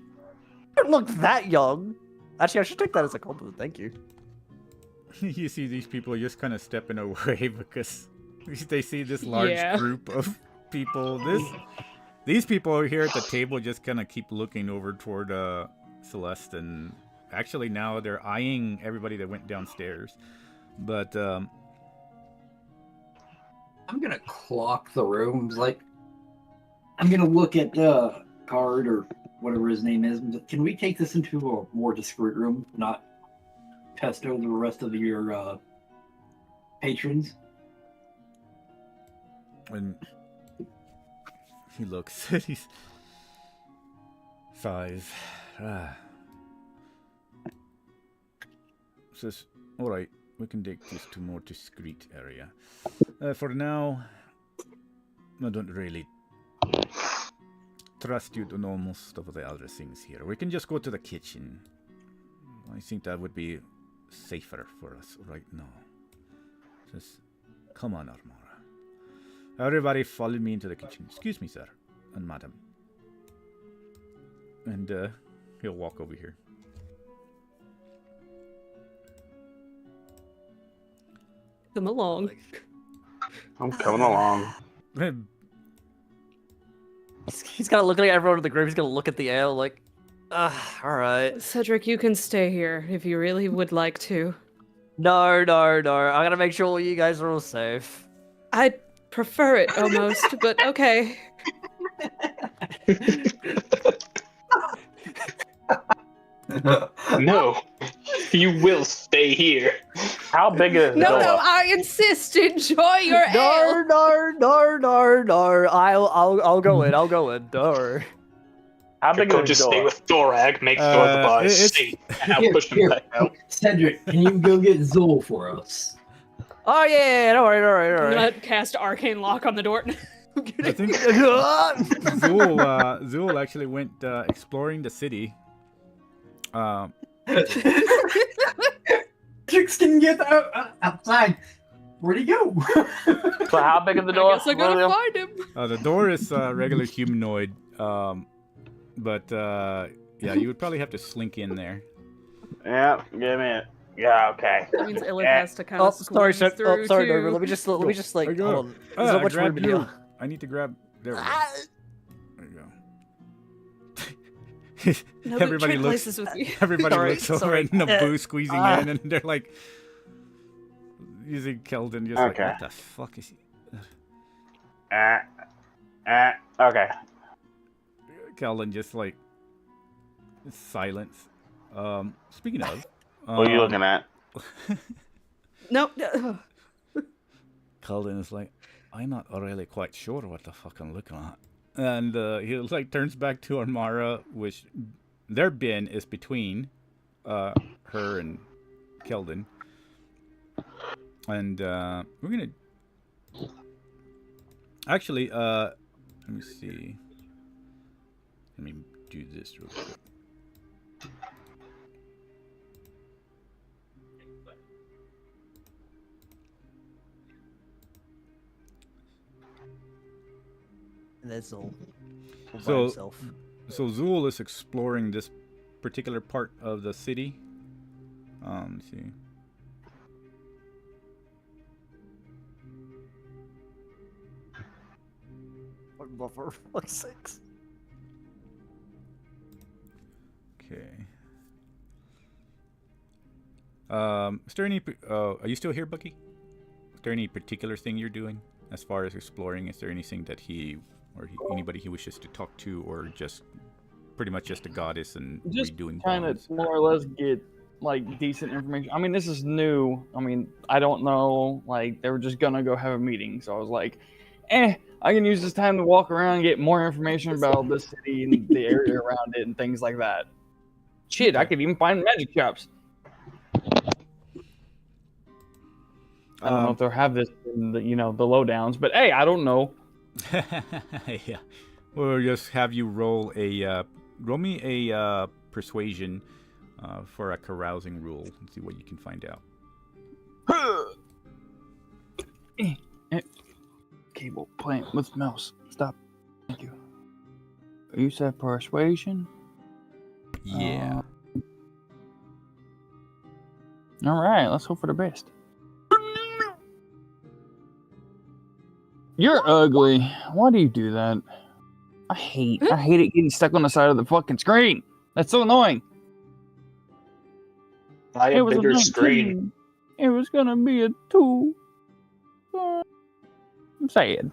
Speaker 10: I don't look that young. Actually, I should take that as a compliment. Thank you.
Speaker 1: You see these people just kind of stepping away because they see this large group of people. These people here at the table just kind of keep looking over toward Celeste, and actually now they're eyeing everybody that went downstairs. But
Speaker 11: I'm gonna clock the rooms. Like, I'm gonna look at Card or whatever his name is. Can we take this into a more discreet room, not pesto the rest of your patrons?
Speaker 1: And he looks, he sighs. Says, all right, we can take this to a more discreet area. For now, I don't really trust you to know most of the other things here. We can just go to the kitchen. I think that would be safer for us right now. Just come on, Armora. Everybody follow me into the kitchen. Excuse me, sir and madam. And he'll walk over here.
Speaker 3: Come along.
Speaker 2: I'm coming along.
Speaker 10: He's kind of looking at everyone in the group. He's gonna look at the ale like, all right.
Speaker 3: Cedric, you can stay here if you really would like to.
Speaker 10: No. I gotta make sure you guys are all safe.
Speaker 3: I'd prefer it almost, but okay.
Speaker 5: No, you will stay here.
Speaker 2: How big is
Speaker 3: No,
Speaker 2: Noah?
Speaker 3: I insist. Enjoy your ale.
Speaker 10: No. I'll go in. No.
Speaker 2: How big
Speaker 5: Could
Speaker 2: is
Speaker 5: just
Speaker 2: Noah?
Speaker 5: stay with Thorag, make sure the bar is safe, and I'll push him back out.
Speaker 11: Cedric, can you go get Zol for us?
Speaker 10: Oh yeah, don't worry.
Speaker 3: I'm gonna cast Arcane Lock on the door.
Speaker 1: I think Zool actually went exploring the city.
Speaker 11: Cedric didn't get outside. Where'd he go?
Speaker 2: So how big is the door?
Speaker 3: I guess I gotta
Speaker 2: William?
Speaker 3: find him.
Speaker 1: The door is regular humanoid, but yeah, you would probably have to slink in there.
Speaker 2: Yeah, give me it. Yeah, okay.
Speaker 3: That means Illith has to kind
Speaker 10: Oh,
Speaker 3: of
Speaker 10: sorry,
Speaker 3: squeeze through
Speaker 10: sorry,
Speaker 3: too.
Speaker 10: Let me just like,
Speaker 1: I got
Speaker 10: hold
Speaker 1: it.
Speaker 10: on. There's so much room
Speaker 1: grabbed
Speaker 10: in
Speaker 1: you.
Speaker 10: here.
Speaker 1: I need to grab. There we go. There you go.
Speaker 3: No, but
Speaker 1: Everybody
Speaker 3: trade
Speaker 1: looks.
Speaker 3: places with you.
Speaker 1: Everybody
Speaker 10: Sorry,
Speaker 1: looks over
Speaker 10: sorry.
Speaker 1: at Naboo squeezing in, and they're like, You see Keldon just like,
Speaker 2: Okay.
Speaker 1: what the fuck is he?
Speaker 2: Okay.
Speaker 1: Keldon just like silence. Speaking of,
Speaker 2: What are you looking at?
Speaker 3: Nope.
Speaker 1: Keldon is like, I'm not really quite sure what the fuck I'm looking at. And he like turns back to Armara, which their bin is between her and Keldon. And we're gonna actually let me see. Let me do this real quick.
Speaker 10: And that's all. By
Speaker 1: So,
Speaker 10: himself.
Speaker 1: so Zool is exploring this particular part of the city. Let's see.
Speaker 10: For fuck's sakes.
Speaker 1: Okay. Is there any? Are you still here, Bucky? Is there any particular thing you're doing as far as exploring? Is there anything that anybody he wishes to talk to, or just pretty much just a goddess and
Speaker 7: Just
Speaker 1: redoing
Speaker 7: kind of
Speaker 1: bonds?
Speaker 7: more or less get like decent information. I mean, this is new. I mean, I don't know. Like, they were just gonna go have a meeting, so I was like, I can use this time to walk around and get more information about this city and the area around it and things like that. Shit, I could even find magic shops. I don't know if they'll have this in the, the lowdowns, but hey, I don't know.
Speaker 1: Yeah. We'll just have you roll me a persuasion for a carousing rule and see what you can find out.
Speaker 7: Cable playing with mouse. Stop. Thank you. You said persuasion?
Speaker 1: Yeah.
Speaker 7: All right, let's hope for the best. You're ugly. Why do you do that? I hate it getting stuck on the side of the fucking screen. That's so annoying.
Speaker 5: Buy a bigger
Speaker 7: 19.
Speaker 5: screen.
Speaker 7: It was gonna be a 2. I'm sad.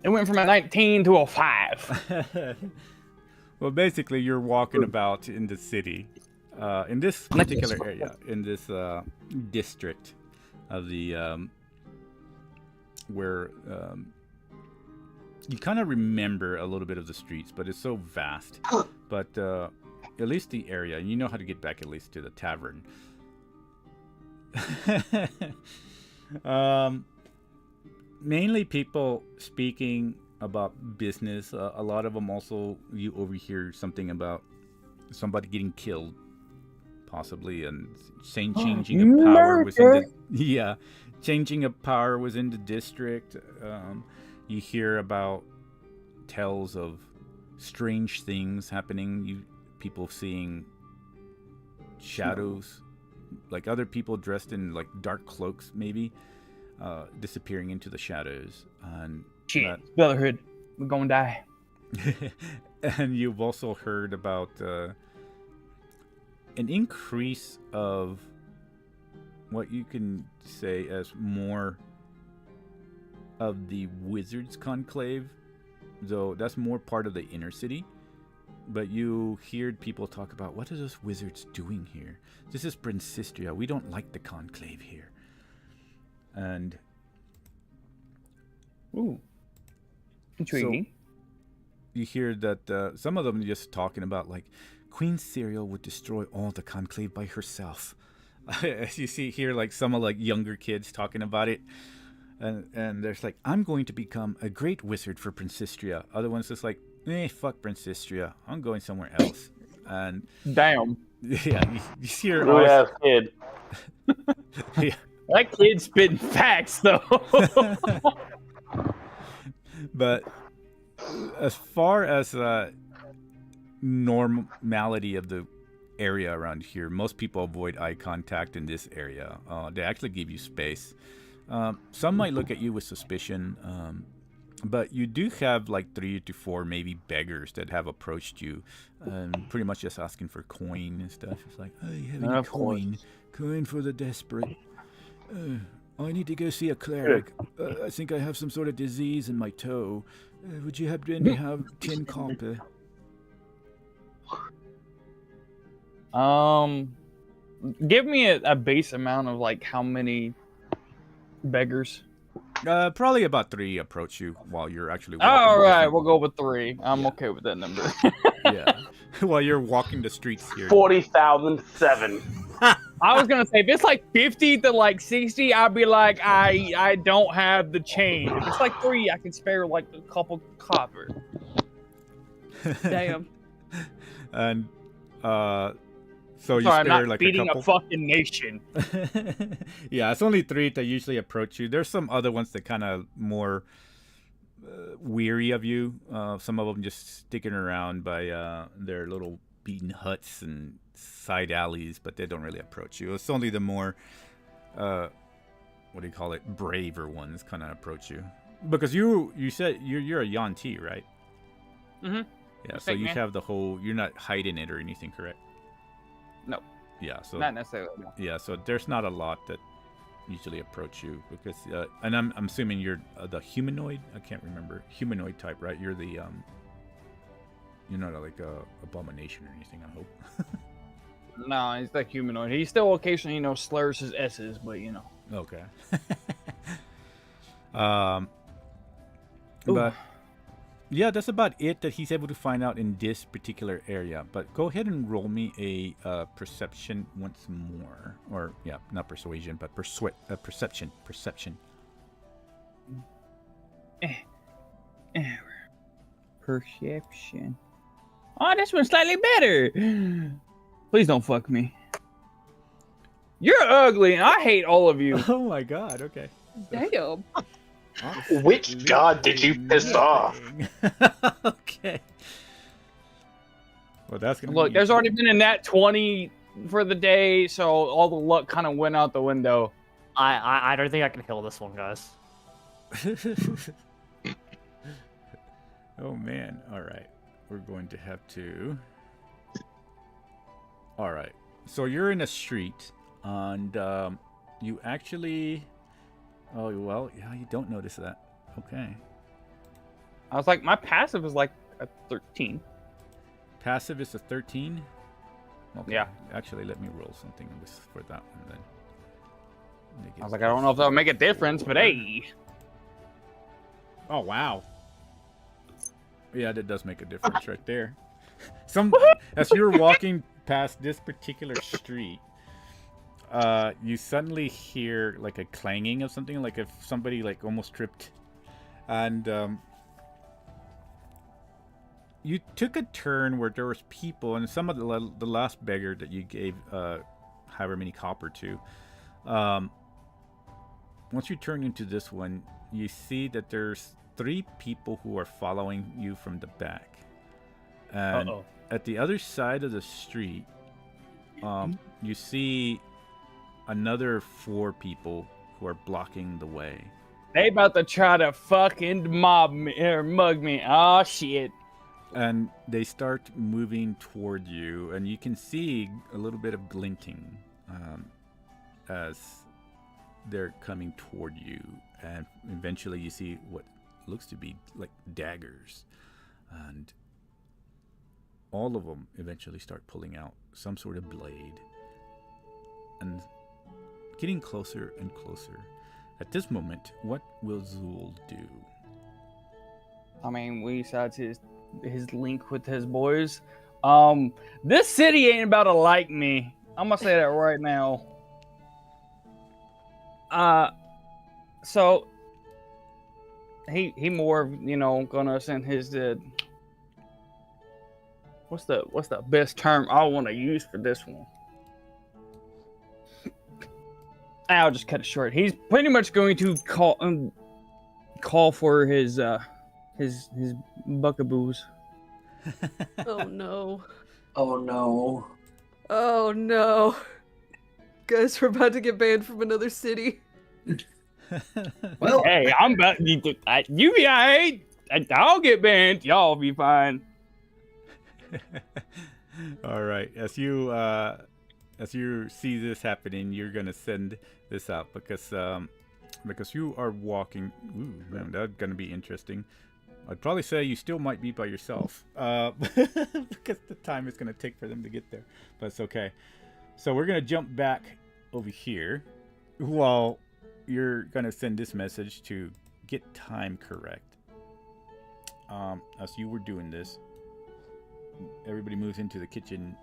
Speaker 7: It went from a 19 to a 5.
Speaker 1: Well, basically, you're walking about in the city, in this particular area, in this district of the where you kind of remember a little bit of the streets, but it's so vast. But at least the area, and you know how to get back at least to the tavern. Mainly people speaking about business. A lot of them also, you overhear something about somebody getting killed, possibly, and changing of power was in the changing of power was in the district. You hear about tales of strange things happening. People seeing shadows, like other people dressed in like dark cloaks, maybe disappearing into the shadows. And
Speaker 7: shit, Brotherhood, we're gonna die.
Speaker 1: And you've also heard about an increase of what you can say as more of the Wizards Conclave, though that's more part of the inner city. But you heard people talk about, what are those wizards doing here? This is Brensistria. We don't like the Conclave here. And
Speaker 7: intriguing.
Speaker 1: So you hear that some of them are just talking about, like, Queen Serial would destroy all the Conclave by herself. As you see here, like some of like younger kids talking about it. And there's like, I'm going to become a great wizard for Brensistria. Other ones just like, fuck Brensistria. I'm going somewhere else. And
Speaker 7: damn.
Speaker 1: Yeah, you see her
Speaker 2: Really ass kid.
Speaker 1: Yeah.
Speaker 7: That kid's spitting facts though.
Speaker 1: But as far as normality of the area around here, most people avoid eye contact in this area. They actually give you space. Some might look at you with suspicion. But you do have like 3 to 4 maybe beggars that have approached you, pretty much just asking for coin and stuff. It's like, oh, you have any coin? Coin for the desperate. I need to go see a cleric. I think I have some sort of disease in my toe. Would you happen to have 10 copper?
Speaker 7: Give me a base amount of like how many beggars.
Speaker 1: Probably about 3 approach you while you're actually walking.
Speaker 7: All right, we'll go with 3. I'm okay with that number.
Speaker 1: Yeah, while you're walking the streets here.
Speaker 2: 40,007.
Speaker 7: I was gonna say if it's like 50 to like 60, I'd be like, I don't have the change. If it's like 3, I can spare like a couple copper.
Speaker 3: Damn.
Speaker 1: And so you
Speaker 7: Sorry, I'm
Speaker 1: spare
Speaker 7: not
Speaker 1: like
Speaker 7: beating
Speaker 1: a couple.
Speaker 7: a fucking nation.
Speaker 1: Yeah, it's only 3 that usually approach you. There's some other ones that kind of more weary of you. Some of them just sticking around by their little beaten huts and side alleys, but they don't really approach you. It's only the more what do you call it, braver ones kind of approach you, because you said you're a Yanti, right?
Speaker 7: Mm-hmm.
Speaker 1: Yeah, so you have the whole, you're not hiding it or anything, correct?
Speaker 7: No.
Speaker 1: Yeah, so
Speaker 7: not necessarily. No.
Speaker 1: Yeah, so there's not a lot that usually approach you, because and I'm assuming you're the humanoid. I can't remember, humanoid type, right? You're the you're not like a abomination or anything, I hope.
Speaker 7: No, he's like humanoid. He still occasionally, slurs his S's, but
Speaker 1: Okay. But yeah, that's about it that he's able to find out in this particular area. But go ahead and roll me a perception once more, or yeah, not persuasion, but perception. Perception.
Speaker 7: Perception. Oh, this one's slightly better. Please don't fuck me. You're ugly, and I hate all of you.
Speaker 1: Oh my god. Okay.
Speaker 3: Damn.
Speaker 5: Which god did you piss off?
Speaker 1: Okay. Well, that's gonna
Speaker 7: Look,
Speaker 1: be...
Speaker 7: there's already been a nat 20 for the day, so all the luck kind of went out the window.
Speaker 10: I don't think I can kill this one, guys.
Speaker 1: Oh man. All right. We're going to have to... All right. So you're in a street, and you actually... Oh, well, yeah, you don't notice that. Okay.
Speaker 7: I was like, my passive is like a 13.
Speaker 1: Passive is a 13? Okay.
Speaker 7: Yeah.
Speaker 1: Actually, let me roll something for that one then.
Speaker 7: I was like, I don't know if that'll make a difference, but hey.
Speaker 1: Oh, wow. Yeah, that does make a difference right there. As you're walking past this particular street, you suddenly hear like a clanging of something, like if somebody like almost tripped, and you took a turn where there was people, and some of the last beggar that you gave however many copper to, once you turn into this one, you see that there's 3 people who are following you from the back, and at the other side of the street, you see another 4 people who are blocking the way.
Speaker 7: They about to try to fucking mob me or mug me. Oh shit.
Speaker 1: And they start moving toward you, and you can see a little bit of glinting as they're coming toward you, and eventually you see what looks to be like daggers, and all of them eventually start pulling out some sort of blade and getting closer and closer. At this moment, what will Zool do?
Speaker 7: I mean, besides his link with his boys, this city ain't about to like me. I'm gonna say that right now. So he more, gonna send his what's the best term I want to use for this one? I'll just cut it short. He's pretty much going to call for his buckaboos.
Speaker 3: Oh no.
Speaker 11: Oh no.
Speaker 3: Oh no. Guys, we're about to get banned from another city.
Speaker 11: Well,
Speaker 7: Hey, I'm about you be alright. I'll get banned. Y'all be fine.
Speaker 1: All right. As you see this happening, you're gonna send this out because you are walking. Ooh, man, that's gonna be interesting. I'd probably say you still might be by yourself because the time it's gonna take for them to get there, but it's okay. So we're gonna jump back over here while you're gonna send this message to get time correct. As you were doing this, everybody moves into the kitchen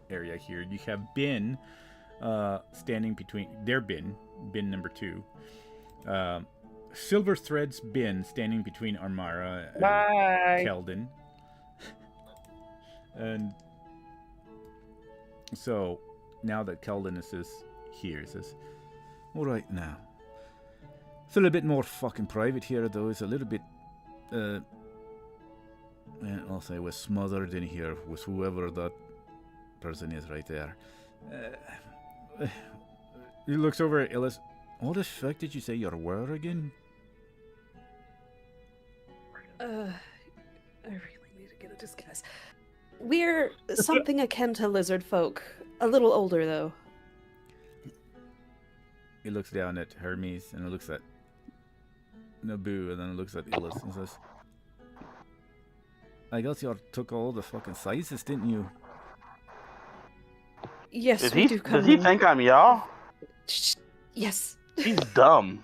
Speaker 1: area here. You have bin standing between their bin number 2. Silver Thread's bin standing between Armara and
Speaker 7: Bye.
Speaker 1: Keldon. And so now that Keldon is here, he says, all right now. It's a little bit more fucking private here, though. It's a little bit, I'll say we're smothered in here with whoever that person is right there. He looks over at Illis. What the fuck did you say you were again?
Speaker 3: I really need to get a disguise. We're something akin to lizard folk. A little older, though.
Speaker 1: He looks down at Hermes and looks at Naboo and then looks at Illis and says, I guess you took all the fucking sizes, didn't you?
Speaker 3: Yes, we do come.
Speaker 2: Does he think I'm y'all?
Speaker 3: Yes.
Speaker 2: He's dumb.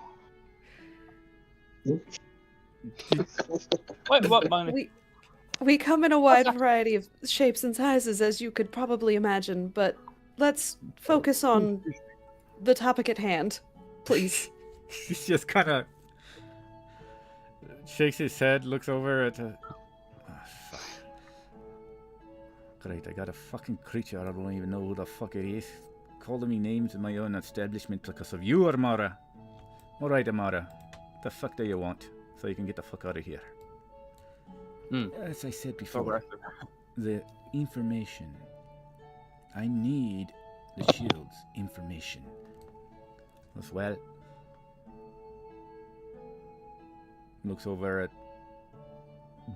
Speaker 7: What, Bunny?
Speaker 3: We come in a wide variety of shapes and sizes, as you could probably imagine, but let's focus on the topic at hand, please.
Speaker 1: He's just kind of shakes his head, looks over at the... Oh, fuck. Great, I got a fucking creature, I don't even know who the fuck it is. Calling me names in my own establishment because of you, Amara. Alright, Amara. The fuck do you want? So you can get the fuck out of here. As I said before, the information. I need the shield's information. As well. Looks over at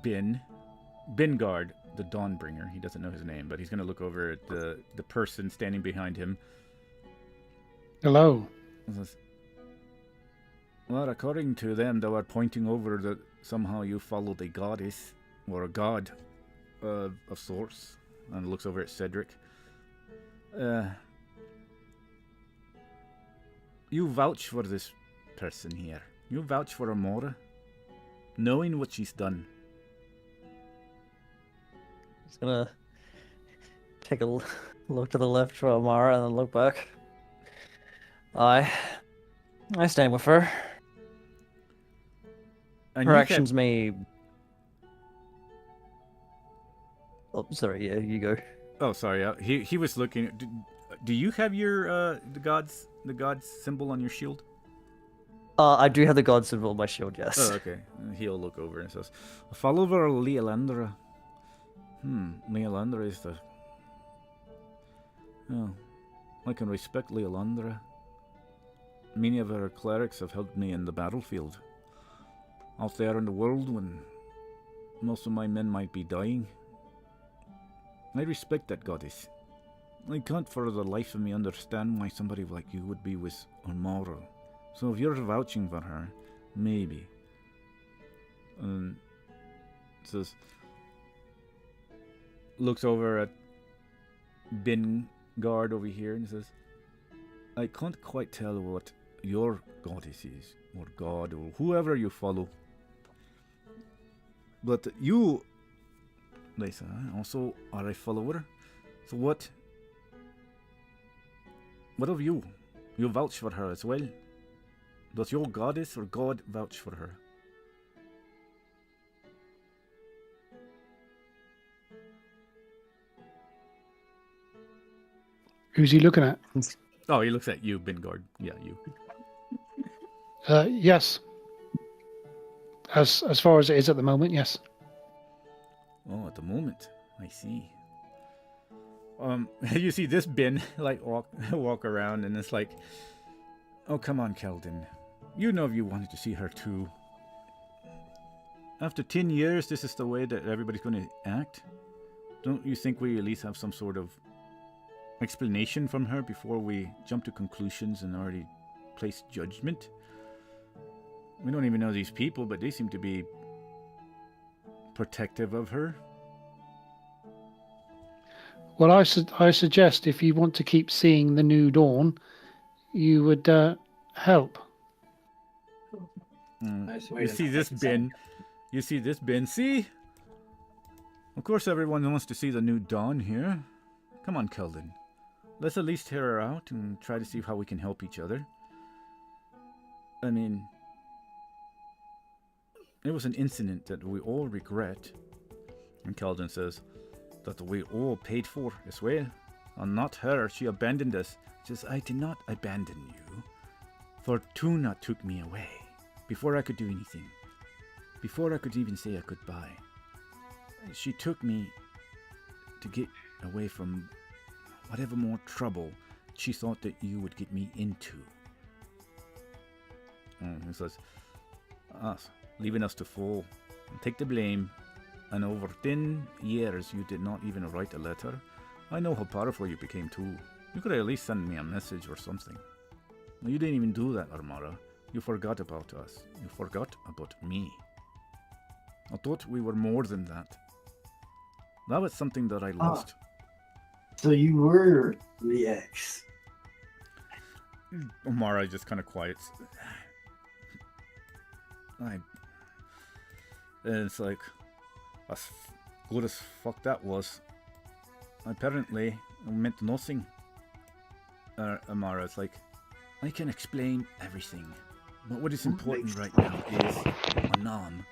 Speaker 1: Bingard, the Dawnbringer. He doesn't know his name, but he's going to look over at the person standing behind him.
Speaker 4: Hello.
Speaker 1: Well, according to them, they were pointing over that somehow you followed a goddess or a god of sorts. And looks over at Cedric. You vouch for this person here. You vouch for Amora, knowing what she's done.
Speaker 10: Just gonna take a look to the left for Amara and then look back. I stand with her.
Speaker 1: And
Speaker 10: her actions may... Oh, sorry, yeah, you go.
Speaker 1: Oh, sorry, he was looking... Do you have your, the god's symbol on your shield?
Speaker 10: I do have the god symbol on my shield, yes.
Speaker 1: Oh, okay. He'll look over and says, a follower of Leolandra. Leolandra is the... Oh, I can respect Leolandra. Many of her clerics have helped me in the battlefield. Out there in the world when most of my men might be dying. I respect that goddess. I can't for the life of me understand why somebody like you would be with Amara. So if you're vouching for her, maybe. Says, looks over at Bingard over here and says, I can't quite tell what your goddess is, or god, or whoever you follow. But you, Lisa, also are a follower. So what of you? You vouch for her as well. Does your goddess or god vouch for her?
Speaker 4: Who's he looking at?
Speaker 1: Oh, he looks at you, Bingard. Yeah, you.
Speaker 4: Yes. As far as it is at the moment, yes.
Speaker 1: Oh, at the moment, I see. You see this bin like walk around, and it's like, oh come on, Keldon, You know you wanted to see her too. After 10 years, this is the way that everybody's going to act? Don't you think we at least have some sort of explanation from her before we jump to conclusions and already place judgment? We don't even know these people, but they seem to be protective of her.
Speaker 4: Well, I suggest if you want to keep seeing the new dawn, you would help.
Speaker 1: You see this bin? You see this bin? See? Of course everyone wants to see the new dawn here. Come on, Keldon. Let's at least hear her out and try to see how we can help each other. I mean, it was an incident that we all regret. And Keldon says that we all paid for as well. And not her, she abandoned us. Just, I did not abandon you. Fortuna took me away. Before I could do anything. Before I could even say a goodbye. She took me to get away from whatever more trouble she thought that you would get me into. He says, us, leaving us to fall and take the blame. And over 10 years you did not even write a letter. I know how powerful you became too. You could at least send me a message or something. You didn't even do that, Armara. You forgot about us. You forgot about me. I thought we were more than that. That was something that I lost.
Speaker 8: So you were the ex.
Speaker 1: Omara just kind of quiets. And it's like, as good as fuck that was. Apparently, it meant nothing. Amara, it's like, I can explain everything. But what is important right now is Anam.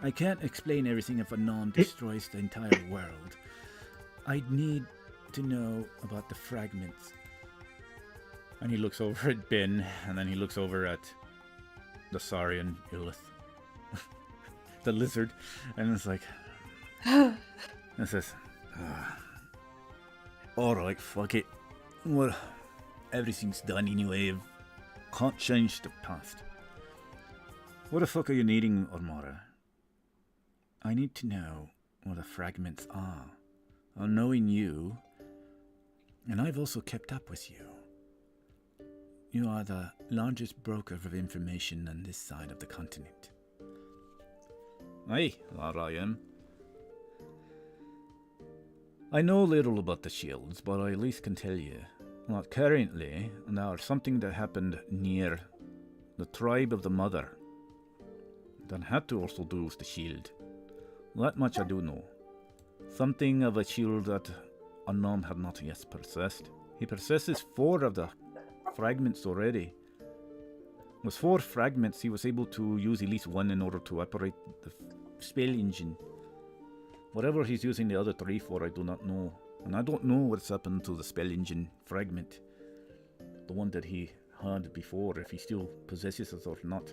Speaker 1: I can't explain everything if Anam destroys the entire world. I need to know about the fragments. And he looks over at Ben, and then he looks over at the Saurian Illith. The lizard. And it's like... and says... Alright, fuck it. Well, everything's done anyway. Can't change the past. What the fuck are you needing, Ormara? I need to know where the fragments are. Knowing you, and I've also kept up with you. You are the largest broker of information on this side of the continent. Aye, that I am. I know little about the shields, but I at least can tell you that currently there is something that happened near the tribe of the Mother that had to also do with the shield. That much I do know. Something of a shield that Anam had not yet possessed. He possesses 4 of the fragments already. With 4 fragments, he was able to use at least 1 in order to operate the spell engine. Whatever he's using the other 3 for, I do not know. And I don't know what's happened to the spell engine fragment. The one that he had before, if he still possesses it or not.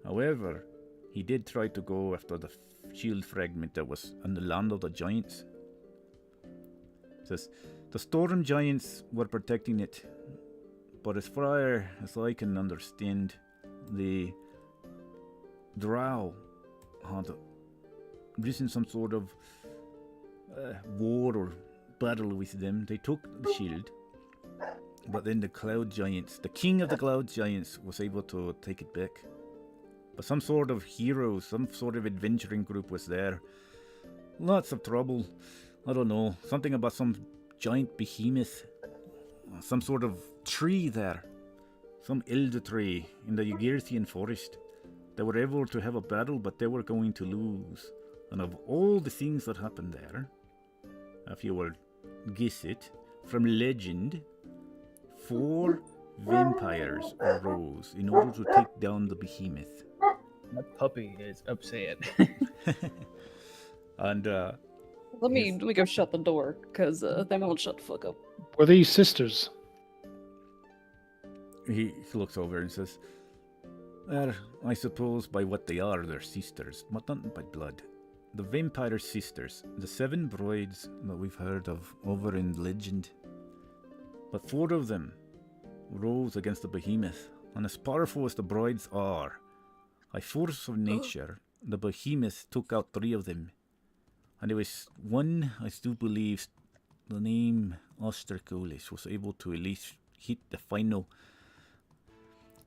Speaker 1: However, he did try to go after the shield fragment that was in the land of the giants. It says, the storm giants were protecting it. But as far as I can understand, the Drow had risen some sort of war or battle with them. They took the shield, but then the cloud giants, the king of the cloud giants, was able to take it back. But some sort of hero, some sort of adventuring group was there. Lots of trouble. I don't know, something about some giant behemoth, some sort of tree there, some elder tree in the Ygirthian forest. They were able to have a battle, but they were going to lose. And of all the things that happened there, if you will guess it, from legend, 4 vampires arose in order to take down the behemoth.
Speaker 7: My puppy is upset.
Speaker 1: And
Speaker 3: let me go shut the door, because they won't shut the fuck up.
Speaker 4: Were these sisters?
Speaker 1: he looks over and says, well, I suppose by what they are, they're sisters, but not by blood. The vampire sisters, the 7 brides that we've heard of over in legend. But 4 of them rose against the behemoth And as powerful as the Broids are, by force of nature, the behemoth took out 3 of them. And there was one, I still believe, the name Ostercolis was able to at least hit the final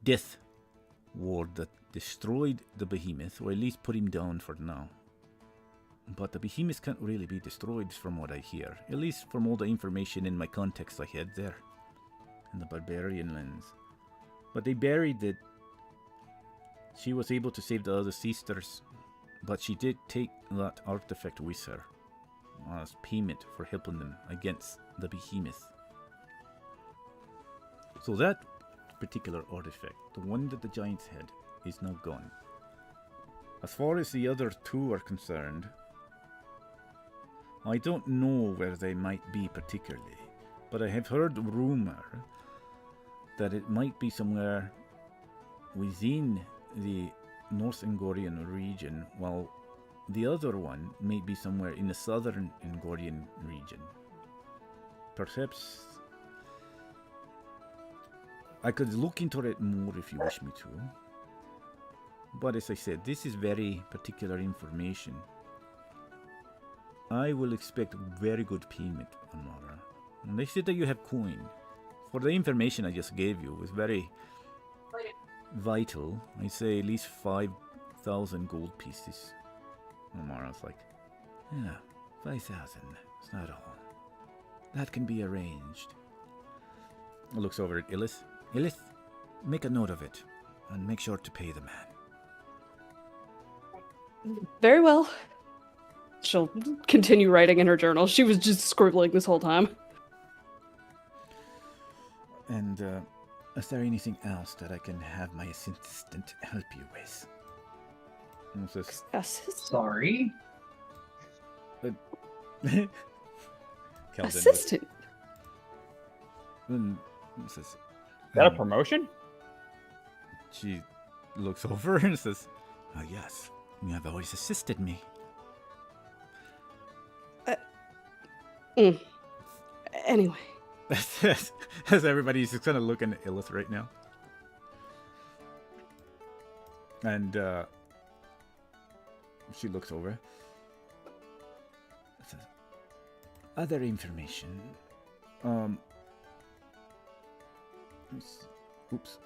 Speaker 1: death ward that destroyed the behemoth, or at least put him down for now. But the behemoth can't really be destroyed from what I hear, at least from all the information in my context I had there, in the barbarian lands. But they buried it. She was able to save the other sisters, but she did take that artifact with her as payment for helping them against the behemoth. So that particular artifact, the one that the giants had, is now gone. As far as the other 2 are concerned, I don't know where they might be particularly, but I have heard rumor that it might be somewhere within the North Angorian region, while the other one may be somewhere in the southern Angorian region. Perhaps I could look into it more if you wish me to. But as I said, this is very particular information. I will expect very good payment, Amara. And they said that you have coin. For the information I just gave you, was very vital. I say at least 5,000 gold pieces. Amara's like, yeah, 5,000. It's not all. That can be arranged. I looks over at Illith. Illith, make a note of it, and make sure to pay the man.
Speaker 3: Very well. She'll continue writing in her journal. She was just scribbling this whole time.
Speaker 1: And, is there anything else that I can have my assistant help you with?
Speaker 11: Sorry?
Speaker 3: Assistant?
Speaker 1: Says,
Speaker 7: Is that a promotion?
Speaker 1: She looks over and says, oh yes, you have always assisted me.
Speaker 3: Anyway.
Speaker 1: As everybody's just kind of looking at Illith right now. And she looks over. Says, other information. Oops.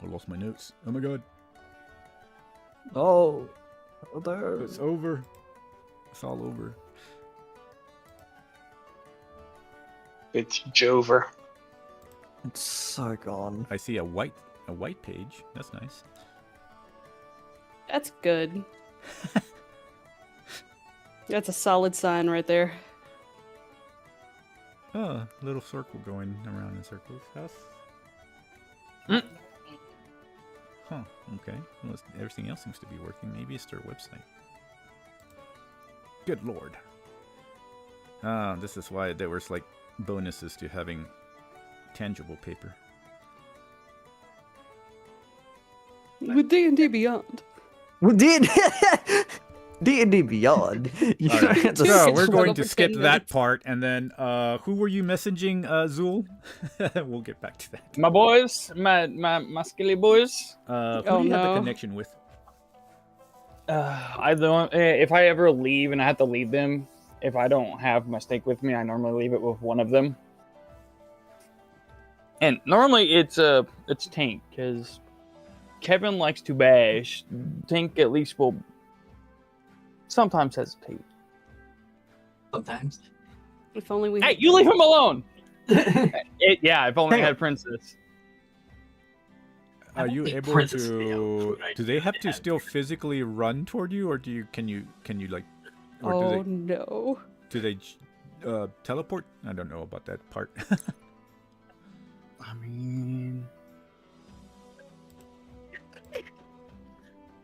Speaker 1: I lost my notes. Oh my god.
Speaker 9: Oh. There.
Speaker 1: It's over. It's all over.
Speaker 5: It's Jover.
Speaker 9: It's so gone.
Speaker 1: I see a white page. That's nice.
Speaker 3: That's good. That's a solid sign right there.
Speaker 1: Oh, little circle going around in circles. House. Huh, okay. Well, everything else seems to be working. Maybe it's their website. Good lord. Ah, this is why there was, like, bonuses to having tangible paper.
Speaker 3: With D&D Beyond.
Speaker 9: With D&D Beyond.
Speaker 1: All right. So we're going to skip that part, and then who were you messaging, Zool? We'll get back to that.
Speaker 7: My boys, my skilly boys.
Speaker 1: Who do you have the connection with?
Speaker 7: I don't. If I ever leave and I have to leave them, if I don't have my stake with me, I normally leave it with one of them. And normally it's Tank, because Kevin likes to bash. Tank at least will sometimes hesitate.
Speaker 11: Sometimes.
Speaker 3: If only we.
Speaker 7: Hey, you leave him alone. Yeah, if only I had Princess.
Speaker 1: Are you able to? Do they have to still physically run toward you, or can you like? Or
Speaker 3: oh no!
Speaker 1: Do they teleport? I don't know about that part.
Speaker 7: I mean,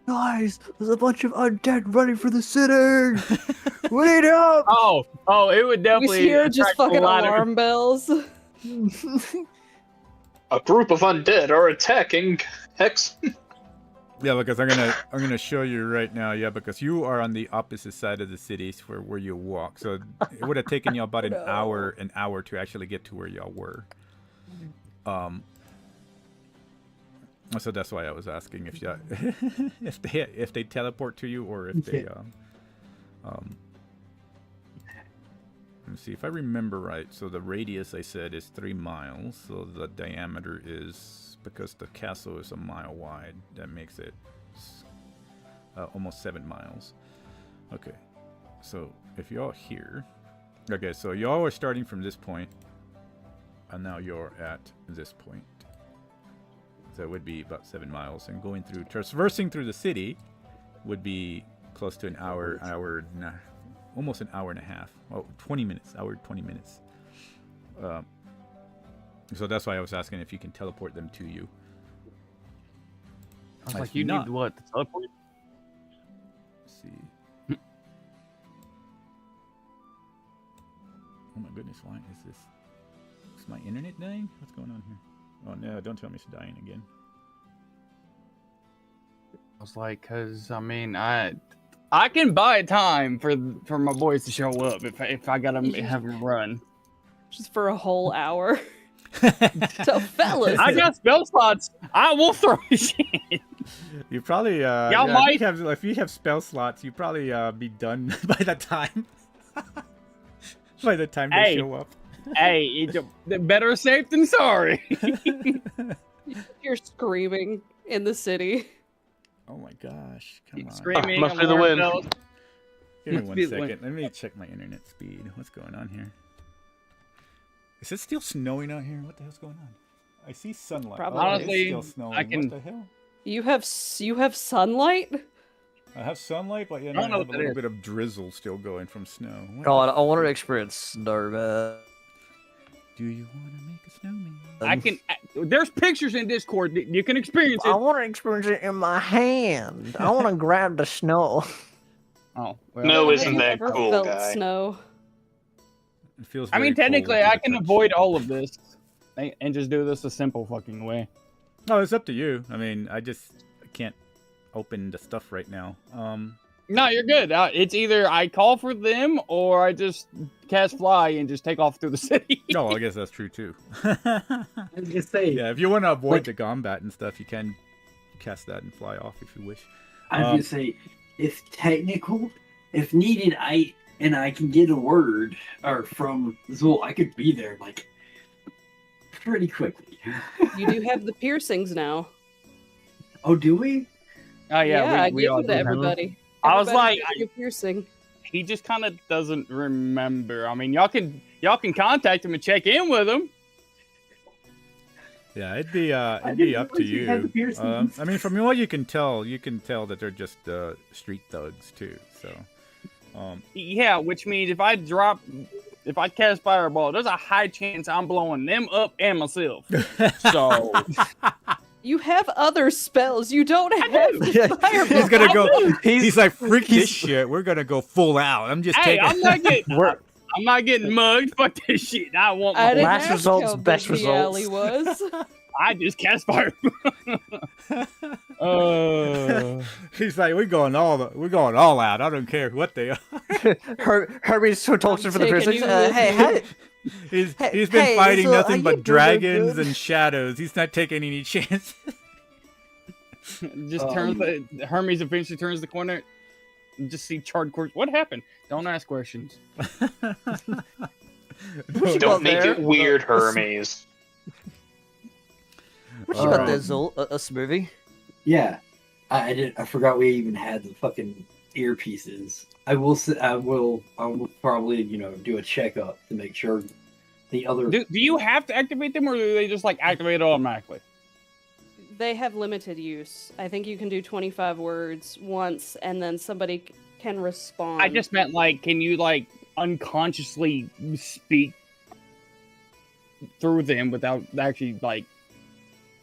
Speaker 9: guys, there's a bunch of undead running for the city. Wait up!
Speaker 7: Oh, it would definitely.
Speaker 3: We hear just fucking alarm bells.
Speaker 5: A group of undead are attacking Hex.
Speaker 1: Yeah, because I'm gonna show you right now. Yeah, because you are on the opposite side of the city where you walk, so it would have taken you about an hour to actually get to where y'all were. So that's why I was asking if you, if they teleport to you or if they let me see if I remember right. So the radius I said is 3 miles. So the diameter is, because the castle is a mile wide, that makes it almost 7 miles. Okay, so if y'all here, okay, so y'all are starting from this point, and now you're at this point. So it would be about 7 miles, and going through, traversing through the city would be close to an hour, almost an hour and a half. Oh, 20 minutes, hour, 20 minutes. So that's why I was asking if you can teleport them to you.
Speaker 7: I was like, you need what? To teleport?
Speaker 1: Let's see. Oh my goodness, why is this? Is my internet dying? What's going on here? Oh no, don't tell me it's dying again.
Speaker 7: I was like, cause I mean, I can buy time for my boys to show up if I gotta have them run.
Speaker 3: Just for a whole hour. So fellas,
Speaker 7: I got spell slots. I will throw shit.
Speaker 1: You probably
Speaker 7: y'all might
Speaker 1: have, if you have spell slots, you probably be done by that time. By the time they show up.
Speaker 7: Hey, it's better safe than sorry.
Speaker 3: You're screaming in the city.
Speaker 1: Oh my gosh! Come on.
Speaker 7: Screaming.
Speaker 2: Must be the wind.
Speaker 1: Give me 1 second. Let me check my internet speed. What's going on here? Is it still snowing out here? What the hell's going on? I see sunlight.
Speaker 3: Probably.
Speaker 1: Oh,
Speaker 7: Honestly,
Speaker 1: it's still snowing.
Speaker 7: I can.
Speaker 1: What the hell?
Speaker 3: You have sunlight?
Speaker 1: I have sunlight, but yeah,
Speaker 7: I don't
Speaker 1: I
Speaker 7: know
Speaker 1: have
Speaker 7: what
Speaker 1: a
Speaker 7: that
Speaker 1: little
Speaker 7: is.
Speaker 1: bit of drizzle still going from snow. What
Speaker 10: God, I want to experience snow, man.
Speaker 1: do you want to make a snowman?
Speaker 7: I can. There's pictures in Discord. You can experience it.
Speaker 10: I want to experience it in my hand. I want to grab the snow.
Speaker 7: Oh, well,
Speaker 5: No, isn't
Speaker 3: I've
Speaker 5: that
Speaker 3: never
Speaker 5: cool,
Speaker 3: felt
Speaker 5: guy?
Speaker 3: snow.
Speaker 1: It feels.
Speaker 7: I mean,
Speaker 1: very cold
Speaker 7: technically,
Speaker 1: to
Speaker 7: I
Speaker 1: the
Speaker 7: can
Speaker 1: touch.
Speaker 7: avoid all of this and just do this a simple fucking way.
Speaker 1: No, it's up to you. I mean, I can't open the stuff right now.
Speaker 7: No, you're good. It's either I call for them or I just cast fly and just take off through the city.
Speaker 1: No, I guess that's true too.
Speaker 11: I was gonna say,
Speaker 1: Yeah, if you want to avoid
Speaker 11: like-
Speaker 1: the combat and stuff, you can cast that and fly off if you wish.
Speaker 11: I was gonna say, if technical, if needed, I can get a word or from Zul, I could be there like pretty quickly.
Speaker 3: You do have the piercings now.
Speaker 11: Oh, do we?
Speaker 7: Oh yeah,
Speaker 3: I
Speaker 7: we
Speaker 3: give
Speaker 7: all
Speaker 3: them to
Speaker 7: do.
Speaker 3: everybody.
Speaker 7: I was
Speaker 3: Everybody
Speaker 7: like,
Speaker 3: gets a piercing.
Speaker 7: He just kind of doesn't remember. I mean, y'all can contact him and check in with him.
Speaker 1: Yeah, it'd be up to
Speaker 11: realize you had the
Speaker 1: you.
Speaker 11: piercings.
Speaker 1: I mean, from what you can tell that they're just street thugs too. So,
Speaker 7: Yeah, which means if I cast fireball, there's a high chance I'm blowing them up and myself. So
Speaker 3: You have other spells. You don't have fireball.
Speaker 1: he's gonna go. He's like, freak this shit. We're gonna go full out. I'm just
Speaker 7: hey,
Speaker 1: taking.
Speaker 7: I'm not getting mugged. Fuck this shit. I want
Speaker 3: I
Speaker 7: my
Speaker 3: didn't
Speaker 10: Last
Speaker 3: ask
Speaker 10: results,
Speaker 3: how
Speaker 10: best
Speaker 3: big the alley
Speaker 10: results.
Speaker 3: was.
Speaker 7: I just cast fire.
Speaker 1: He's like, we're going all out. I don't care what they are.
Speaker 10: Herbie's so talks for the
Speaker 3: taking
Speaker 10: prisoners.
Speaker 3: you with
Speaker 10: Hey,
Speaker 3: me.
Speaker 10: how,
Speaker 1: He's
Speaker 10: Hey,
Speaker 1: been
Speaker 10: hey,
Speaker 1: fighting
Speaker 10: so are
Speaker 1: nothing
Speaker 10: you
Speaker 1: but
Speaker 10: doing
Speaker 1: dragons
Speaker 10: good?
Speaker 1: and shadows. He's not taking any chances.
Speaker 7: Just turns Hermes eventually turns the corner. And just see charred corpse. What happened? Don't ask questions.
Speaker 10: What you got
Speaker 5: Don't make
Speaker 10: there?
Speaker 5: it weird, Hermes.
Speaker 10: What you got
Speaker 1: Um,
Speaker 10: there, Zul? A smoothie?
Speaker 11: Yeah, I forgot we even had the fucking earpieces. I will probably do a checkup to make sure the other.
Speaker 7: Do you have to activate them, or do they just like activate automatically?
Speaker 3: They have limited use. I think you can do 25 words once, and then somebody can respond.
Speaker 7: I just meant like, can you like unconsciously speak through them without actually like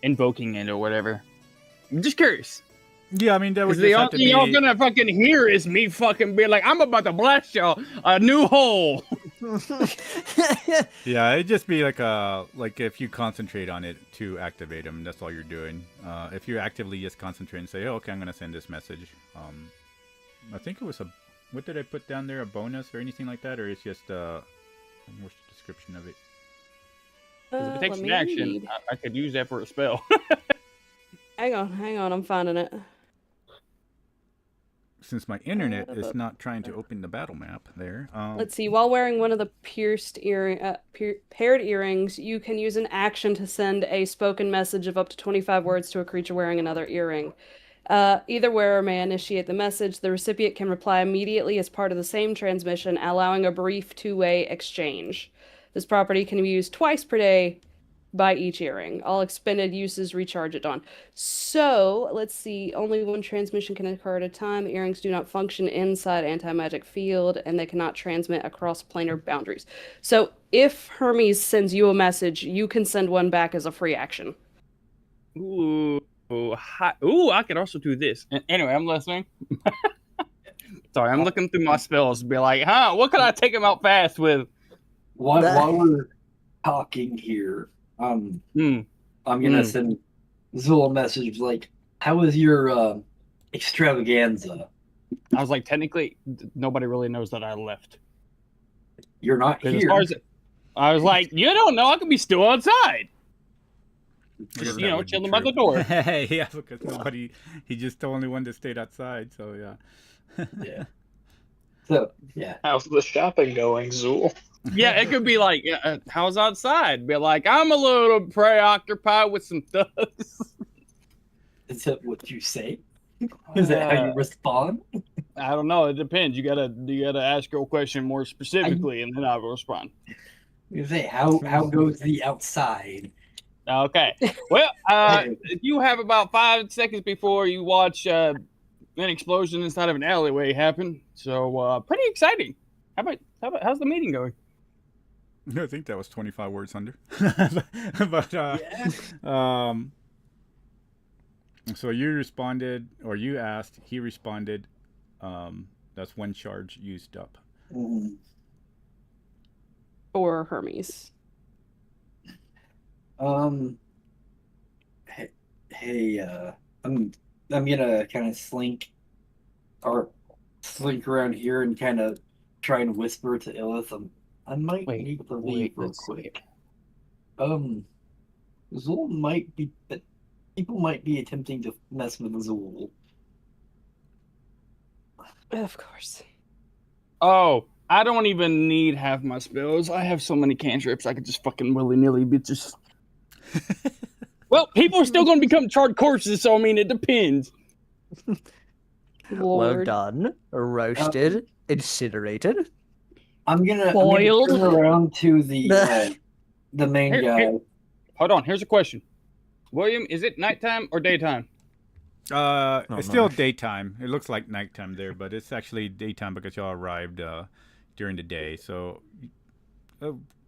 Speaker 7: invoking it or whatever? I'm just curious.
Speaker 1: Yeah, I mean, that would
Speaker 7: Because the
Speaker 1: just have
Speaker 7: only
Speaker 1: to
Speaker 7: thing
Speaker 1: be.
Speaker 7: y'all gonna fucking hear is me fucking being like, I'm about to blast y'all a new hole.
Speaker 1: Yeah, it'd just be like if you concentrate on it to activate them, that's all you're doing. If you actively just concentrate and say, oh, okay, I'm gonna send this message. I think it was what did I put down there? A bonus or anything like that, or it's just what's the description of it?
Speaker 7: 'Cause if it takes
Speaker 3: let
Speaker 7: an
Speaker 3: me
Speaker 7: action,
Speaker 3: read.
Speaker 7: I could use that for a spell.
Speaker 3: Hang on, I'm finding it.
Speaker 1: Since my internet is not trying to open the battle map there.
Speaker 3: Let's see. While wearing one of the paired earrings, you can use an action to send a spoken message of up to 25 words to a creature wearing another earring. Either wearer may initiate the message. The recipient can reply immediately as part of the same transmission, allowing a brief two-way exchange. This property can be used twice per day by each earring. All expended uses recharge at dawn. So, let's see. Only one transmission can occur at a time. The earrings do not function inside anti-magic field, and they cannot transmit across planar boundaries. So, if Hermes sends you a message, you can send one back as a free action.
Speaker 7: Ooh, I could also do this. Anyway, I'm listening. Sorry, I'm looking through my spells to be like, what can I take him out fast with?
Speaker 11: While we're talking here, I'm gonna send Zul a message like, "How was your extravaganza?"
Speaker 7: I was like, technically, nobody really knows that I left.
Speaker 11: You're not here.
Speaker 7: As far as, I was like, you don't know. I could be still outside. Just, chilling by the door.
Speaker 1: Yeah, because nobody. He just the only one that stayed outside. So yeah.
Speaker 11: Yeah. So yeah.
Speaker 5: How's the shopping going, Zool?
Speaker 7: Yeah, it could be like, how's outside? Be like, I'm a little preoccupied with some thugs.
Speaker 11: Is that what you say? Is that how you respond?
Speaker 7: I don't know. It depends. You gotta ask your question more specifically, and then I will respond.
Speaker 11: You say, how goes the outside?
Speaker 7: Okay. Well, you have about 5 seconds before you watch an explosion inside of an alleyway happen. So pretty exciting. How's the meeting going?
Speaker 1: I think that was 25 words under. But so you responded, or you asked, he responded. That's one charge used up.
Speaker 3: Or Hermes.
Speaker 11: Hey, I'm gonna kind of slink around here and kind of try and whisper to Illith. I might need to leave real quick. Zool might be. People might be attempting to mess with Zool.
Speaker 3: Of course.
Speaker 7: Oh, I don't even need half my spells. I have so many cantrips. I could just fucking willy-nilly be just. Well, people are still going to become charred corpses, so I mean, it depends.
Speaker 10: Well done. Roasted, incinerated.
Speaker 11: I'm gonna
Speaker 3: boiled.
Speaker 11: Turn around to the main guy.
Speaker 7: Hold on. Here's a question. William, is it nighttime or daytime?
Speaker 1: It's still daytime. It looks like nighttime there, but it's actually daytime because y'all arrived during the day. So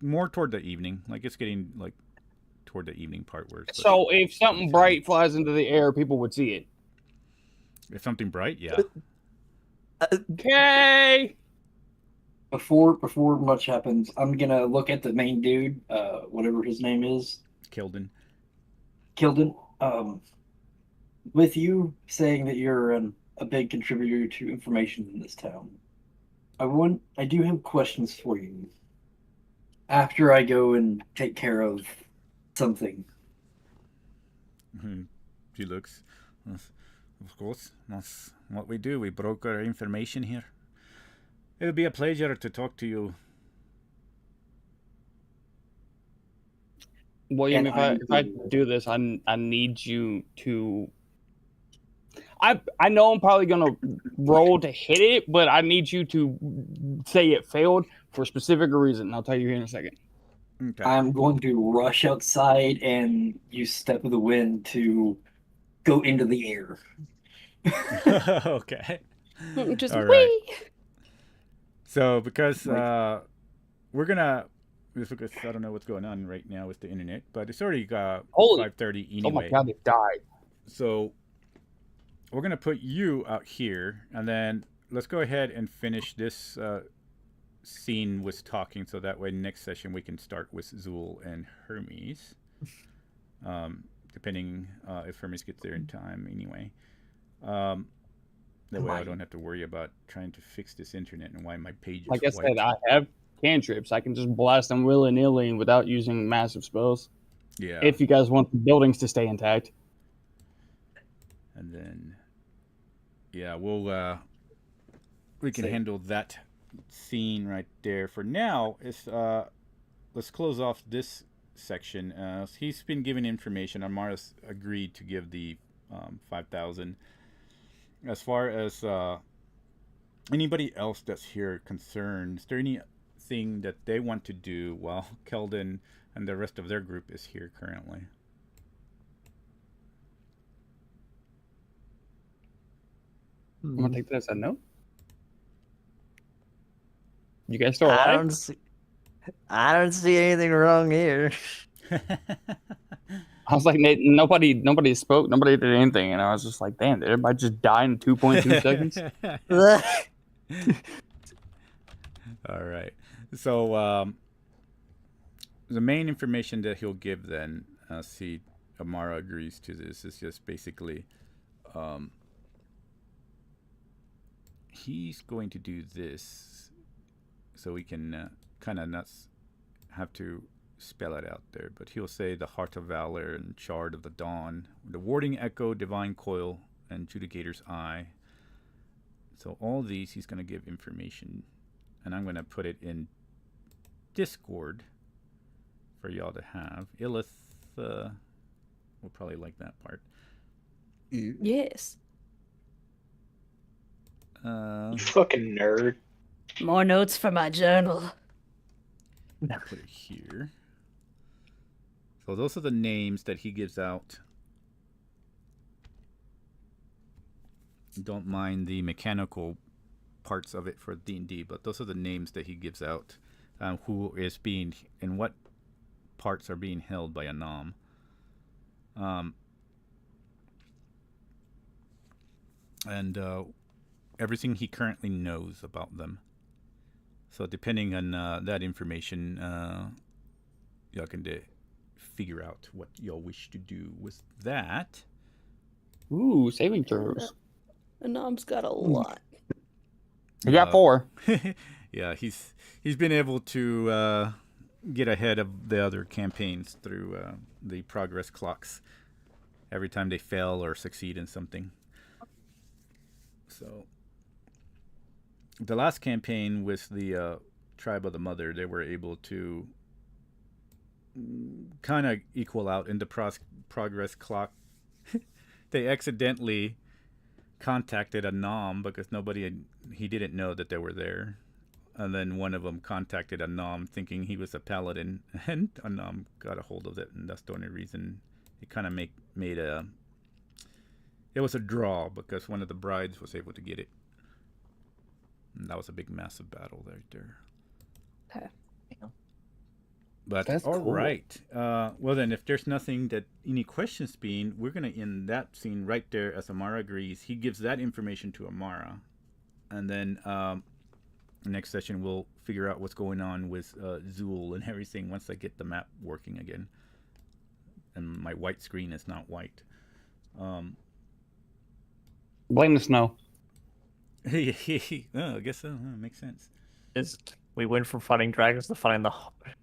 Speaker 1: more toward the evening. Like it's getting like toward the evening part where.
Speaker 7: So if something bright flies into the air, people would see it.
Speaker 1: If something bright, yeah.
Speaker 7: Okay.
Speaker 11: Before much happens, I'm gonna look at the main dude, whatever his name is.
Speaker 1: Kilden.
Speaker 11: With you saying that you're a big contributor to information in this town, I do have questions for you. After I go and take care of something.
Speaker 1: She looks. Of course, that's what we do. We broker information here. It would be a pleasure to talk to you.
Speaker 7: William, if I do this, I need you to. I know I'm probably gonna roll to hit it, but I need you to say it failed for a specific reason. I'll tell you here in a second.
Speaker 11: Okay. I'm going to rush outside and use Step of the Wind to go into the air.
Speaker 1: Okay.
Speaker 3: Just
Speaker 1: all
Speaker 3: wee.
Speaker 1: Right. So because we're gonna. Because I don't know what's going on right now with the internet, but it's already 5:30 anyway.
Speaker 7: Oh my god, it died.
Speaker 1: So we're gonna put you out here, and then let's go ahead and finish this scene with talking, so that way next session we can start with Zool and Hermes, depending if Hermes gets there in time. Anyway, that way I don't have to worry about trying to fix this internet and why my page is
Speaker 7: like I said, I have cantrips. I can just blast them willy-nilly without using massive spells.
Speaker 1: Yeah.
Speaker 7: If you guys want the buildings to stay intact.
Speaker 1: And then, yeah, we can handle that scene right there. For now, let's close off this section. He's been given information. Amara's agreed to give the 5,000. As far as anybody else that's here concerned, is there anything that they want to do while Keldon and the rest of their group is here currently?
Speaker 7: I'm gonna take that as a no. You guys still alive?
Speaker 10: I don't see anything wrong here.
Speaker 7: I was like, nobody spoke, nobody did anything, and I was just like, damn, did everybody just die in 2.2 seconds?
Speaker 1: All right. So the main information that he'll give then, see, Amara agrees to this, is just basically he's going to do this so we can kind of not have to spell it out there, but he'll say the Heart of Valor and Shard of the Dawn, the Warding Echo, Divine Coil, and Judicator's Eye. So all these he's going to give information, and I'm going to put it in Discord for y'all to have. Illith will probably like that part.
Speaker 3: Yes.
Speaker 5: You fucking nerd.
Speaker 3: More notes for my journal.
Speaker 1: Put it here. So those are the names that he gives out. Don't mind the mechanical parts of it for D&D, but those are the names that he gives out. Who is being, and what parts are being held by Anam. And everything he currently knows about them. So depending on that information, y'all can figure out what y'all wish to do with that.
Speaker 7: Ooh, saving throws.
Speaker 3: Anam's got a lot.
Speaker 7: You got 4.
Speaker 1: Yeah, he's been able to get ahead of the other campaigns through the progress clocks every time they fail or succeed in something. So the last campaign with the Tribe of the Mother, they were able to kind of equal out in the progress clock. They accidentally contacted Anam because he didn't know that they were there. And then one of them contacted Anam thinking he was a paladin, and Anam got a hold of it, and that's the only reason it kind of made a... It was a draw because one of the brides was able to get it. And that was a big, massive battle right there.
Speaker 3: Okay.
Speaker 1: But
Speaker 7: that's
Speaker 1: all
Speaker 7: cool.
Speaker 1: right. Well then, if there's nothing any questions being, we're gonna end that scene right there as Amara agrees. He gives that information to Amara, and then next session we'll figure out what's going on with Zool and everything once I get the map working again. And my white screen is not white.
Speaker 7: Blame the snow.
Speaker 1: Oh, I guess so. Makes sense.
Speaker 10: We went from fighting dragons to fighting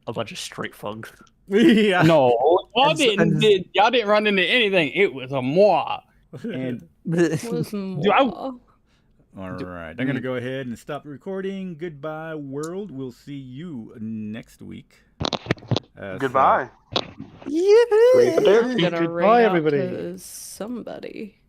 Speaker 10: a bunch of straight thugs.
Speaker 1: Yeah.
Speaker 7: No, y'all didn't run into anything. It was a moi. And
Speaker 3: Was
Speaker 1: All right. I'm going to go ahead and stop recording. Goodbye, world. We'll see you next week.
Speaker 2: Goodbye.
Speaker 3: I'm gonna
Speaker 4: Goodbye,
Speaker 3: ring out
Speaker 4: everybody.
Speaker 3: to somebody.